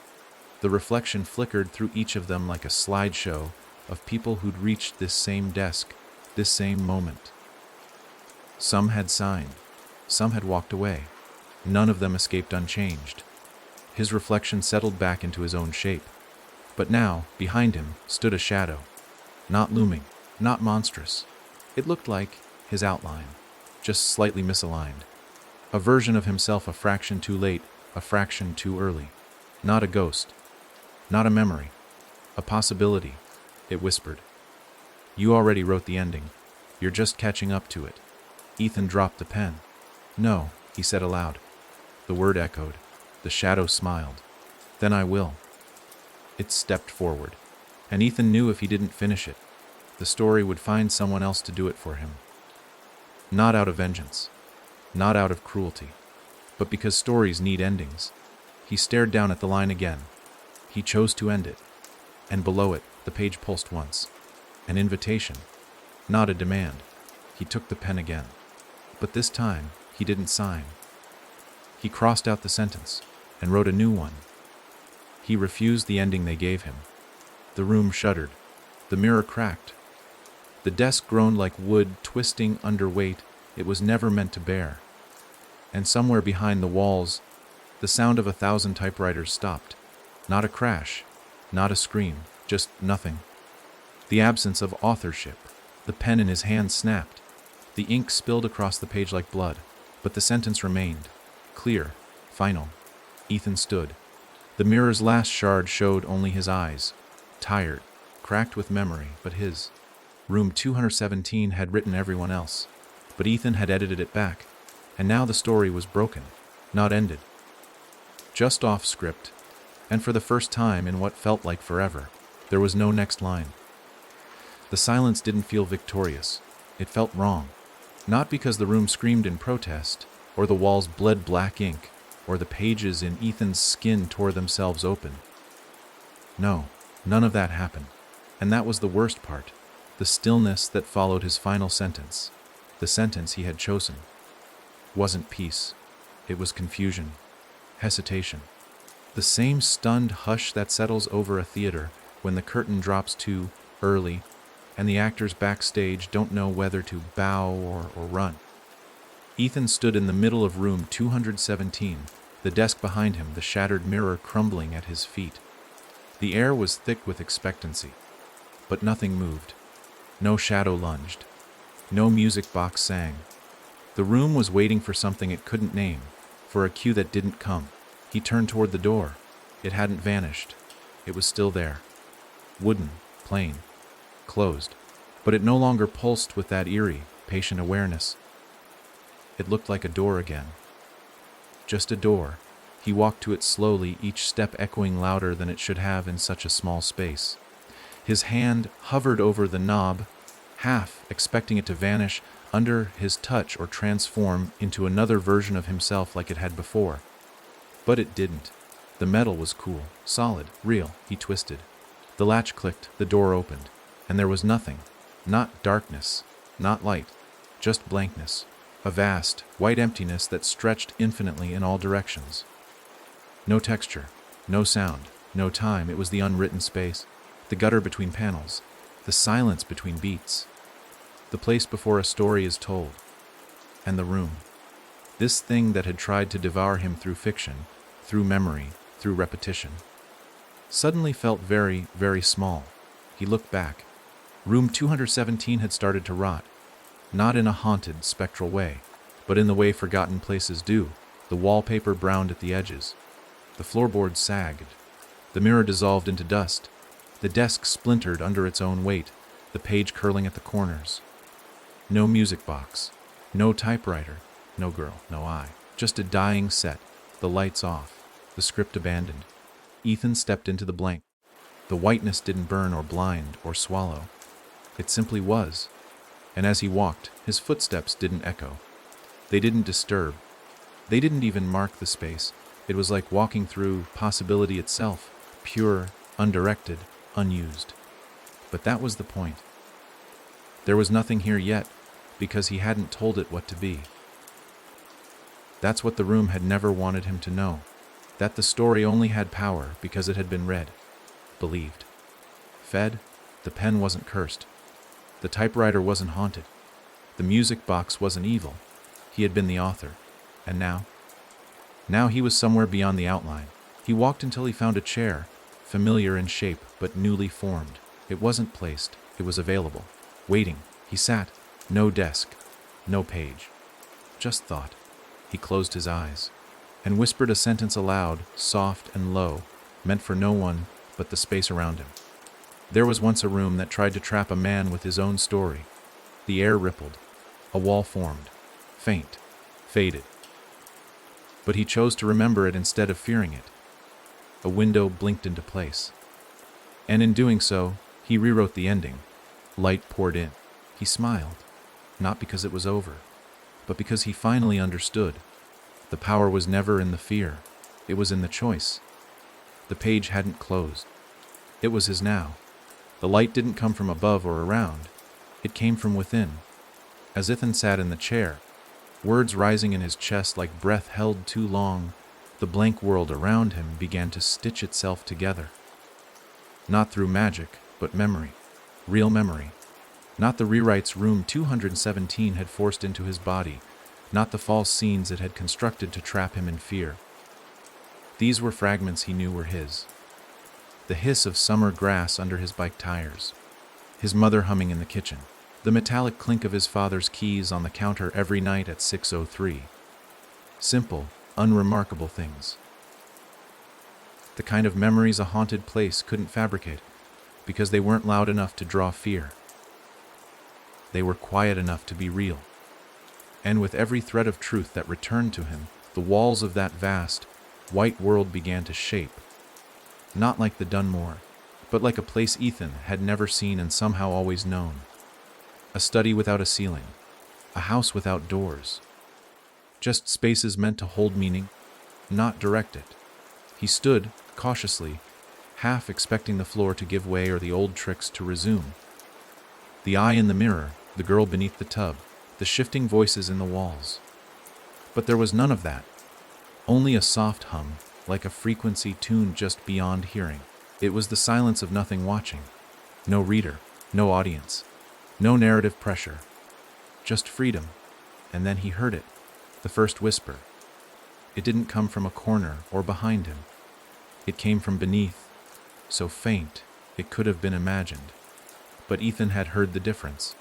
[SPEAKER 1] The reflection flickered through each of them like a slideshow of people who'd reached this same desk, this same moment. Some had signed, some had walked away. None of them escaped unchanged. His reflection settled back into his own shape. But now, behind him, stood a shadow. Not looming, not monstrous. It looked like his outline, just slightly misaligned. A version of himself a fraction too late, a fraction too early. Not a ghost. Not a memory. A possibility, it whispered. You already wrote the ending. You're just catching up to it. Ethan dropped the pen. No, he said aloud. The word echoed. The shadow smiled. Then I will. It stepped forward, and Ethan knew if he didn't finish it, the story would find someone else to do it for him. Not out of vengeance, not out of cruelty, but because stories need endings. He stared down at the line again. He chose to end it, and below it, the page pulsed once. An invitation, not a demand. He took the pen again, but this time he didn't sign. He crossed out the sentence and wrote a new one. He refused the ending they gave him. The room shuddered. The mirror cracked. The desk groaned like wood twisting under weight it was never meant to bear. And somewhere behind the walls, the sound of 1,000 typewriters stopped. Not a crash, not a scream, just nothing. The absence of authorship. The pen in his hand snapped. The ink spilled across the page like blood, but the sentence remained. Clear, final. Ethan stood. The mirror's last shard showed only his eyes, tired, cracked with memory, but his. Room 217 had written everyone else, but Ethan had edited it back, and now the story was broken, not ended. Just off script, and for the first time in what felt like forever, there was no next line. The silence didn't feel victorious. It felt wrong. Not because the room screamed in protest, or the walls bled black ink, or the pages in Ethan's skin tore themselves open. No, none of that happened. And that was the worst part, the stillness that followed his final sentence. The sentence he had chosen wasn't peace. It was confusion, hesitation. The same stunned hush that settles over a theater when the curtain drops too early and the actors backstage don't know whether to bow or run. Ethan stood in the middle of room 217, the desk behind him, the shattered mirror crumbling at his feet. The air was thick with expectancy, but nothing moved. No shadow lunged. No music box sang. The room was waiting for something it couldn't name, for a cue that didn't come. He turned toward the door. It hadn't vanished. It was still there. Wooden, plain, closed. But it no longer pulsed with that eerie, patient awareness. It looked like a door again. Just a door. He walked to it slowly, each step echoing louder than it should have in such a small space. His hand hovered over the knob, half expecting it to vanish under his touch or transform into another version of himself like it had before. But it didn't. The metal was cool, solid, real. He twisted. The latch clicked, the door opened, and there was nothing. Not darkness, not light, just blankness. A vast, white emptiness that stretched infinitely in all directions. No texture, no sound, no time. It was the unwritten space, the gutter between panels, the silence between beats. The place before a story is told. And the room. This thing that had tried to devour him through fiction, through memory, through repetition, suddenly felt very, very small. He looked back. Room 217 had started to rot, not in a haunted, spectral way, but in the way forgotten places do. The wallpaper browned at the edges. The floorboards sagged. The mirror dissolved into dust. The desk splintered under its own weight, the page curling at the corners. No music box, no typewriter, no girl, no I. Just a dying set, the lights off, the script abandoned. Ethan stepped into the blank. The whiteness didn't burn or blind or swallow. It simply was. And as he walked, his footsteps didn't echo. They didn't disturb. They didn't even mark the space. It was like walking through possibility itself, pure, undirected, unused. But that was the point. There was nothing here yet, because he hadn't told it what to be. That's what the room had never wanted him to know. That the story only had power because it had been read, believed, fed. The pen wasn't cursed. The typewriter wasn't haunted. The music box wasn't evil. He had been the author. And now? Now he was somewhere beyond the outline. He walked until he found a chair, familiar in shape but newly formed. It wasn't placed. It was available. Waiting. He sat. No desk. No page. Just thought. He closed his eyes and whispered a sentence aloud, soft and low, meant for no one but the space around him. There was once a room that tried to trap a man with his own story. The air rippled. A wall formed. Faint. Faded. But he chose to remember it instead of fearing it. A window blinked into place. And in doing so, he rewrote the ending. Light poured in. He smiled, not because it was over, but because he finally understood. The power was never in the fear. It was in the choice. The page hadn't closed. It was his now. The light didn't come from above or around. It came from within. As Ethan sat in the chair, words rising in his chest like breath held too long, the blank world around him began to stitch itself together. Not through magic, but memory. Real memory. Not the rewrites room 217 had forced into his body, not the false scenes it had constructed to trap him in fear. These were fragments he knew were his. The hiss of summer grass under his bike tires, his mother humming in the kitchen, the metallic clink of his father's keys on the counter every night at 6:03. Simple, unremarkable things. The kind of memories a haunted place couldn't fabricate, because they weren't loud enough to draw fear. They were quiet enough to be real. And with every thread of truth that returned to him, the walls of that vast, white world began to shape. Not like the Dunmore, but like a place Ethan had never seen and somehow always known. A study without a ceiling. A house without doors. Just spaces meant to hold meaning, not direct it. He stood, cautiously, half expecting the floor to give way or the old tricks to resume. The eye in the mirror, the girl beneath the tub, the shifting voices in the walls. But there was none of that. Only a soft hum, like a frequency tuned just beyond hearing. It was the silence of nothing watching. No reader, no audience, no narrative pressure. Just freedom. And then he heard it, the first whisper. It didn't come from a corner or behind him. It came from beneath, so faint it could have been imagined. But Ethan had heard the difference.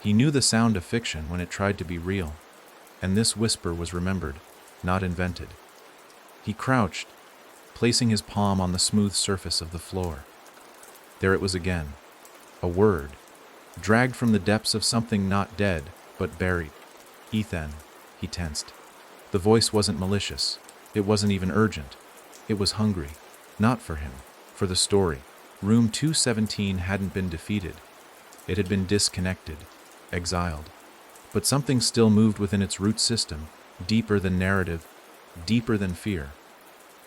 [SPEAKER 1] He knew the sound of fiction when it tried to be real, and this whisper was remembered, not invented. He crouched, placing his palm on the smooth surface of the floor. There it was again, a word, dragged from the depths of something not dead, but buried. Ethan, he tensed. The voice wasn't malicious. It wasn't even urgent. It was hungry. Not for him, for the story. Room 217 hadn't been defeated. It had been disconnected, exiled. But something still moved within its root system, deeper than narrative, deeper than fear.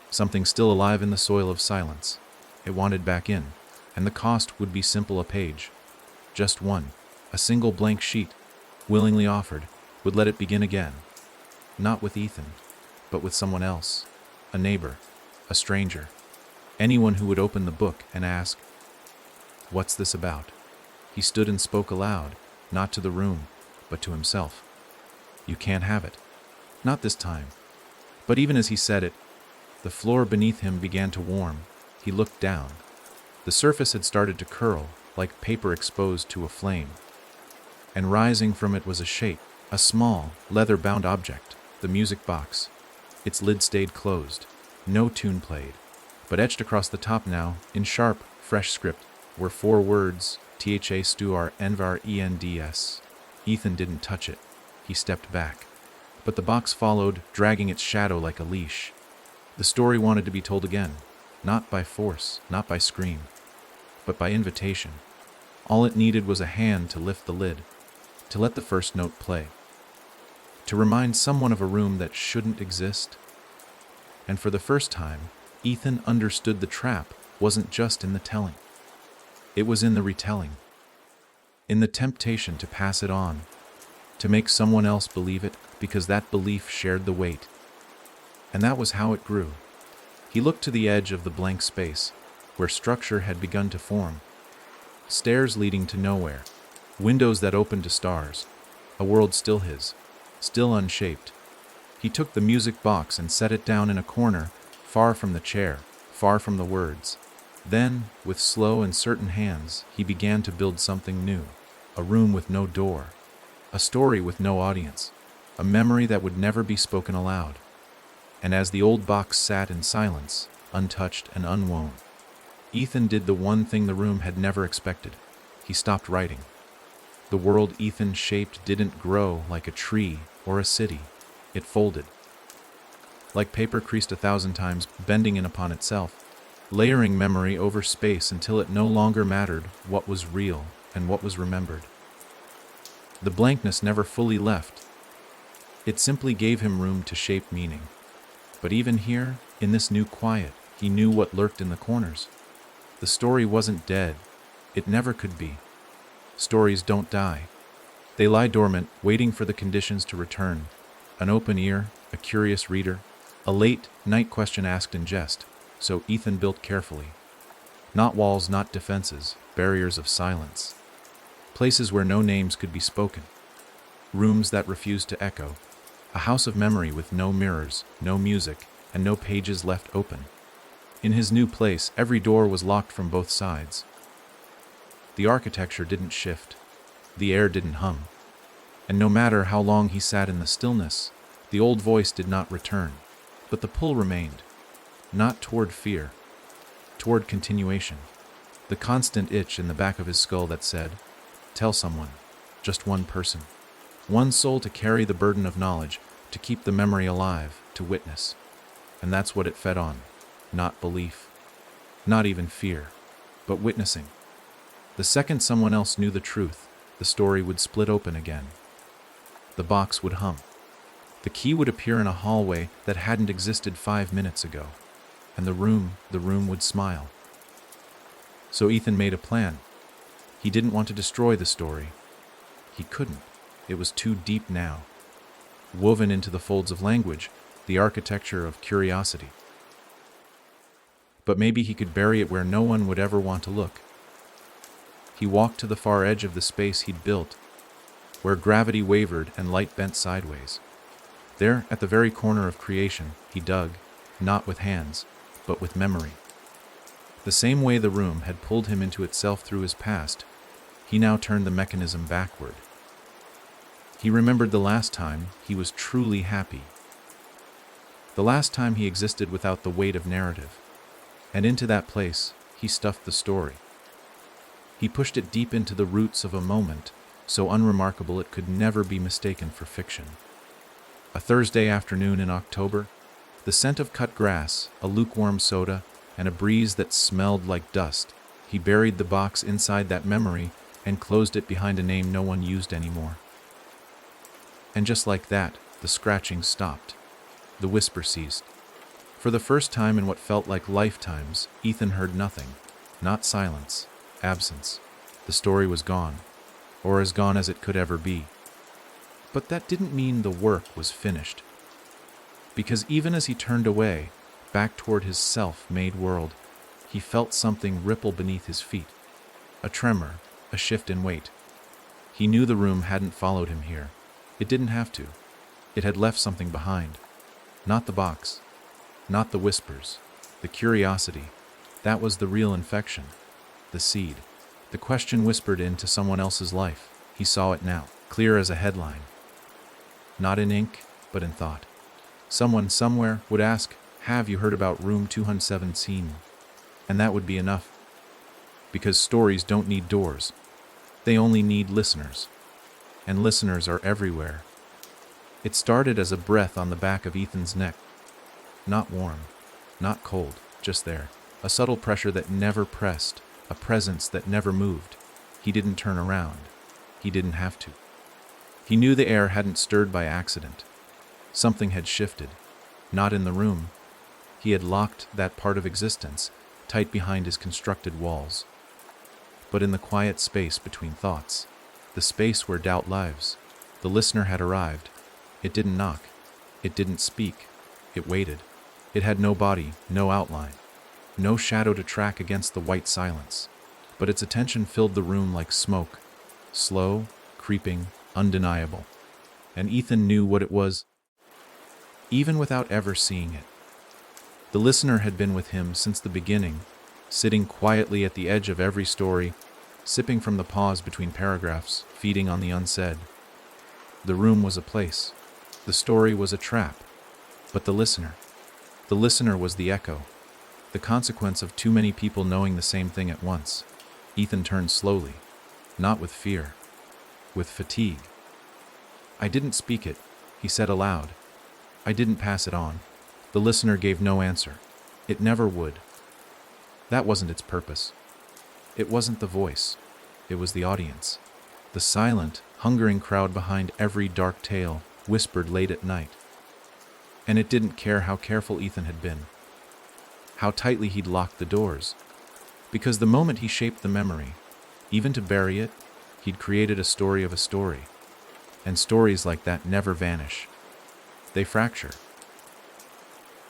[SPEAKER 1] Something still alive in the soil of silence. It wanted back in, and the cost would be simple: a page. Just one, a single blank sheet, willingly offered, would let it begin again. Not with Ethan, but with someone else, a neighbor, a stranger, anyone who would open the book and ask, "What's this about?" He stood and spoke aloud, not to the room, but to himself. "You can't have it. Not this time." But even as he said it, the floor beneath him began to warm. He looked down. The surface had started to curl, like paper exposed to a flame. And rising from it was a shape, a small, leather-bound object, the music box. Its lid stayed closed. No tune played. But etched across the top now, in sharp, fresh script, were 4 words, Tha Stuar Envar Ends. Ethan didn't touch it. He stepped back. But the box followed, dragging its shadow like a leash. The story wanted to be told again, not by force, not by scream, but by invitation. All it needed was a hand to lift the lid, to let the first note play, to remind someone of a room that shouldn't exist. And for the first time, Ethan understood the trap wasn't just in the telling. It was in the retelling, in the temptation to pass it on, to make someone else believe it because that belief shared the weight. And that was how it grew. He looked to the edge of the blank space, where structure had begun to form. Stairs leading to nowhere, windows that opened to stars, a world still his, still unshaped. He took the music box and set it down in a corner, far from the chair, far from the words. Then, with slow and certain hands, he began to build something new. A room with no door, a story with no audience, a memory that would never be spoken aloud. And as the old box sat in silence, untouched and unwoven, Ethan did the one thing the room had never expected. He stopped writing. The world Ethan shaped didn't grow like a tree or a city. It folded. Like paper creased 1,000 times, bending in upon itself, layering memory over space until it no longer mattered what was real and what was remembered. The blankness never fully left. It simply gave him room to shape meaning. But even here, in this new quiet, he knew what lurked in the corners. The story wasn't dead. It never could be. Stories don't die. They lie dormant, waiting for the conditions to return. An open ear, a curious reader, a late night question asked in jest. So Ethan built carefully. Not walls, not defenses, barriers of silence. Places where no names could be spoken. Rooms that refused to echo. A house of memory with no mirrors, no music, and no pages left open. In his new place, every door was locked from both sides. The architecture didn't shift. The air didn't hum. And no matter how long he sat in the stillness, the old voice did not return. But the pull remained. Not toward fear, toward continuation. The constant itch in the back of his skull that said, "Tell someone, just one person. One soul to carry the burden of knowledge, to keep the memory alive, to witness." And that's what it fed on. Not belief, not even fear, but witnessing. The second someone else knew the truth, the story would split open again. The box would hum. The key would appear in a hallway that hadn't existed 5 minutes ago. And the room would smile. So Ethan made a plan. He didn't want to destroy the story. He couldn't. It was too deep now. Woven into the folds of language, the architecture of curiosity. But maybe he could bury it where no one would ever want to look. He walked to the far edge of the space he'd built, where gravity wavered and light bent sideways. There, at the very corner of creation, he dug, not with hands, but with memory. The same way the room had pulled him into itself through his past, he now turned the mechanism backward. He remembered the last time he was truly happy. The last time he existed without the weight of narrative. And into that place, he stuffed the story. He pushed it deep into the roots of a moment, so unremarkable it could never be mistaken for fiction. A Thursday afternoon in October, the scent of cut grass, a lukewarm soda, and a breeze that smelled like dust. He buried the box inside that memory and closed it behind a name no one used anymore. And just like that, the scratching stopped. The whisper ceased. For the first time in what felt like lifetimes, Ethan heard nothing. Not silence, absence. The story was gone, or as gone as it could ever be. But that didn't mean the work was finished. Because even as he turned away, back toward his self-made world, he felt something ripple beneath his feet. A tremor, a shift in weight. He knew the room hadn't followed him here. It didn't have to. It had left something behind. Not the box. Not the whispers. The curiosity. That was the real infection. The seed. The question whispered into someone else's life. He saw it now, clear as a headline. Not in ink, but in thought. Someone somewhere would ask, "Have you heard about room 217?" And that would be enough. Because stories don't need doors. They only need listeners. And listeners are everywhere. It started as a breath on the back of Ethan's neck. Not warm, not cold, just there. A subtle pressure that never pressed, a presence that never moved. He didn't turn around. He didn't have to. He knew the air hadn't stirred by accident. Something had shifted. Not in the room. He had locked that part of existence, tight behind his constructed walls. But in the quiet space between thoughts, the space where doubt lives, the listener had arrived. It didn't knock. It didn't speak. It waited. It had no body, no outline, no shadow to track against the white silence. But its attention filled the room like smoke, slow, creeping, undeniable. And Ethan knew what it was, even without ever seeing it. The listener had been with him since the beginning, sitting quietly at the edge of every story, sipping from the pause between paragraphs, feeding on the unsaid. The room was a place. The story was a trap. But the listener was the echo, the consequence of too many people knowing the same thing at once. Ethan turned slowly, not with fear, with fatigue. "I didn't speak it," he said aloud. "I didn't pass it on." The listener gave no answer. It never would. That wasn't its purpose. It wasn't the voice. It was the audience. The silent, hungering crowd behind every dark tale whispered late at night. And it didn't care how careful Ethan had been, how tightly he'd locked the doors. Because the moment he shaped the memory, even to bury it, he'd created a story of a story. And stories like that never vanish. They fracture.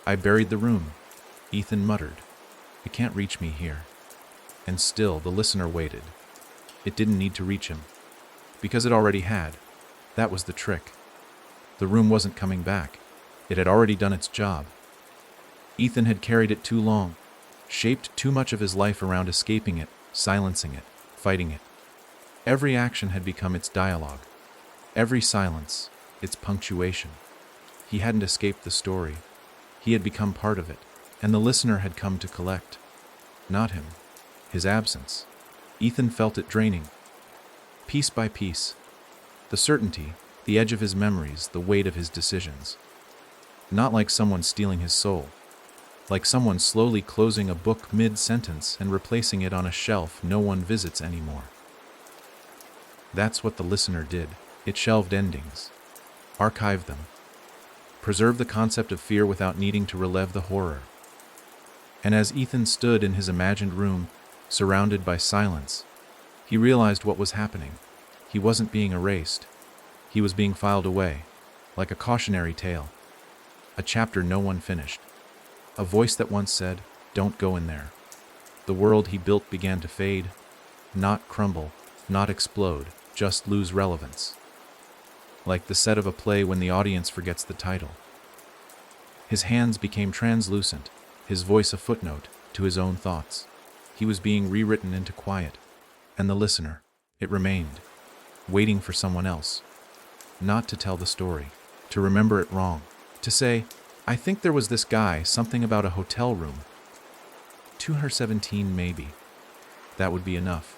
[SPEAKER 1] "I buried the room," Ethan muttered. "It can't reach me here." And still the listener waited. It didn't need to reach him, because it already had. That was the trick. The room wasn't coming back. It had already done its job. Ethan had carried it too long, shaped too much of his life around escaping it, silencing it, fighting it. Every action had become its dialogue. Every silence, its punctuation. He hadn't escaped the story. He had become part of it, and the listener had come to collect. Not him. His absence. Ethan felt it draining. Piece by piece. The certainty, the edge of his memories, the weight of his decisions. Not like someone stealing his soul. Like someone slowly closing a book mid-sentence and replacing it on a shelf no one visits anymore. That's what the listener did. It shelved endings, archived them, preserved the concept of fear without needing to relive the horror. And as Ethan stood in his imagined room, surrounded by silence, he realized what was happening. He wasn't being erased. He was being filed away, like a cautionary tale, a chapter no one finished. A voice that once said, "Don't go in there." The world he built began to fade, not crumble, not explode, just lose relevance. Like the set of a play when the audience forgets the title. His hands became translucent, his voice a footnote to his own thoughts. He was being rewritten into quiet, and the listener, it remained, waiting for someone else, not to tell the story, to remember it wrong, to say, "I think there was this guy, something about a hotel room. 217 maybe." That would be enough.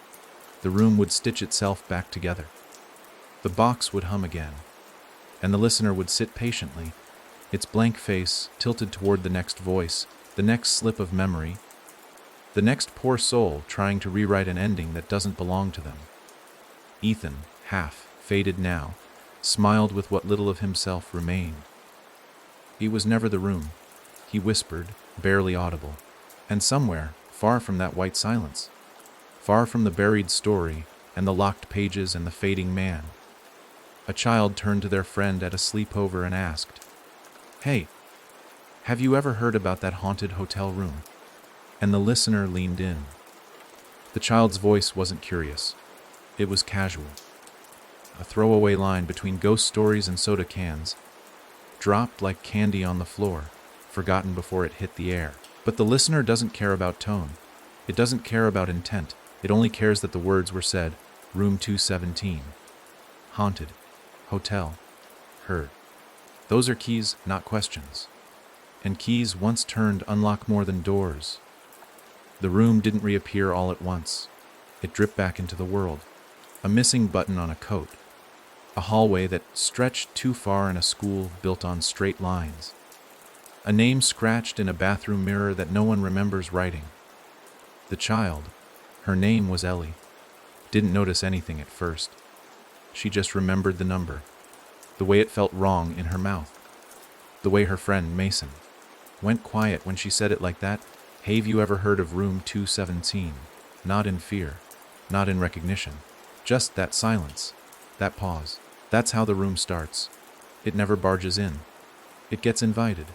[SPEAKER 1] The room would stitch itself back together. The box would hum again, and the listener would sit patiently, its blank face tilted toward the next voice, the next slip of memory, the next poor soul trying to rewrite an ending that doesn't belong to them. Ethan, half faded now, smiled with what little of himself remained. He was never the room, he whispered, barely audible, and somewhere, far from that white silence, far from the buried story and the locked pages and the fading man, a child turned to their friend at a sleepover and asked, "Hey, have you ever heard about that haunted hotel room?" And the listener leaned in. The child's voice wasn't curious. It was casual. A throwaway line between ghost stories and soda cans, dropped like candy on the floor, forgotten before it hit the air. But the listener doesn't care about tone. It doesn't care about intent. It only cares that the words were said. Room 217. Haunted. Hotel. Heard. Those are keys, not questions. And keys once turned unlock more than doors. The room didn't reappear all at once. It dripped back into the world. A missing button on a coat. A hallway that stretched too far in a school built on straight lines. A name scratched in a bathroom mirror that no one remembers writing. The child, her name was Ellie, didn't notice anything at first. She just remembered the number, the way it felt wrong in her mouth, the way her friend Mason went quiet when she said it like that. "Have you ever heard of room 217? Not in fear, not in recognition, just that silence, that pause. That's how the room starts. It never barges in. It gets invited.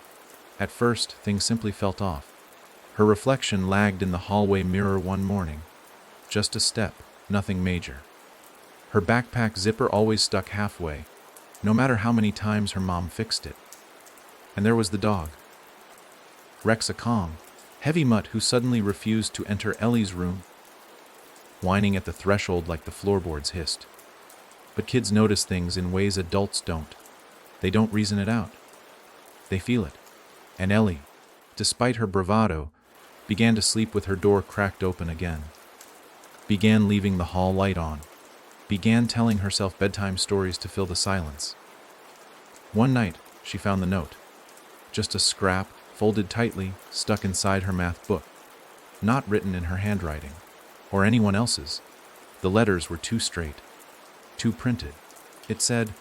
[SPEAKER 1] At first, things simply felt off. Her reflection lagged in the hallway mirror one morning. Just a step, nothing major. Her backpack zipper always stuck halfway, no matter how many times her mom fixed it. And there was the dog. Rex, a calm, heavy mutt who suddenly refused to enter Ellie's room, whining at the threshold like the floorboards hissed. But kids notice things in ways adults don't. They don't reason it out. They feel it. And Ellie, despite her bravado, began to sleep with her door cracked open again. Began leaving the hall light on. Began telling herself bedtime stories to fill the silence. One night, she found the note. Just a scrap, folded tightly, stuck inside her math book. Not written in her handwriting, or anyone else's. The letters were too straight, too printed. It said,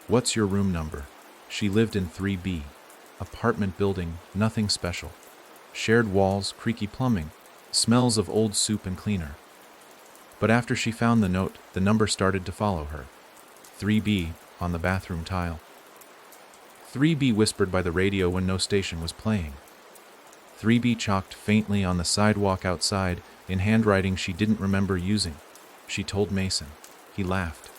[SPEAKER 1] "What's your room number?" She lived in 3B. Apartment building, nothing special. Shared walls, creaky plumbing, smells of old soup and cleaner. But after she found the note, the number started to follow her. 3B on the bathroom tile. 3B whispered by the radio when no station was playing. 3B chalked faintly on the sidewalk outside in handwriting she didn't remember using. She told Mason. He laughed.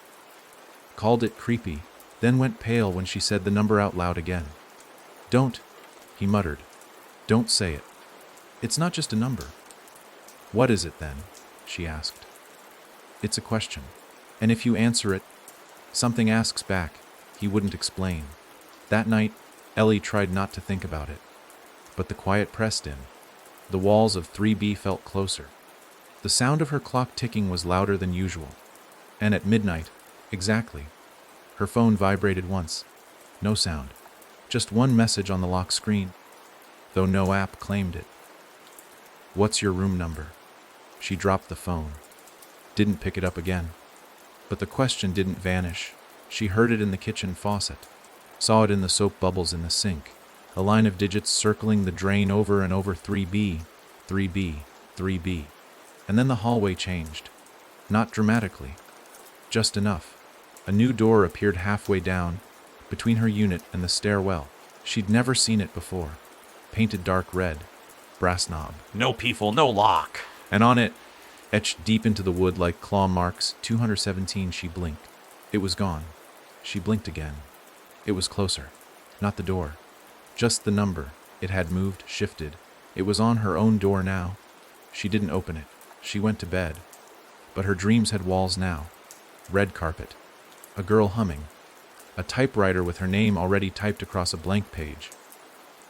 [SPEAKER 1] Called it creepy, then went pale when she said the number out loud again. "Don't," he muttered. "Don't say it. It's not just a number." "What is it then?" she asked. "It's a question. And if you answer it, something asks back." He wouldn't explain. That night, Ellie tried not to think about it. But the quiet pressed in. The walls of 3B felt closer. The sound of her clock ticking was louder than usual. And at midnight, exactly, her phone vibrated once. No sound. Just one message on the lock screen, though no app claimed it. "What's your room number?" She dropped the phone. Didn't pick it up again. But the question didn't vanish. She heard it in the kitchen faucet, saw it in the soap bubbles in the sink, a line of digits circling the drain over and over: 3B, 3B, 3B. And then the hallway changed. Not dramatically, just enough. A new door appeared halfway down, between her unit and the stairwell. She'd never seen it before. Painted dark red, brass knob.
[SPEAKER 2] No people, no lock.
[SPEAKER 1] And on it, etched deep into the wood like claw marks, 217. She blinked. It was gone. She blinked again. It was closer. Not the door. Just the number. It had moved, shifted. It was on her own door now. She didn't open it. She went to bed. But her dreams had walls now. Red carpet. A girl humming. A typewriter with her name already typed across a blank page.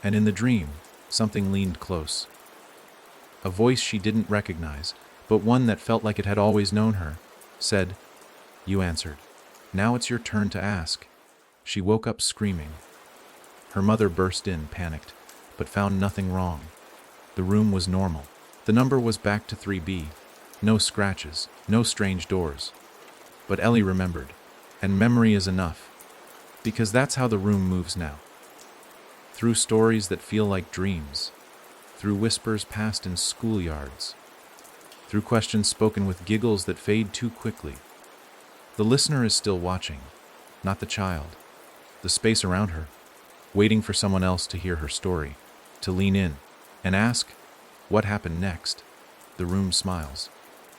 [SPEAKER 1] And in the dream, something leaned close. A voice she didn't recognize, but one that felt like it had always known her, said, "You answered. Now it's your turn to ask." She woke up screaming. Her mother burst in, panicked, but found nothing wrong. The room was normal. The number was back to 3B. No scratches, no strange doors. But Ellie remembered, and memory is enough, because that's how the room moves now. Through stories that feel like dreams, through whispers passed in schoolyards, through questions spoken with giggles that fade too quickly. The listener is still watching, not the child, the space around her, waiting for someone else to hear her story, to lean in and ask, what happened next? The room smiles,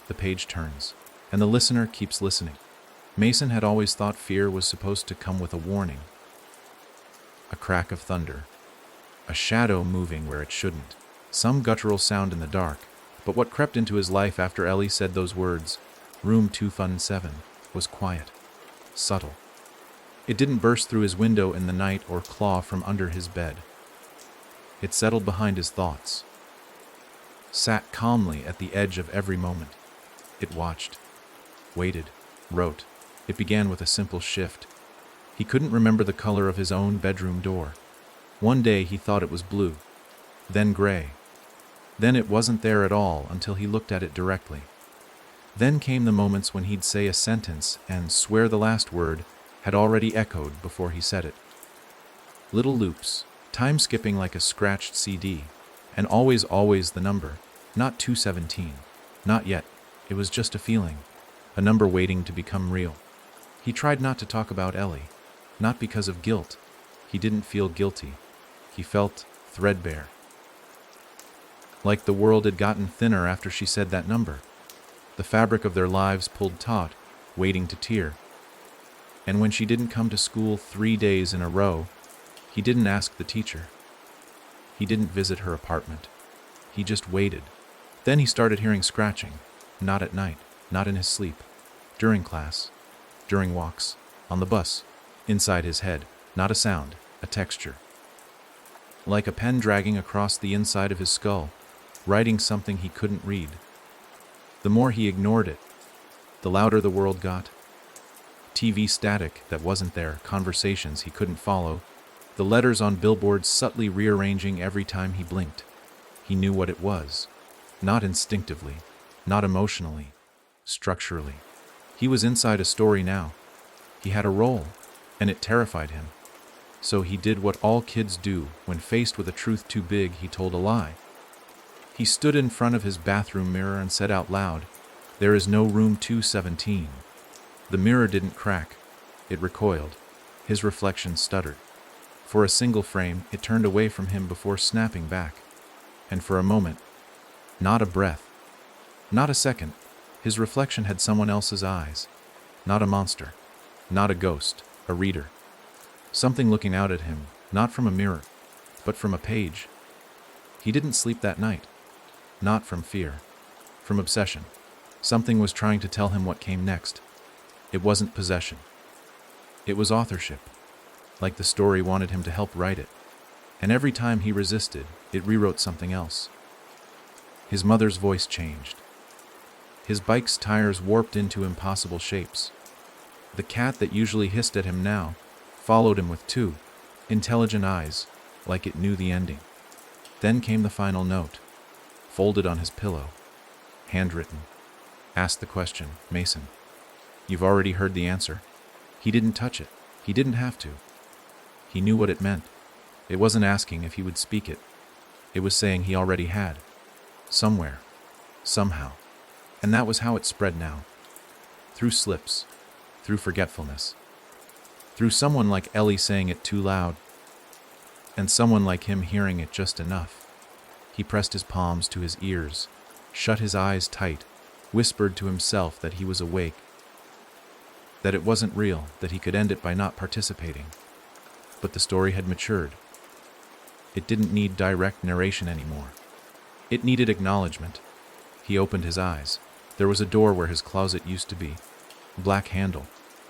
[SPEAKER 1] the page turns, and the listener keeps listening. Mason had always thought fear was supposed to come with a warning. A crack of thunder, a shadow moving where it shouldn't, some guttural sound in the dark. But what crept into his life after Ellie said those words, room 217, was quiet, subtle. It didn't burst through his window in the night or claw from under his bed. It settled behind his thoughts, sat calmly at the edge of every moment. It watched, waited, wrote. It began with a simple shift. He couldn't remember the color of his own bedroom door. One day he thought it was blue, then gray. Then it wasn't there at all until he looked at it directly. Then came the moments when he'd say a sentence and swear the last word had already echoed before he said it. Little loops, time skipping like a scratched CD, and always the number, not 217. Not yet. It was just a feeling, a number waiting to become real. He tried not to talk about Ellie, not because of guilt. He didn't feel guilty. He felt threadbare. Like the world had gotten thinner after she said that number. The fabric of their lives pulled taut, waiting to tear. And when she didn't come to school 3 days in a row, he didn't ask the teacher. He didn't visit her apartment. He just waited. Then he started hearing scratching, not at night, not in his sleep, during class, during walks, on the bus, inside his head, not a sound, a texture. Like a pen dragging across the inside of his skull, writing something he couldn't read. The more he ignored it, the louder the world got. TV static that wasn't there, conversations he couldn't follow, the letters on billboards subtly rearranging every time he blinked. He knew what it was, not instinctively, not emotionally, structurally. He was inside a story now. He had a role, and it terrified him. So he did what all kids do when faced with a truth too big. He told a lie. He stood in front of his bathroom mirror and said out loud, "There is no room 217. The mirror didn't crack. It recoiled. His reflection stuttered. For a single frame, it turned away from him before snapping back. And for a moment, not a breath, not a second, his reflection had someone else's eyes. Not a monster, not a ghost, a reader. Something looking out at him, not from a mirror, but from a page. He didn't sleep that night. Not from fear, from obsession. Something was trying to tell him what came next. It wasn't possession. It was authorship. Like the story wanted him to help write it. And every time he resisted, it rewrote something else. His mother's voice changed. His bike's tires warped into impossible shapes. The cat that usually hissed at him now followed him with two intelligent eyes, like it knew the ending. Then came the final note, folded on his pillow, handwritten. Asked the question, "Mason, You've already heard the answer. He didn't touch it. He didn't have to. He knew what it meant. It wasn't asking if he would speak it. It was saying he already had. Somewhere. Somehow. And that was how it spread now. Through slips. Through forgetfulness. Through someone like Ellie saying it too loud. And someone like him hearing it just enough. He pressed his palms to his ears, shut his eyes tight, whispered to himself that he was awake, that it wasn't real, that he could end it by not participating. But the story had matured. It didn't need direct narration anymore. It needed acknowledgement. He opened his eyes. There was a door where his closet used to be. Black handle.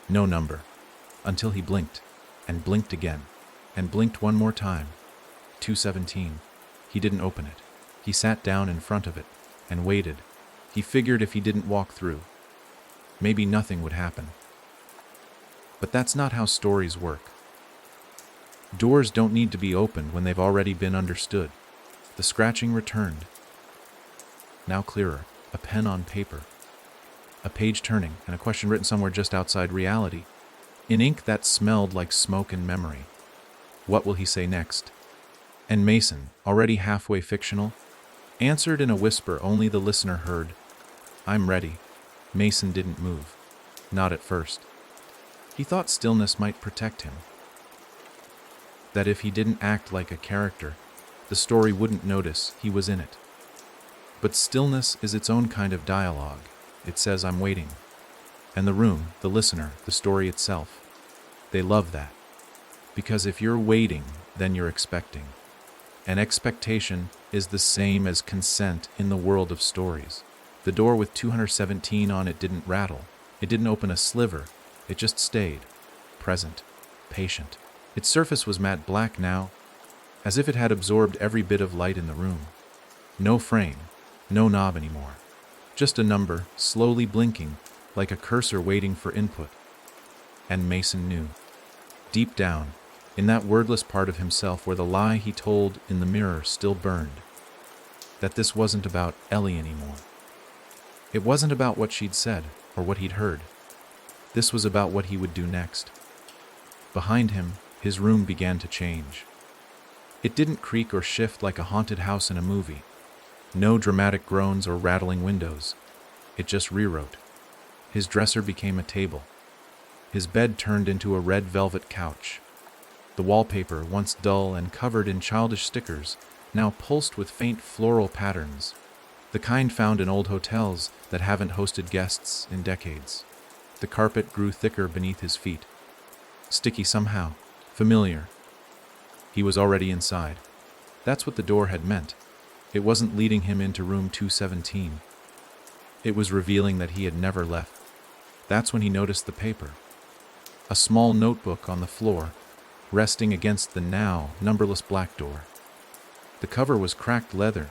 [SPEAKER 1] No number. Until he blinked, and blinked again, and blinked one more time. 217. He didn't open it. He sat down in front of it, and waited. He figured if he didn't walk through, maybe nothing would happen. But that's not how stories work. Doors don't need to be opened when they've already been understood. The scratching returned. Now clearer, a pen on paper. A page turning, and a question written somewhere just outside reality. In ink that smelled like smoke and memory. What will he say next? And Mason, already halfway fictional, answered in a whisper only the listener heard. I'm ready. Mason didn't move. Not at first. He thought stillness might protect him. That if he didn't act like a character, the story wouldn't notice he was in it. But stillness is its own kind of dialogue. It says, I'm waiting. And the room, the listener, the story itself, they love that. Because if you're waiting, then you're expecting. And expectation is the same as consent in the world of stories. The door with 217 on it didn't rattle. It didn't open a sliver. It just stayed. Present. Patient. Its surface was matte black now, as if it had absorbed every bit of light in the room. No frame. No knob anymore. Just a number, slowly blinking, like a cursor waiting for input. And Mason knew. Deep down, in that wordless part of himself where the lie he told in the mirror still burned, that this wasn't about Ellie anymore. It wasn't about what she'd said or what he'd heard. This was about what he would do next. Behind him, his room began to change. It didn't creak or shift like a haunted house in a movie. No dramatic groans or rattling windows. It just rewrote. His dresser became a table. His bed turned into a red velvet couch. The wallpaper, once dull and covered in childish stickers, now pulsed with faint floral patterns, the kind found in old hotels that haven't hosted guests in decades. The carpet grew thicker beneath his feet. Sticky somehow, familiar. He was already inside. That's what the door had meant. It wasn't leading him into room 217. It was revealing that he had never left. That's when he noticed the paper. A small notebook on the floor, resting against the now numberless black door. The cover was cracked leather,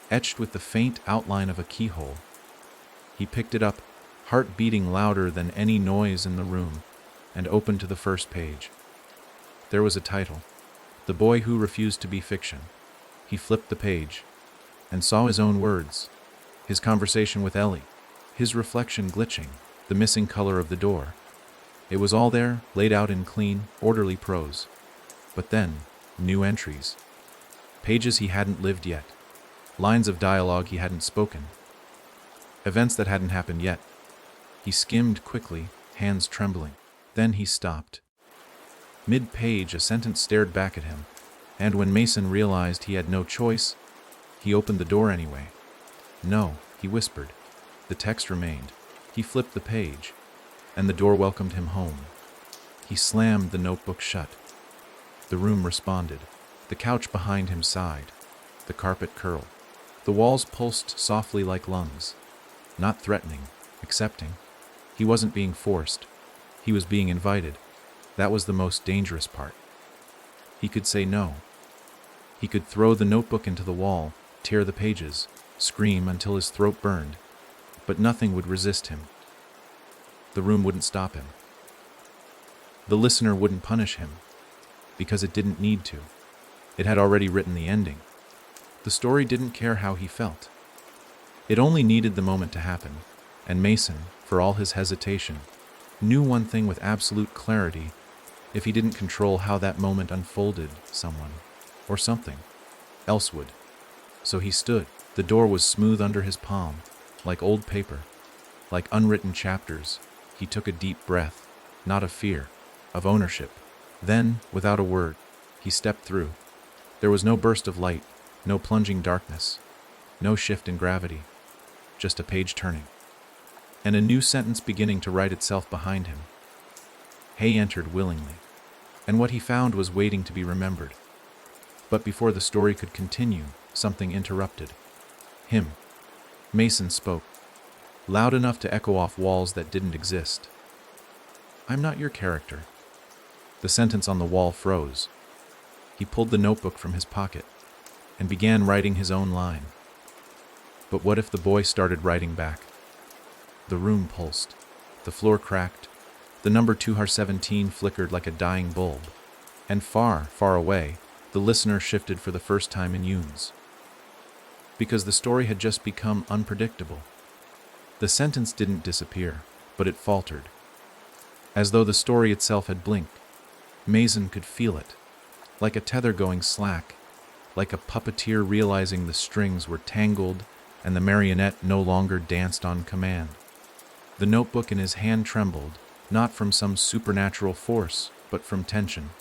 [SPEAKER 1] etched with the faint outline of a keyhole. He picked it up, heart beating louder than any noise in the room, and opened to the first page. There was a title, The Boy Who Refused to Be Fiction. He flipped the page, and saw his own words, his conversation with Ellie, his reflection glitching, the missing color of the door. It was all there, laid out in clean, orderly prose. But then, new entries. Pages he hadn't lived yet. Lines of dialogue he hadn't spoken. Events that hadn't happened yet. He skimmed quickly, hands trembling. Then he stopped. Mid-page, a sentence stared back at him, and when Mason realized he had no choice, he opened the door anyway. No, he whispered. The text remained. He flipped the page, and the door welcomed him home. He slammed the notebook shut. The room responded. The couch behind him sighed. The carpet curled. The walls pulsed softly like lungs. Not threatening, accepting. He wasn't being forced. He was being invited. That was the most dangerous part. He could say no. He could throw the notebook into the wall, tear the pages, scream until his throat burned, but nothing would resist him. The room wouldn't stop him. The listener wouldn't punish him, because it didn't need to. It had already written the ending. The story didn't care how he felt. It only needed the moment to happen, And Mason, for all his hesitation, knew one thing with absolute clarity: if he didn't control how that moment unfolded, someone, or something, else would. So he stood. The door was smooth under his palm, like old paper, like unwritten chapters. He took a deep breath, not of fear, of ownership. Then, without a word, he stepped through. There was no burst of light, no plunging darkness, no shift in gravity, just a page turning, and a new sentence beginning to write itself behind him. Hay entered willingly, and what he found was waiting to be remembered. But before the story could continue, something interrupted. Him. Mason spoke, loud enough to echo off walls that didn't exist. "I'm not your character." The sentence on the wall froze. He pulled the notebook from his pocket and began writing his own line. But what if the boy started writing back? The room pulsed. The floor cracked. The number 217 flickered like a dying bulb. And far, far away, the listener shifted for the first time in eons. Because the story had just become unpredictable. The sentence didn't disappear, but it faltered. As though the story itself had blinked. Mason could feel it, like a tether going slack, like a puppeteer realizing the strings were tangled and the marionette no longer danced on command. The notebook in his hand trembled, not from some supernatural force, but from tension.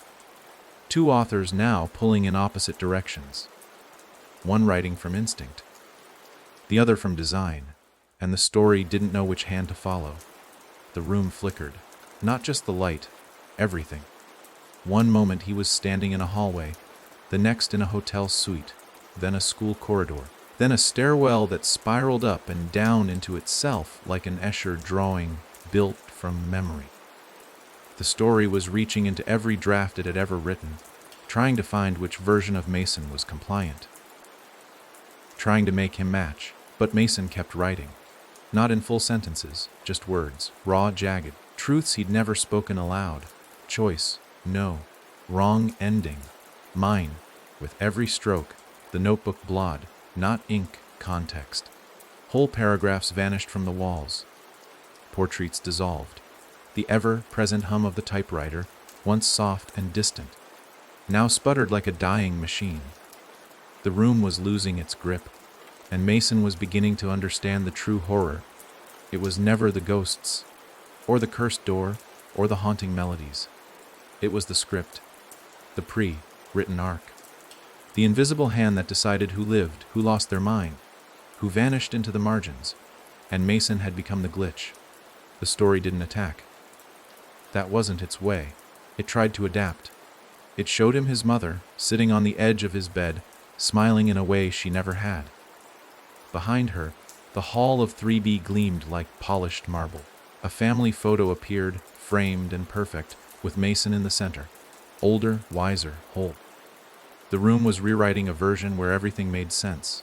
[SPEAKER 1] Two authors now pulling in opposite directions. One writing from instinct, the other from design, and the story didn't know which hand to follow. The room flickered, not just the light, everything. One moment he was standing in a hallway, the next in a hotel suite, then a school corridor, then a stairwell that spiraled up and down into itself like an Escher drawing built from memory. The story was reaching into every draft it had ever written, trying to find which version of Mason was compliant, trying to make him match. But Mason kept writing, not in full sentences, just words, raw, jagged, truths he'd never spoken aloud. Choice, no, wrong ending, mine. With every stroke, the notebook blotted, not ink, context. Whole paragraphs vanished from the walls. Portraits dissolved. The ever-present hum of the typewriter, once soft and distant, now sputtered like a dying machine. The room was losing its grip, and Mason was beginning to understand the true horror. It was never the ghosts, or the cursed door, or the haunting melodies. It was the script, the pre-written arc. The invisible hand that decided who lived, who lost their mind, who vanished into the margins, and Mason had become the glitch. The story didn't attack. That wasn't its way. It tried to adapt. It showed him his mother, sitting on the edge of his bed, smiling in a way she never had. Behind her, the hall of 3B gleamed like polished marble. A family photo appeared, framed and perfect, with Mason in the center. Older, wiser, whole. The room was rewriting a version where everything made sense,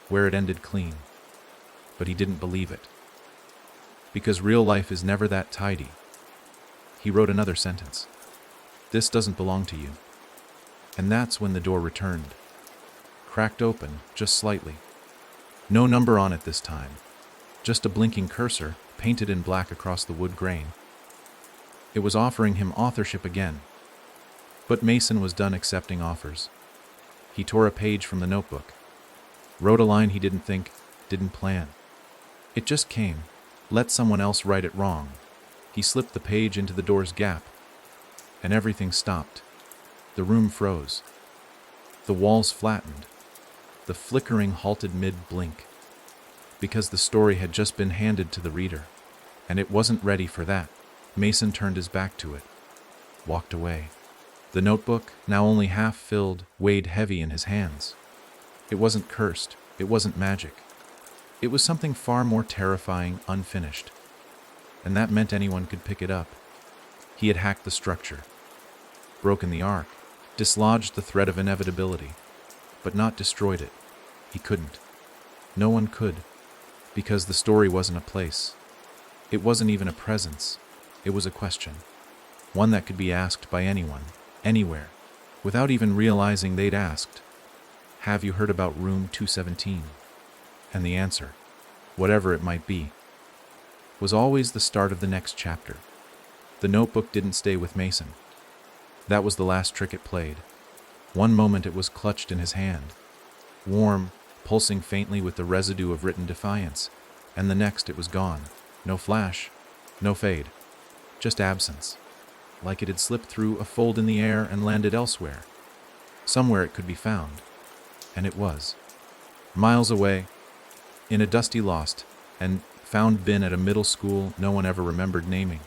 [SPEAKER 1] where it ended clean. But he didn't believe it. Because real life is never that tidy. He wrote another sentence. "This doesn't belong to you." And that's when the door returned. Cracked open, just slightly. No number on it this time. Just a blinking cursor, painted in black across the wood grain. It was offering him authorship again. But Mason was done accepting offers. He tore a page from the notebook. Wrote a line he didn't think, didn't plan. It just came. Let someone else write it wrong. He slipped the page into the door's gap. And everything stopped. The room froze. The walls flattened. The flickering halted mid-blink. Because the story had just been handed to the reader. And it wasn't ready for that. Mason turned his back to it. Walked away. The notebook, now only half filled, weighed heavy in his hands. It wasn't cursed. It wasn't magic. It was something far more terrifying, unfinished. And that meant anyone could pick it up. He had hacked the structure. Broken the arc. Dislodged the thread of inevitability. But not destroyed it. He couldn't. No one could. Because the story wasn't a place. It wasn't even a presence. It was a question. One that could be asked by anyone, anywhere, without even realizing they'd asked. Have you heard about room 217? And the answer, whatever it might be, was always the start of the next chapter. The notebook didn't stay with Mason. That was the last trick it played. One moment it was clutched in his hand, warm, pulsing faintly with the residue of written defiance, and the next it was gone. No flash, no fade, just absence, like it had slipped through a fold in the air and landed elsewhere. Somewhere it could be found, and it was. Miles away, in a dusty lost and found bin at a middle school no one ever remembered naming.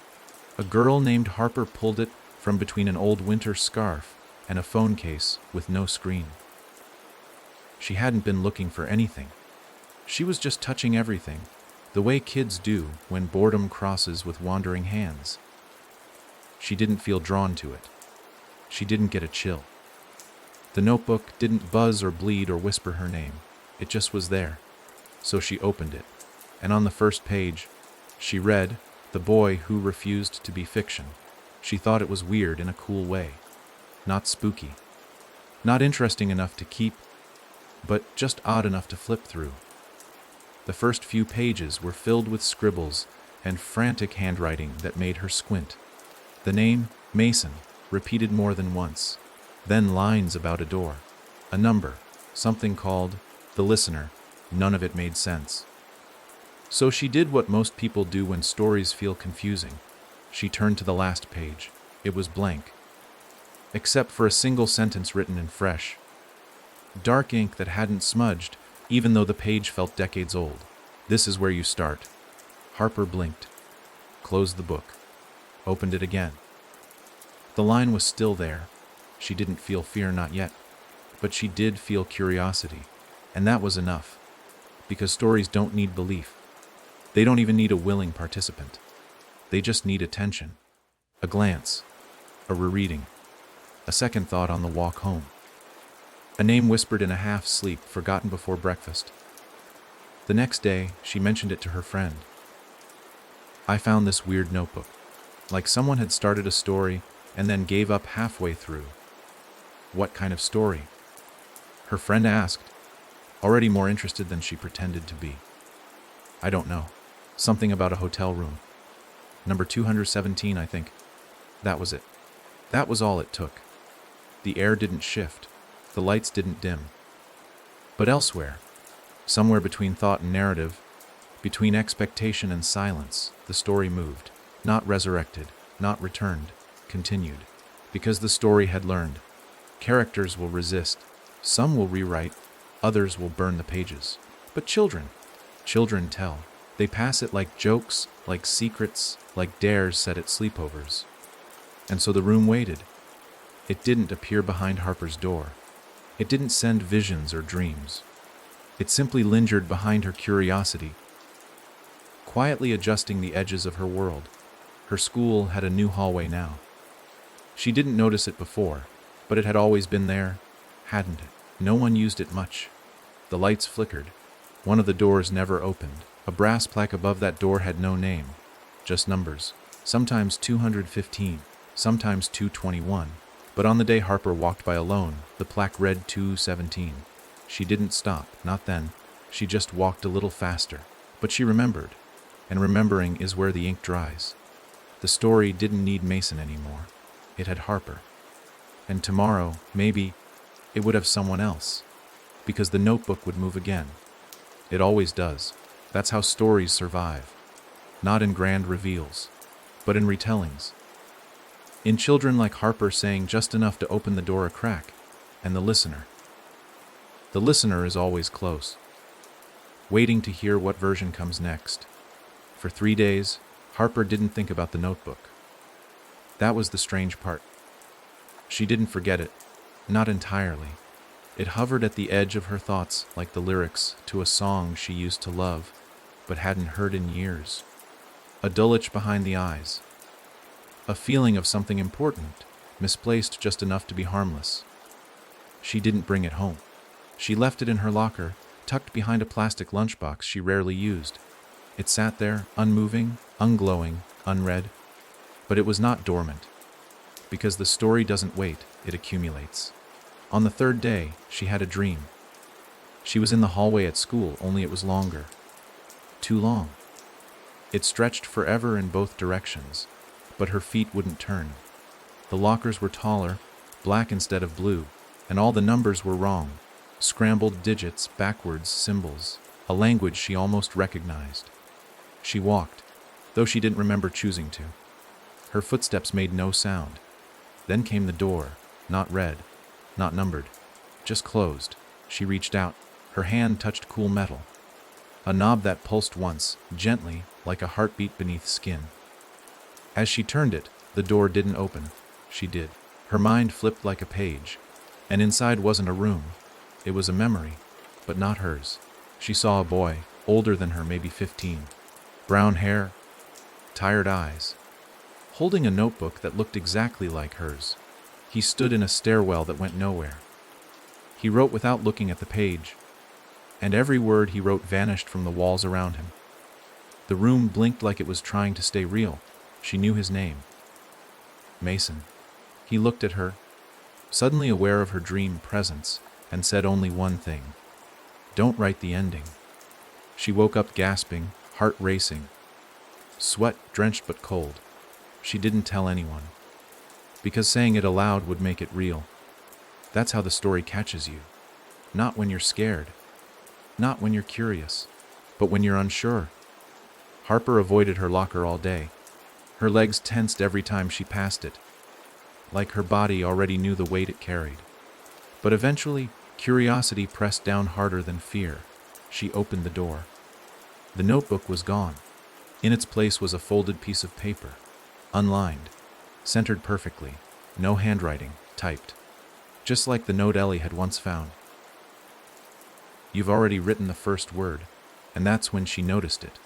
[SPEAKER 1] A girl named Harper pulled it from between an old winter scarf and a phone case with no screen. She hadn't been looking for anything. She was just touching everything, the way kids do when boredom crosses with wandering hands. She didn't feel drawn to it. She didn't get a chill. The notebook didn't buzz or bleed or whisper her name. It just was there. So she opened it, and on the first page, she read, "The boy who refused to be fiction." She thought it was weird in a cool way. Not spooky. Not interesting enough to keep, but just odd enough to flip through. The first few pages were filled with scribbles and frantic handwriting that made her squint. The name, Mason, repeated more than once. Then lines about a door, a number, something called the listener. None of it made sense. So she did what most people do when stories feel confusing. She turned to the last page. It was blank, except for a single sentence written in fresh, dark ink that hadn't smudged, even though the page felt decades old. "This is where you start." Harper blinked, closed the book, opened it again. The line was still there. She didn't feel fear, not yet, but she did feel curiosity, and that was enough, because stories don't need belief. They don't even need a willing participant. They just need attention, a glance, a rereading, a second thought on the walk home. A name whispered in a half-sleep, forgotten before breakfast. The next day, she mentioned it to her friend. "I found this weird notebook. Like someone had started a story and then gave up halfway through." "What kind of story?" her friend asked, already more interested than she pretended to be. "I don't know. Something about a hotel room. Number 217, I think." That was it. That was all it took. The air didn't shift. The lights didn't dim. But elsewhere, somewhere between thought and narrative, between expectation and silence, the story moved. Not resurrected, not returned, continued. Because the story had learned. Characters will resist. Some will rewrite. Others will burn the pages. But children tell. They pass it like jokes, like secrets, like dares set at sleepovers. And so the room waited. It didn't appear behind Harper's door. It didn't send visions or dreams. It simply lingered behind her curiosity, quietly adjusting the edges of her world. Her school had a new hallway now. She didn't notice it before, but it had always been there, hadn't it? No one used it much. The lights flickered. One of the doors never opened. A brass plaque above that door had no name, just numbers. Sometimes 215, sometimes 221. But on the day Harper walked by alone, the plaque read 217. She didn't stop, not then. She just walked a little faster. But she remembered, and remembering is where the ink dries. The story didn't need Mason anymore. It had Harper. And tomorrow, maybe, it would have someone else. Because the notebook would move again. It always does. That's how stories survive. Not in grand reveals, but in retellings. In children like Harper saying just enough to open the door a crack, and the listener. The listener is always close, waiting to hear what version comes next. For 3 days, Harper didn't think about the notebook. That was the strange part. She didn't forget it, not entirely. It hovered at the edge of her thoughts like the lyrics to a song she used to love, but hadn't heard in years. A dull itch behind the eyes. A feeling of something important, misplaced just enough to be harmless. She didn't bring it home. She left it in her locker, tucked behind a plastic lunchbox she rarely used. It sat there, unmoving, unglowing, unread. But it was not dormant. Because the story doesn't wait, it accumulates. On the 3rd day, she had a dream. She was in the hallway at school, only it was longer. Too long. It stretched forever in both directions, but her feet wouldn't turn. The lockers were taller, black instead of blue, and all the numbers were wrong. Scrambled digits, backwards symbols, a language she almost recognized. She walked, though she didn't remember choosing to. Her footsteps made no sound. Then came the door, not red, not numbered, just closed. She reached out. Her hand touched cool metal, a knob that pulsed once, gently, like a heartbeat beneath skin. As she turned it, the door didn't open. She did. Her mind flipped like a page, and inside wasn't a room. It was a memory, but not hers. She saw a boy, older than her, maybe 15. Brown hair, tired eyes, holding a notebook that looked exactly like hers. He stood in a stairwell that went nowhere. He wrote without looking at the page, and every word he wrote vanished from the walls around him. The room blinked like it was trying to stay real. She knew his name. Mason. He looked at her, suddenly aware of her dream presence, and said only one thing. Don't write the ending. She woke up gasping, heart racing, sweat drenched but cold. She didn't tell anyone, because saying it aloud would make it real. That's how the story catches you. Not when you're scared, not when you're curious, but when you're unsure. Harper avoided her locker all day. Her legs tensed every time she passed it, like her body already knew the weight it carried. But eventually, curiosity pressed down harder than fear. She opened the door. The notebook was gone. In its place was a folded piece of paper, unlined, centered perfectly, no handwriting, typed, just like the note Ellie had once found. You've already written the first word, and that's when she noticed it.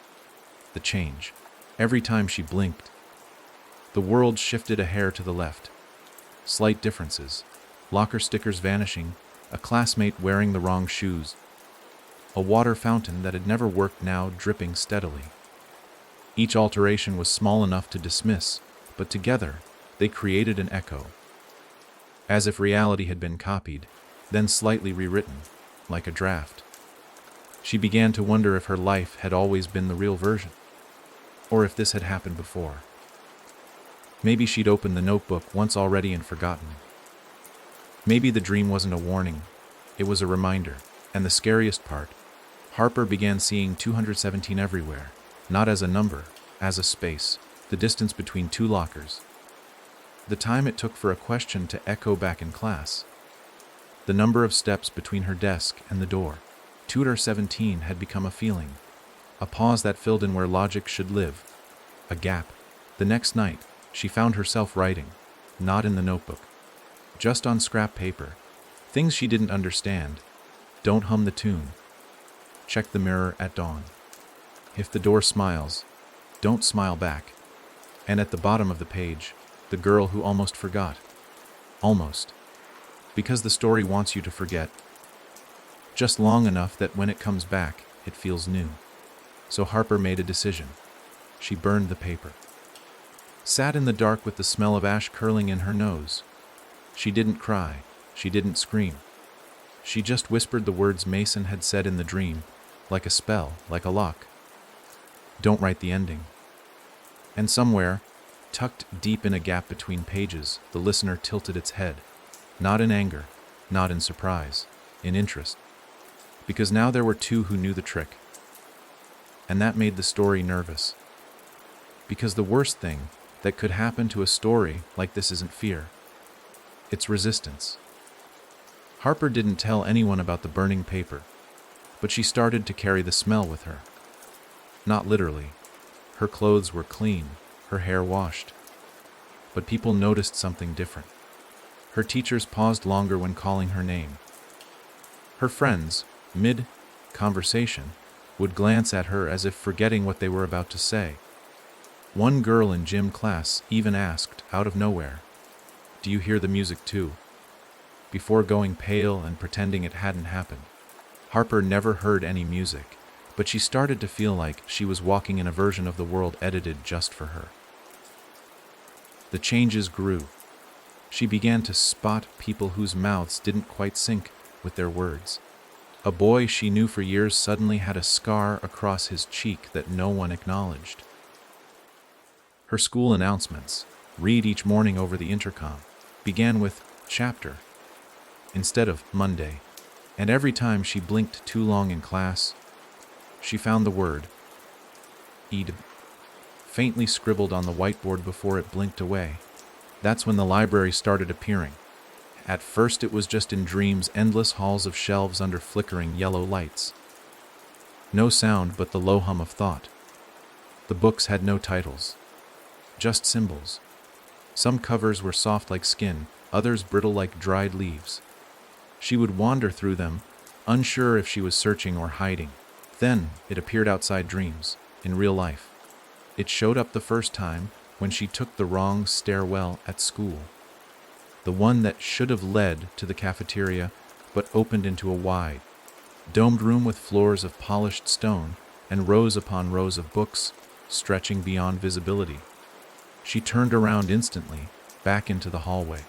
[SPEAKER 1] The change. Every time she blinked, the world shifted a hair to the left. Slight differences, locker stickers vanishing, a classmate wearing the wrong shoes, a water fountain that had never worked now dripping steadily. Each alteration was small enough to dismiss, but together they created an echo, as if reality had been copied, then slightly rewritten, like a draft. She began to wonder if her life had always been the real version, or if this had happened before. Maybe she'd opened the notebook once already and forgotten. Maybe the dream wasn't a warning, it was a reminder. And the scariest part, Harper began seeing 217 everywhere, not as a number, as a space, the distance between two lockers, the time it took for a question to echo back in class, the number of steps between her desk and the door. 217 had become a feeling, a pause that filled in where logic should live, a gap. The next night, she found herself writing, not in the notebook, just on scrap paper, things she didn't understand. Don't hum the tune. Check the mirror at dawn. If the door smiles, don't smile back. And at the bottom of the page, the girl who almost forgot. Almost. Because the story wants you to forget, just long enough that when it comes back, it feels new. So Harper made a decision. She burned the paper. Sat in the dark with the smell of ash curling in her nose. She didn't cry. She didn't scream. She just whispered the words Mason had said in the dream, like a spell, like a lock. Don't write the ending. And somewhere, tucked deep in a gap between pages, the listener tilted its head. Not in anger, not in surprise, in interest. Because now there were two who knew the trick. And that made the story nervous. Because the worst thing that could happen to a story like this isn't fear. It's resistance. Harper didn't tell anyone about the burning paper, but she started to carry the smell with her. Not literally. Her clothes were clean, her hair washed. But people noticed something different. Her teachers paused longer when calling her name. Her friends, mid-conversation, would glance at her as if forgetting what they were about to say. One girl in gym class even asked, out of nowhere, "Do you hear the music too?" before going pale and pretending it hadn't happened. Harper never heard any music, but she started to feel like she was walking in a version of the world edited just for her. The changes grew. She began to spot people whose mouths didn't quite sync with their words. A boy she knew for years suddenly had a scar across his cheek that no one acknowledged. Her school announcements, read each morning over the intercom, began with chapter instead of Monday, and every time she blinked too long in class, she found the word Eid faintly scribbled on the whiteboard before it blinked away. That's when the library started appearing. At first it was just in dreams, endless halls of shelves under flickering yellow lights. No sound but the low hum of thought. The books had no titles, just symbols. Some covers were soft like skin, others brittle like dried leaves. She would wander through them, unsure if she was searching or hiding. Then it appeared outside dreams, in real life. It showed up the first time when she took the wrong stairwell at school. The one that should have led to the cafeteria, but opened into a wide, domed room with floors of polished stone and rows upon rows of books stretching beyond visibility. She turned around instantly, back into the hallway.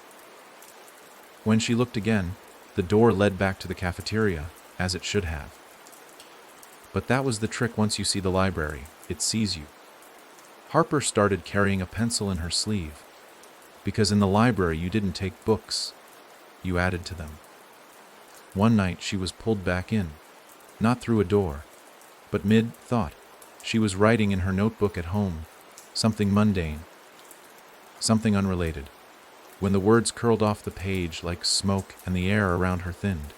[SPEAKER 1] When she looked again, the door led back to the cafeteria, as it should have. But that was the trick. Once you see the library, it sees you. Harper started carrying a pencil in her sleeve, because in the library you didn't take books, you added to them. One night she was pulled back in, not through a door, but mid-thought. She was writing in her notebook at home, something mundane, something unrelated, when the words curled off the page like smoke and the air around her thinned.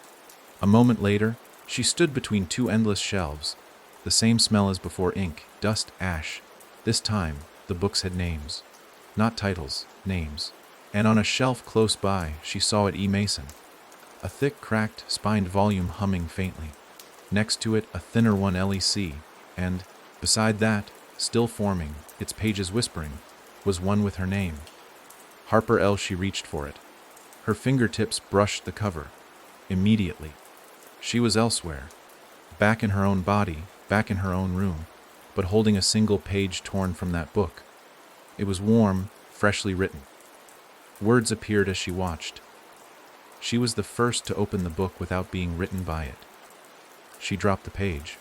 [SPEAKER 1] A moment later, she stood between two endless shelves, the same smell as before: ink, dust, ash. This time, the books had names. Not titles, names. And on a shelf close by, she saw it E. Mason, a thick, cracked, spined volume humming faintly. Next to it, a thinner one, LEC, and, beside that, still forming, its pages whispering, was one with her name. Harper L. She reached for it. Her fingertips brushed the cover. Immediately, she was elsewhere, back in her own body, back in her own room, but holding a single page torn from that book. It was warm, freshly written. Words appeared as she watched. She was the first to open the book without being written by it. She dropped the page.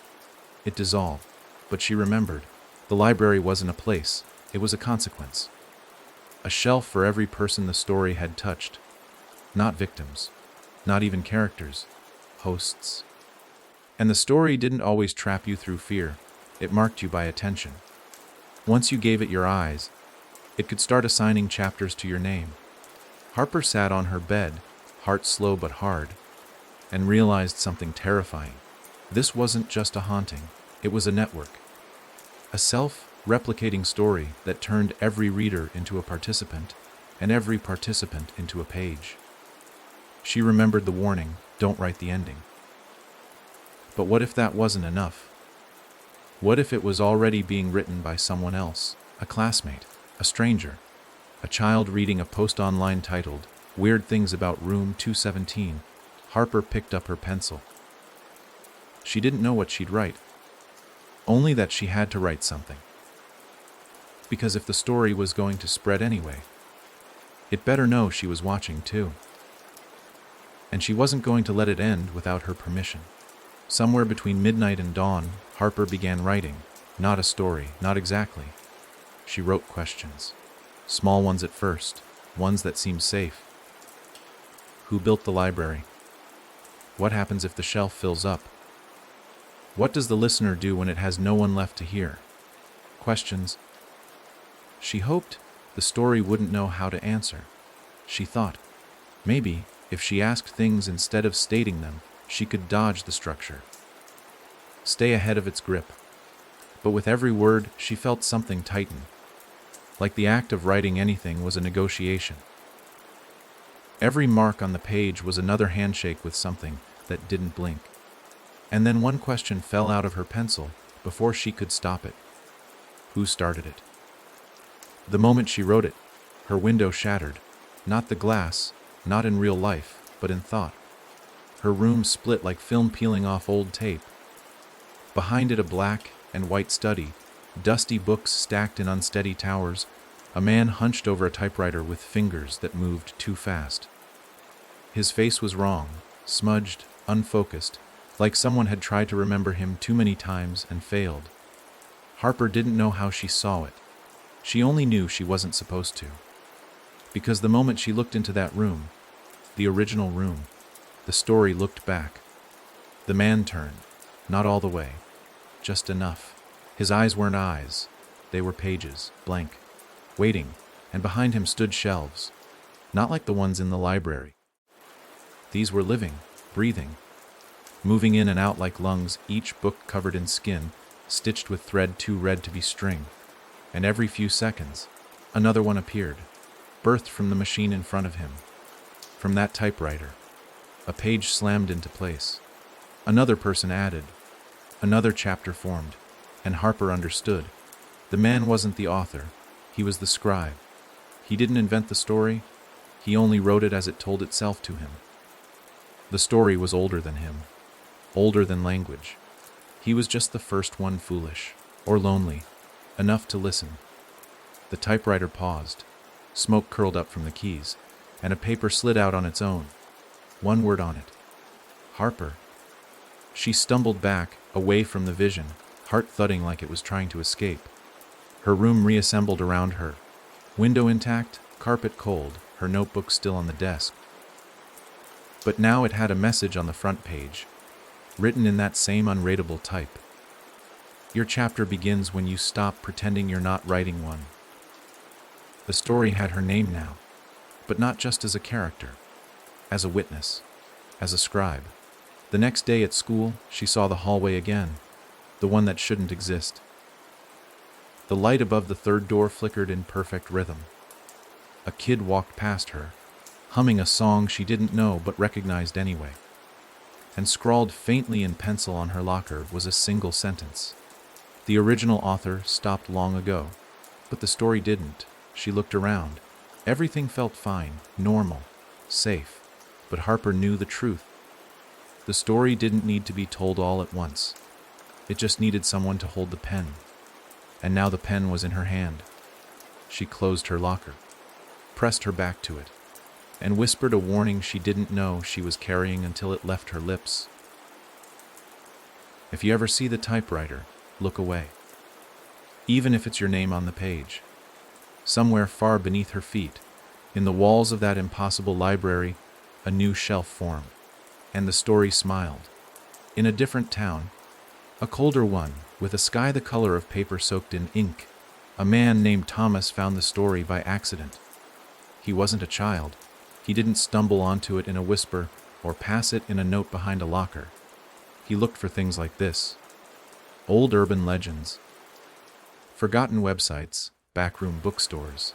[SPEAKER 1] It dissolved, but she remembered. The library wasn't a place, it was a consequence. A shelf for every person the story had touched. Not victims, not even characters, hosts. And the story didn't always trap you through fear, it marked you by attention. Once you gave it your eyes, it could start assigning chapters to your name. Harper sat on her bed, heart slow but hard, and realized something terrifying. This wasn't just a haunting, it was a network. A self-replicating story that turned every reader into a participant, and every participant into a page. She remembered the warning, don't write the ending. But what if that wasn't enough? What if it was already being written by someone else, a classmate, a stranger, a child reading a post online titled, Weird Things About Room 217? Harper picked up her pencil. She didn't know what she'd write, only that she had to write something. Because if the story was going to spread anyway, it better know she was watching too. And she wasn't going to let it end without her permission. Somewhere between midnight and dawn, Harper began writing. Not a story, not exactly. She wrote questions. Small ones at first, ones that seemed safe. Who built the library? What happens if the shelf fills up? What does the listener do when it has no one left to hear? Questions. She hoped the story wouldn't know how to answer. She thought, maybe, if she asked things instead of stating them, she could dodge the structure, stay ahead of its grip. But with every word, she felt something tighten, like the act of writing anything was a negotiation. Every mark on the page was another handshake with something that didn't blink. And then one question fell out of her pencil before she could stop it. Who started it? The moment she wrote it, her window shattered. Not the glass, not in real life, but in thought. Her room split like film peeling off old tape. Behind it, a black and white study, dusty books stacked in unsteady towers, a man hunched over a typewriter with fingers that moved too fast. His face was wrong, smudged, unfocused, like someone had tried to remember him too many times and failed. Harper didn't know how she saw it. She only knew she wasn't supposed to. Because the moment she looked into that room, the original room, the story looked back. The man turned, not all the way, just enough. His eyes weren't eyes, they were pages, blank, waiting, and behind him stood shelves, not like the ones in the library. These were living, breathing, moving in and out like lungs, each book covered in skin, stitched with thread too red to be string. And every few seconds, another one appeared, birthed from the machine in front of him. From that typewriter, a page slammed into place. Another person added. Another chapter formed, and Harper understood. The man wasn't the author, he was the scribe. He didn't invent the story, he only wrote it as it told itself to him. The story was older than him, older than language. He was just the first one foolish, or lonely, enough to listen. The typewriter paused, smoke curled up from the keys, and a paper slid out on its own. One word on it. Harper. She stumbled back, away from the vision, heart thudding like it was trying to escape. Her room reassembled around her. Window intact, carpet cold, her notebook still on the desk. But now it had a message on the front page, written in that same unreadable type. Your chapter begins when you stop pretending you're not writing one. The story had her name now, but not just as a character, as a witness, as a scribe. The next day at school, she saw the hallway again, the one that shouldn't exist. The light above the third door flickered in perfect rhythm. A kid walked past her, humming a song she didn't know but recognized anyway. And scrawled faintly in pencil on her locker was a single sentence. The original author stopped long ago, but the story didn't. She looked around. Everything felt fine, normal, safe, but Harper knew the truth. The story didn't need to be told all at once. It just needed someone to hold the pen. And now the pen was in her hand. She closed her locker, pressed her back to it, and whispered a warning she didn't know she was carrying until it left her lips. If you ever see the typewriter, look away. Even if it's your name on the page. Somewhere far beneath her feet, in the walls of that impossible library, a new shelf formed. And the story smiled. In a different town, a colder one, with a sky the color of paper soaked in ink, a man named Thomas found the story by accident. He wasn't a child. He didn't stumble onto it in a whisper or pass it in a note behind a locker. He looked for things like this. Old urban legends, forgotten websites, backroom bookstores.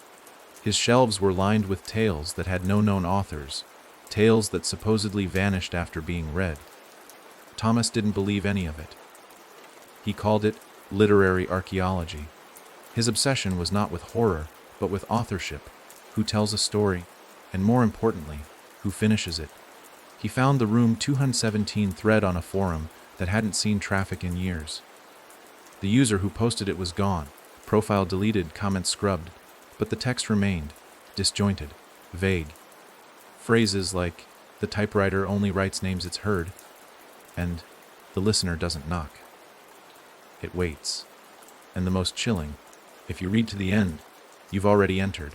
[SPEAKER 1] His shelves were lined with tales that had no known authors, tales that supposedly vanished after being read. Thomas didn't believe any of it. He called it literary archaeology. His obsession was not with horror, but with authorship, who tells a story, and more importantly, who finishes it. He found the Room 217 thread on a forum that hadn't seen traffic in years. The user who posted it was gone, profile deleted, comments scrubbed, but the text remained, disjointed, vague. Phrases like, the typewriter only writes names it's heard, and the listener doesn't knock. It waits. And the most chilling, if you read to the end, you've already entered.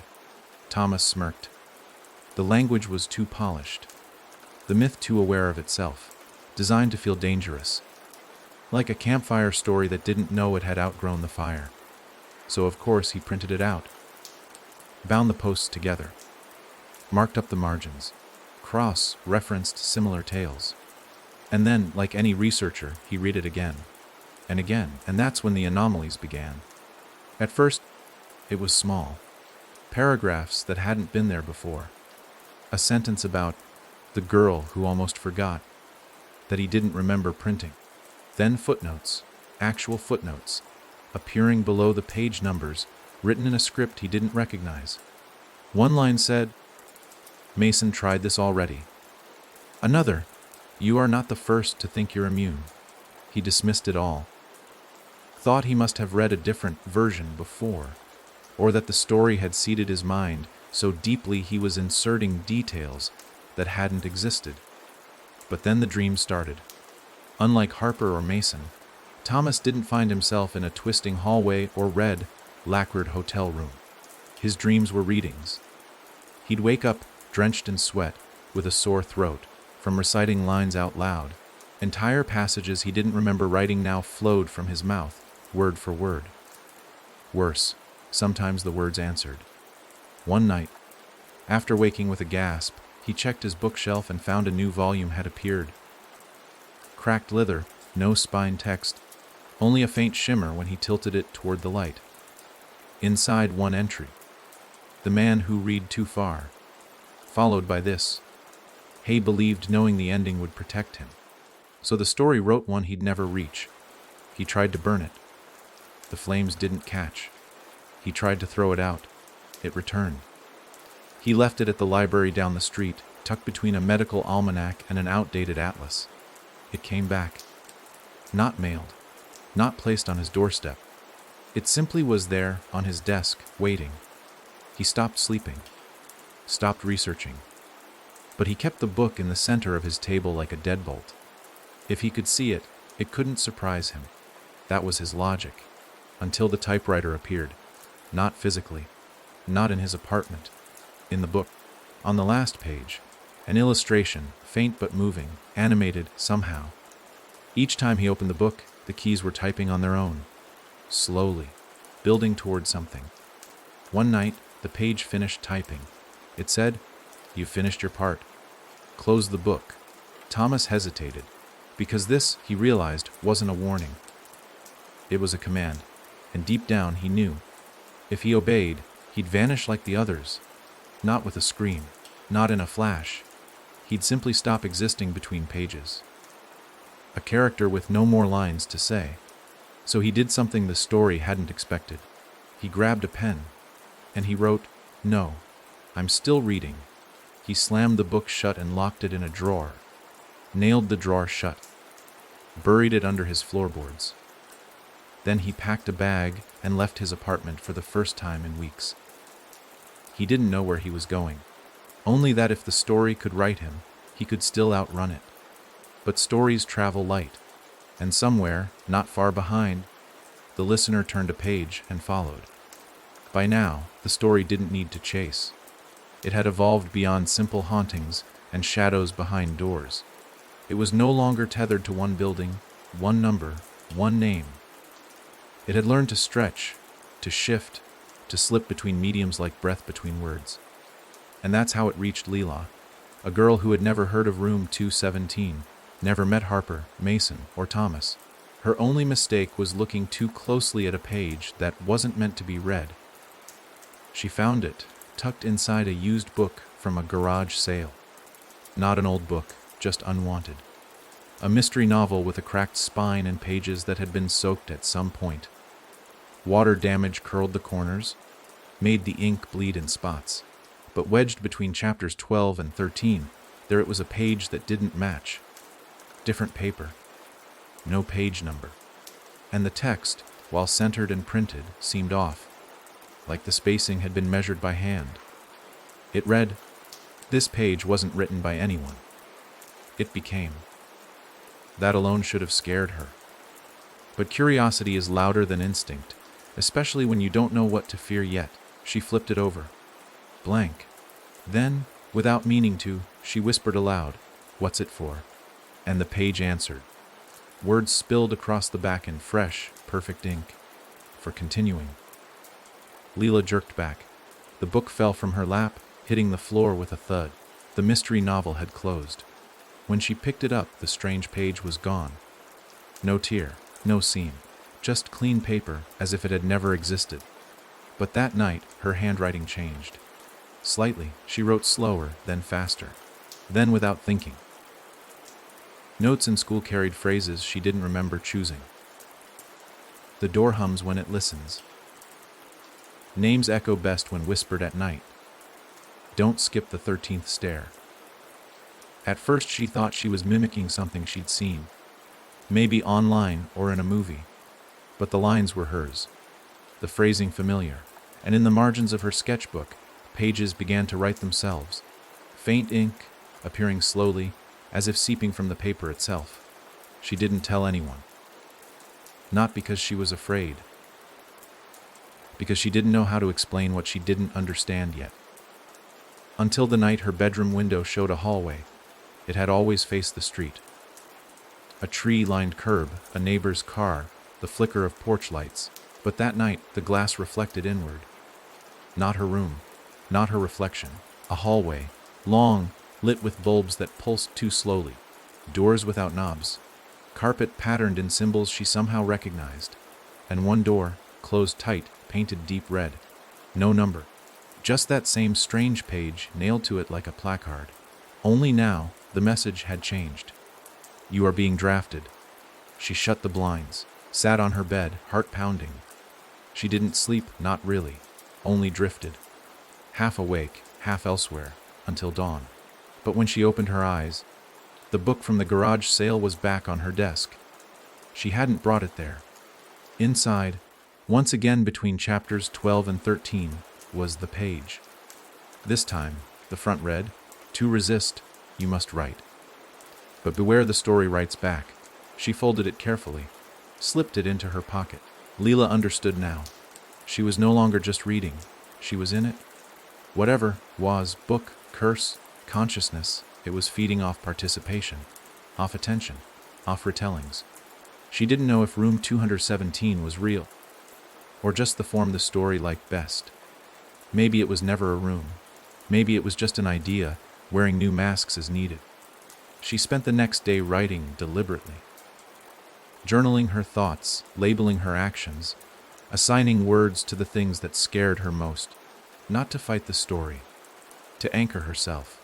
[SPEAKER 1] Thomas smirked. The language was too polished. The myth too aware of itself, designed to feel dangerous. Like a campfire story that didn't know it had outgrown the fire. So of course he printed it out. Bound the posts together. Marked up the margins. Cross-referenced similar tales. And then, like any researcher, he read it again. And again, and that's when the anomalies began. At first, it was small. Paragraphs that hadn't been there before. A sentence about the girl who almost forgot, that he didn't remember printing. Then footnotes, actual footnotes, appearing below the page numbers, written in a script he didn't recognize. One line said, Mason tried this already. Another, you are not the first to think you're immune. He dismissed it all. Thought he must have read a different version before, or that the story had seeded his mind so deeply he was inserting details that hadn't existed. But then the dream started. Unlike Harper or Mason, Thomas didn't find himself in a twisting hallway or read lacquered hotel room. His dreams were readings. He'd wake up, drenched in sweat, with a sore throat, from reciting lines out loud. Entire passages he didn't remember writing now flowed from his mouth, word for word. Worse, sometimes the words answered. One night, after waking with a gasp, he checked his bookshelf and found a new volume had appeared. Cracked leather, no spine text, only a faint shimmer when he tilted it toward the light. Inside, one entry. The man who read too far. Followed by this. Hay believed knowing the ending would protect him. So the story wrote one he'd never reach. He tried to burn it. The flames didn't catch. He tried to throw it out. It returned. He left it at the library down the street, tucked between a medical almanac and an outdated atlas. It came back. Not mailed. Not placed on his doorstep. It simply was there, on his desk, waiting. He stopped sleeping. Stopped researching. But he kept the book in the center of his table like a deadbolt. If he could see it, it couldn't surprise him. That was his logic. Until the typewriter appeared. Not physically. Not in his apartment. In the book. On the last page. An illustration, faint but moving, animated somehow. Each time he opened the book, the keys were typing on their own. Slowly. Building toward something. One night, the page finished typing. It said, "You've finished your part. Close the book." Thomas hesitated, because this, he realized, wasn't a warning. It was a command, and deep down he knew. If he obeyed, he'd vanish like the others. Not with a scream, not in a flash. He'd simply stop existing between pages. A character with no more lines to say. So he did something the story hadn't expected. He grabbed a pen, and he wrote, "No, I'm still reading." He slammed the book shut and locked it in a drawer. Nailed the drawer shut. Buried it under his floorboards. Then he packed a bag and left his apartment for the first time in weeks. He didn't know where he was going. Only that if the story could write him, he could still outrun it. But stories travel light, and somewhere, not far behind, the listener turned a page and followed. By now, the story didn't need to chase. It had evolved beyond simple hauntings and shadows behind doors. It was no longer tethered to one building, one number, one name. It had learned to stretch, to shift, to slip between mediums like breath between words. And that's how it reached Leela, a girl who had never heard of Room 217, never met Harper, Mason, or Thomas. Her only mistake was looking too closely at a page that wasn't meant to be read. She found it, tucked inside a used book from a garage sale. Not an old book, just unwanted. A mystery novel with a cracked spine and pages that had been soaked at some point. Water damage curled the corners, made the ink bleed in spots. But wedged between chapters 12 and 13, there it was a page that didn't match. Different paper. No page number. And the text, while centered and printed, seemed off, like the spacing had been measured by hand. It read, "This page wasn't written by anyone. It became." That alone should have scared her. But curiosity is louder than instinct, especially when you don't know what to fear yet. She flipped it over. Blank. Then, without meaning to, she whispered aloud, "What's it for?" And the page answered. Words spilled across the back in fresh, perfect ink. For continuing. Leela jerked back. The book fell from her lap, hitting the floor with a thud. The mystery novel had closed. When she picked it up, the strange page was gone. No tear, no seam, just clean paper as if it had never existed. But that night, her handwriting changed. Slightly, she wrote slower, then faster. Then without thinking. Notes in school carried phrases she didn't remember choosing. The door hums when it listens. Names echo best when whispered at night. Don't skip the 13th stair. At first she thought she was mimicking something she'd seen. Maybe online or in a movie. But the lines were hers. The phrasing familiar. And in the margins of her sketchbook, pages began to write themselves. Faint ink, appearing slowly, as if seeping from the paper itself. She didn't tell anyone. Not because she was afraid. because she didn't know how to explain what she didn't understand yet. Until the night her bedroom window showed a hallway. It had always faced the street. A tree-lined curb, a neighbor's car, the flicker of porch lights. But that night, the glass reflected inward. Not her room, not her reflection. A hallway, long, lit with bulbs that pulsed too slowly. Doors without knobs. Carpet patterned in symbols she somehow recognized. And one door, closed tight, painted deep red. No number. Just that same strange page nailed to it like a placard. Only now, the message had changed. You are being drafted. She shut the blinds, sat on her bed, heart pounding. She didn't sleep, not really, only drifted. Half awake, half elsewhere, until dawn. But when she opened her eyes, the book from the garage sale was back on her desk. She hadn't brought it there. Inside, once again between chapters 12 and 13, was the page. This time, the front read, "To resist, you must write." But beware the story writes back. She folded it carefully, slipped it into her pocket. Leela understood now. She was no longer just reading. She was in it. Whatever was, book, curse, consciousness, it was feeding off participation, off attention, off retellings. She didn't know if room 217 was real, or just the form the story liked best. Maybe it was never a room. Maybe it was just an idea, wearing new masks as needed. She spent the next day writing deliberately, journaling her thoughts, labeling her actions, assigning words to the things that scared her most, not to fight the story, to anchor herself.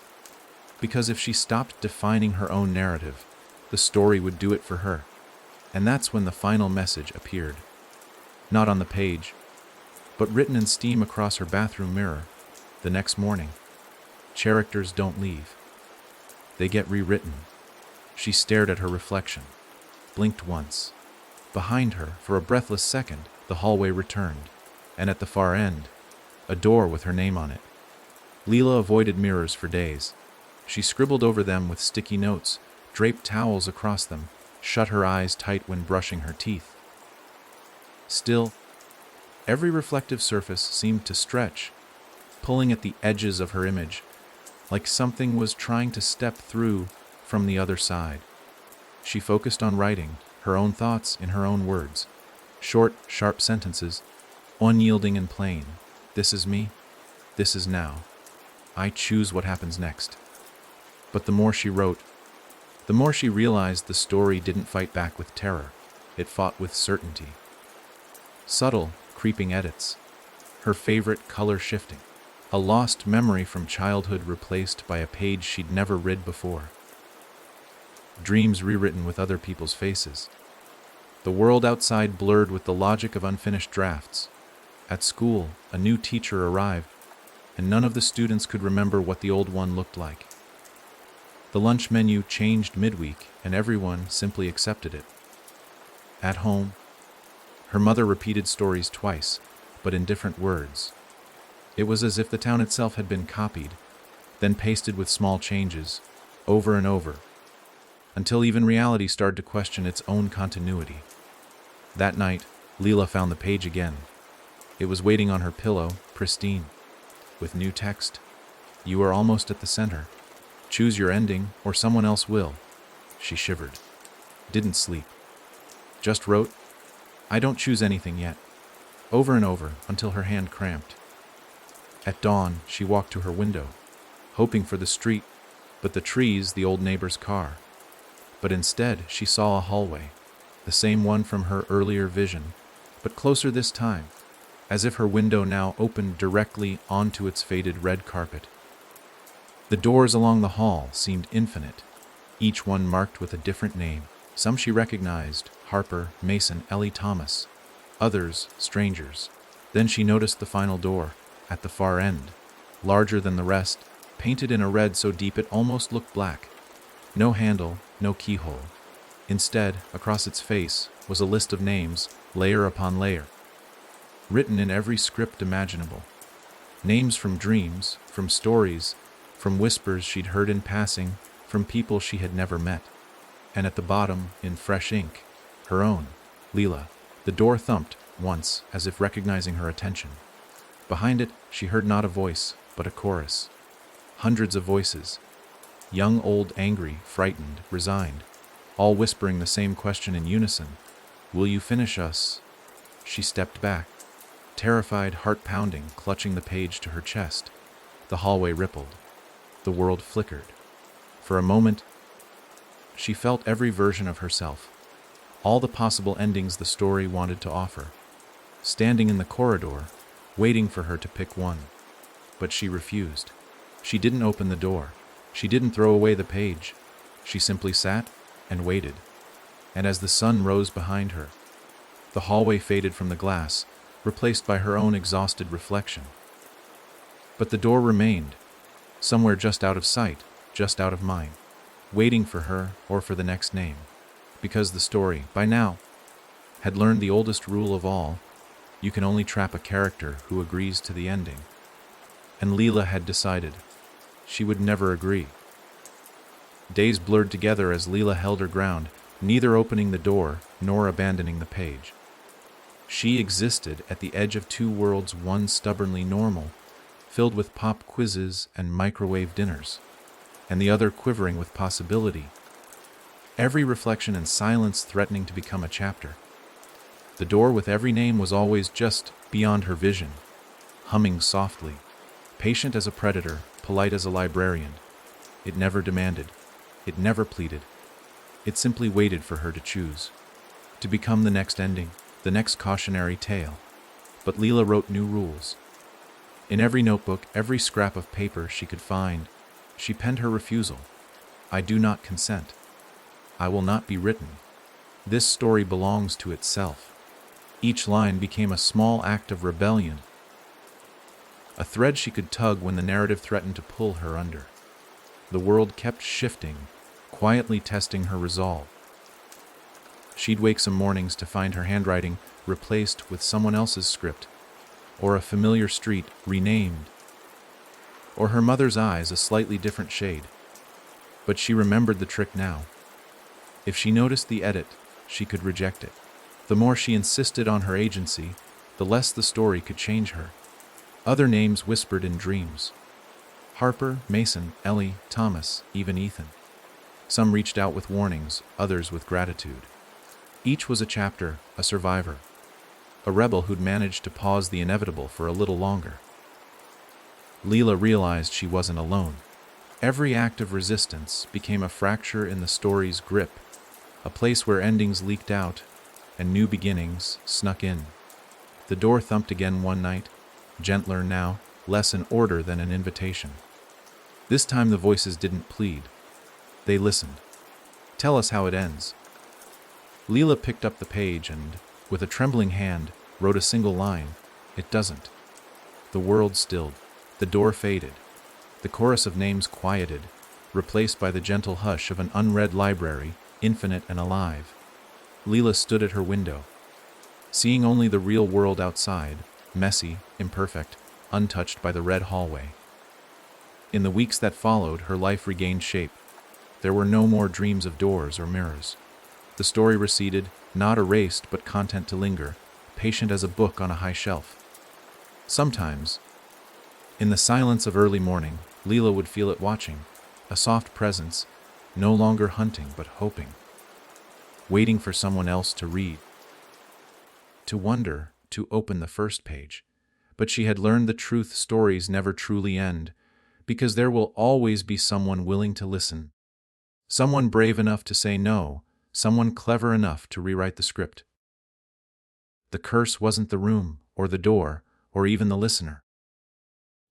[SPEAKER 1] Because if she stopped defining her own narrative, the story would do it for her. And that's when the final message appeared. Not on the page, but written in steam across her bathroom mirror. The next morning, characters don't leave. They get rewritten. She stared at her reflection, blinked once. Behind her, for a breathless second, the hallway returned, and at the far end, a door with her name on it. Leela avoided mirrors for days. She scribbled over them with sticky notes, draped towels across them, shut her eyes tight when brushing her teeth. Still, every reflective surface seemed to stretch, pulling at the edges of her image, like something was trying to step through from the other side. She focused on writing, her own thoughts in her own words. Short, sharp sentences, unyielding and plain. This is me. This is now. I choose what happens next. But the more she wrote, the more she realized the story didn't fight back with terror. It fought with certainty. Subtle, creeping edits. Her favorite color shifting. A lost memory from childhood replaced by a page she'd never read before. Dreams rewritten with other people's faces. The world outside blurred with the logic of unfinished drafts. At school, a new teacher arrived, and none of the students could remember what the old one looked like. The lunch menu changed midweek, and everyone simply accepted it. At home, her mother repeated stories twice, but in different words. It was as if the town itself had been copied, then pasted with small changes, over and over, until even reality started to question its own continuity. That night, Leela found the page again. It was waiting on her pillow, pristine, with new text. You are almost at the center. Choose your ending, or someone else will. She shivered. Didn't sleep. Just wrote, I don't choose anything yet. Over and over, until her hand cramped. At dawn, she walked to her window, hoping for the street, but the trees, the old neighbor's car. But instead, she saw a hallway, the same one from her earlier vision, but closer this time, as if her window now opened directly onto its faded red carpet. The doors along the hall seemed infinite, each one marked with a different name. Some she recognized, Harper, Mason, Ellie Thomas. Others, strangers. Then she noticed the final door, at the far end, larger than the rest, painted in a red so deep it almost looked black. No handle, no keyhole. Instead, across its face, was a list of names, layer upon layer, written in every script imaginable. Names from dreams, from stories, from whispers she'd heard in passing, from people she had never met. And at the bottom, in fresh ink, her own, Leela. The door thumped, once, as if recognizing her attention. Behind it, she heard not a voice, but a chorus. Hundreds of voices. Young, old, angry, frightened, resigned, all whispering the same question in unison. Will you finish us? She stepped back, terrified, heart pounding, clutching the page to her chest. The hallway rippled. The world flickered. For a moment, she felt every version of herself, all the possible endings the story wanted to offer, standing in the corridor, waiting for her to pick one. But she refused. She didn't open the door. She didn't throw away the page. She simply sat and waited. And as the sun rose behind her, the hallway faded from the glass, replaced by her own exhausted reflection. But the door remained, somewhere just out of sight, just out of mind, waiting for her or for the next name. Because the story, by now, had learned the oldest rule of all: you can only trap a character who agrees to the ending. And Leela had decided she would never agree. Days blurred together as Leela held her ground, neither opening the door nor abandoning the page. She existed at the edge of two worlds, one stubbornly normal, filled with pop quizzes and microwave dinners, and the other quivering with possibility, every reflection and silence threatening to become a chapter. The door with every name was always just beyond her vision, humming softly, patient as a predator, polite as a librarian. It never demanded. It never pleaded. It simply waited for her to choose, to become the next ending, the next cautionary tale. But Leela wrote new rules. In every notebook, every scrap of paper she could find, she penned her refusal. I do not consent. I will not be written. This story belongs to itself. Each line became a small act of rebellion, a thread she could tug when the narrative threatened to pull her under. The world kept shifting, quietly testing her resolve. She'd wake some mornings to find her handwriting replaced with someone else's script, or a familiar street renamed, or her mother's eyes a slightly different shade. But she remembered the trick now. If she noticed the edit, she could reject it. The more she insisted on her agency, the less the story could change her. Other names whispered in dreams. Harper, Mason, Ellie, Thomas, even Ethan. Some reached out with warnings, others with gratitude. Each was a chapter, a survivor, a rebel who'd managed to pause the inevitable for a little longer. Leela realized she wasn't alone. Every act of resistance became a fracture in the story's grip, a place where endings leaked out and new beginnings snuck in. The door thumped again one night, gentler now, less an order than an invitation. This time the voices didn't plead. They listened. Tell us how it ends. Leela picked up the page and, with a trembling hand, wrote a single line. It doesn't. The world stilled. The door faded. The chorus of names quieted, replaced by the gentle hush of an unread library, infinite and alive. Leela stood at her window, seeing only the real world outside, messy, imperfect, untouched by the red hallway. In the weeks that followed, her life regained shape. There were no more dreams of doors or mirrors. The story receded, not erased but content to linger, patient as a book on a high shelf. Sometimes, in the silence of early morning, Leela would feel it watching, a soft presence, no longer hunting but hoping, waiting for someone else to read, to wonder, to open the first page. But she had learned the truth: stories never truly end, because there will always be someone willing to listen, someone brave enough to say no, someone clever enough to rewrite the script. The curse wasn't the room, or the door, or even the listener.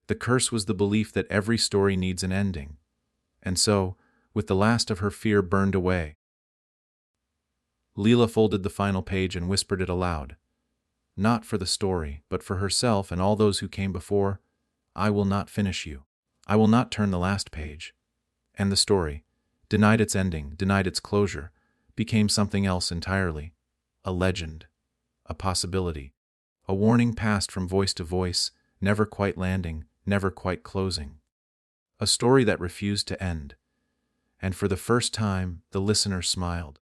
[SPEAKER 1] The curse was the belief that every story needs an ending. And so, with the last of her fear burned away, Leela folded the final page and whispered it aloud. Not for the story, but for herself and all those who came before. I will not finish you. I will not turn the last page. And the story, denied its ending, denied its closure, became something else entirely. A legend. A possibility. A warning passed from voice to voice, never quite landing, never quite closing. A story that refused to end. And for the first time, the listener smiled.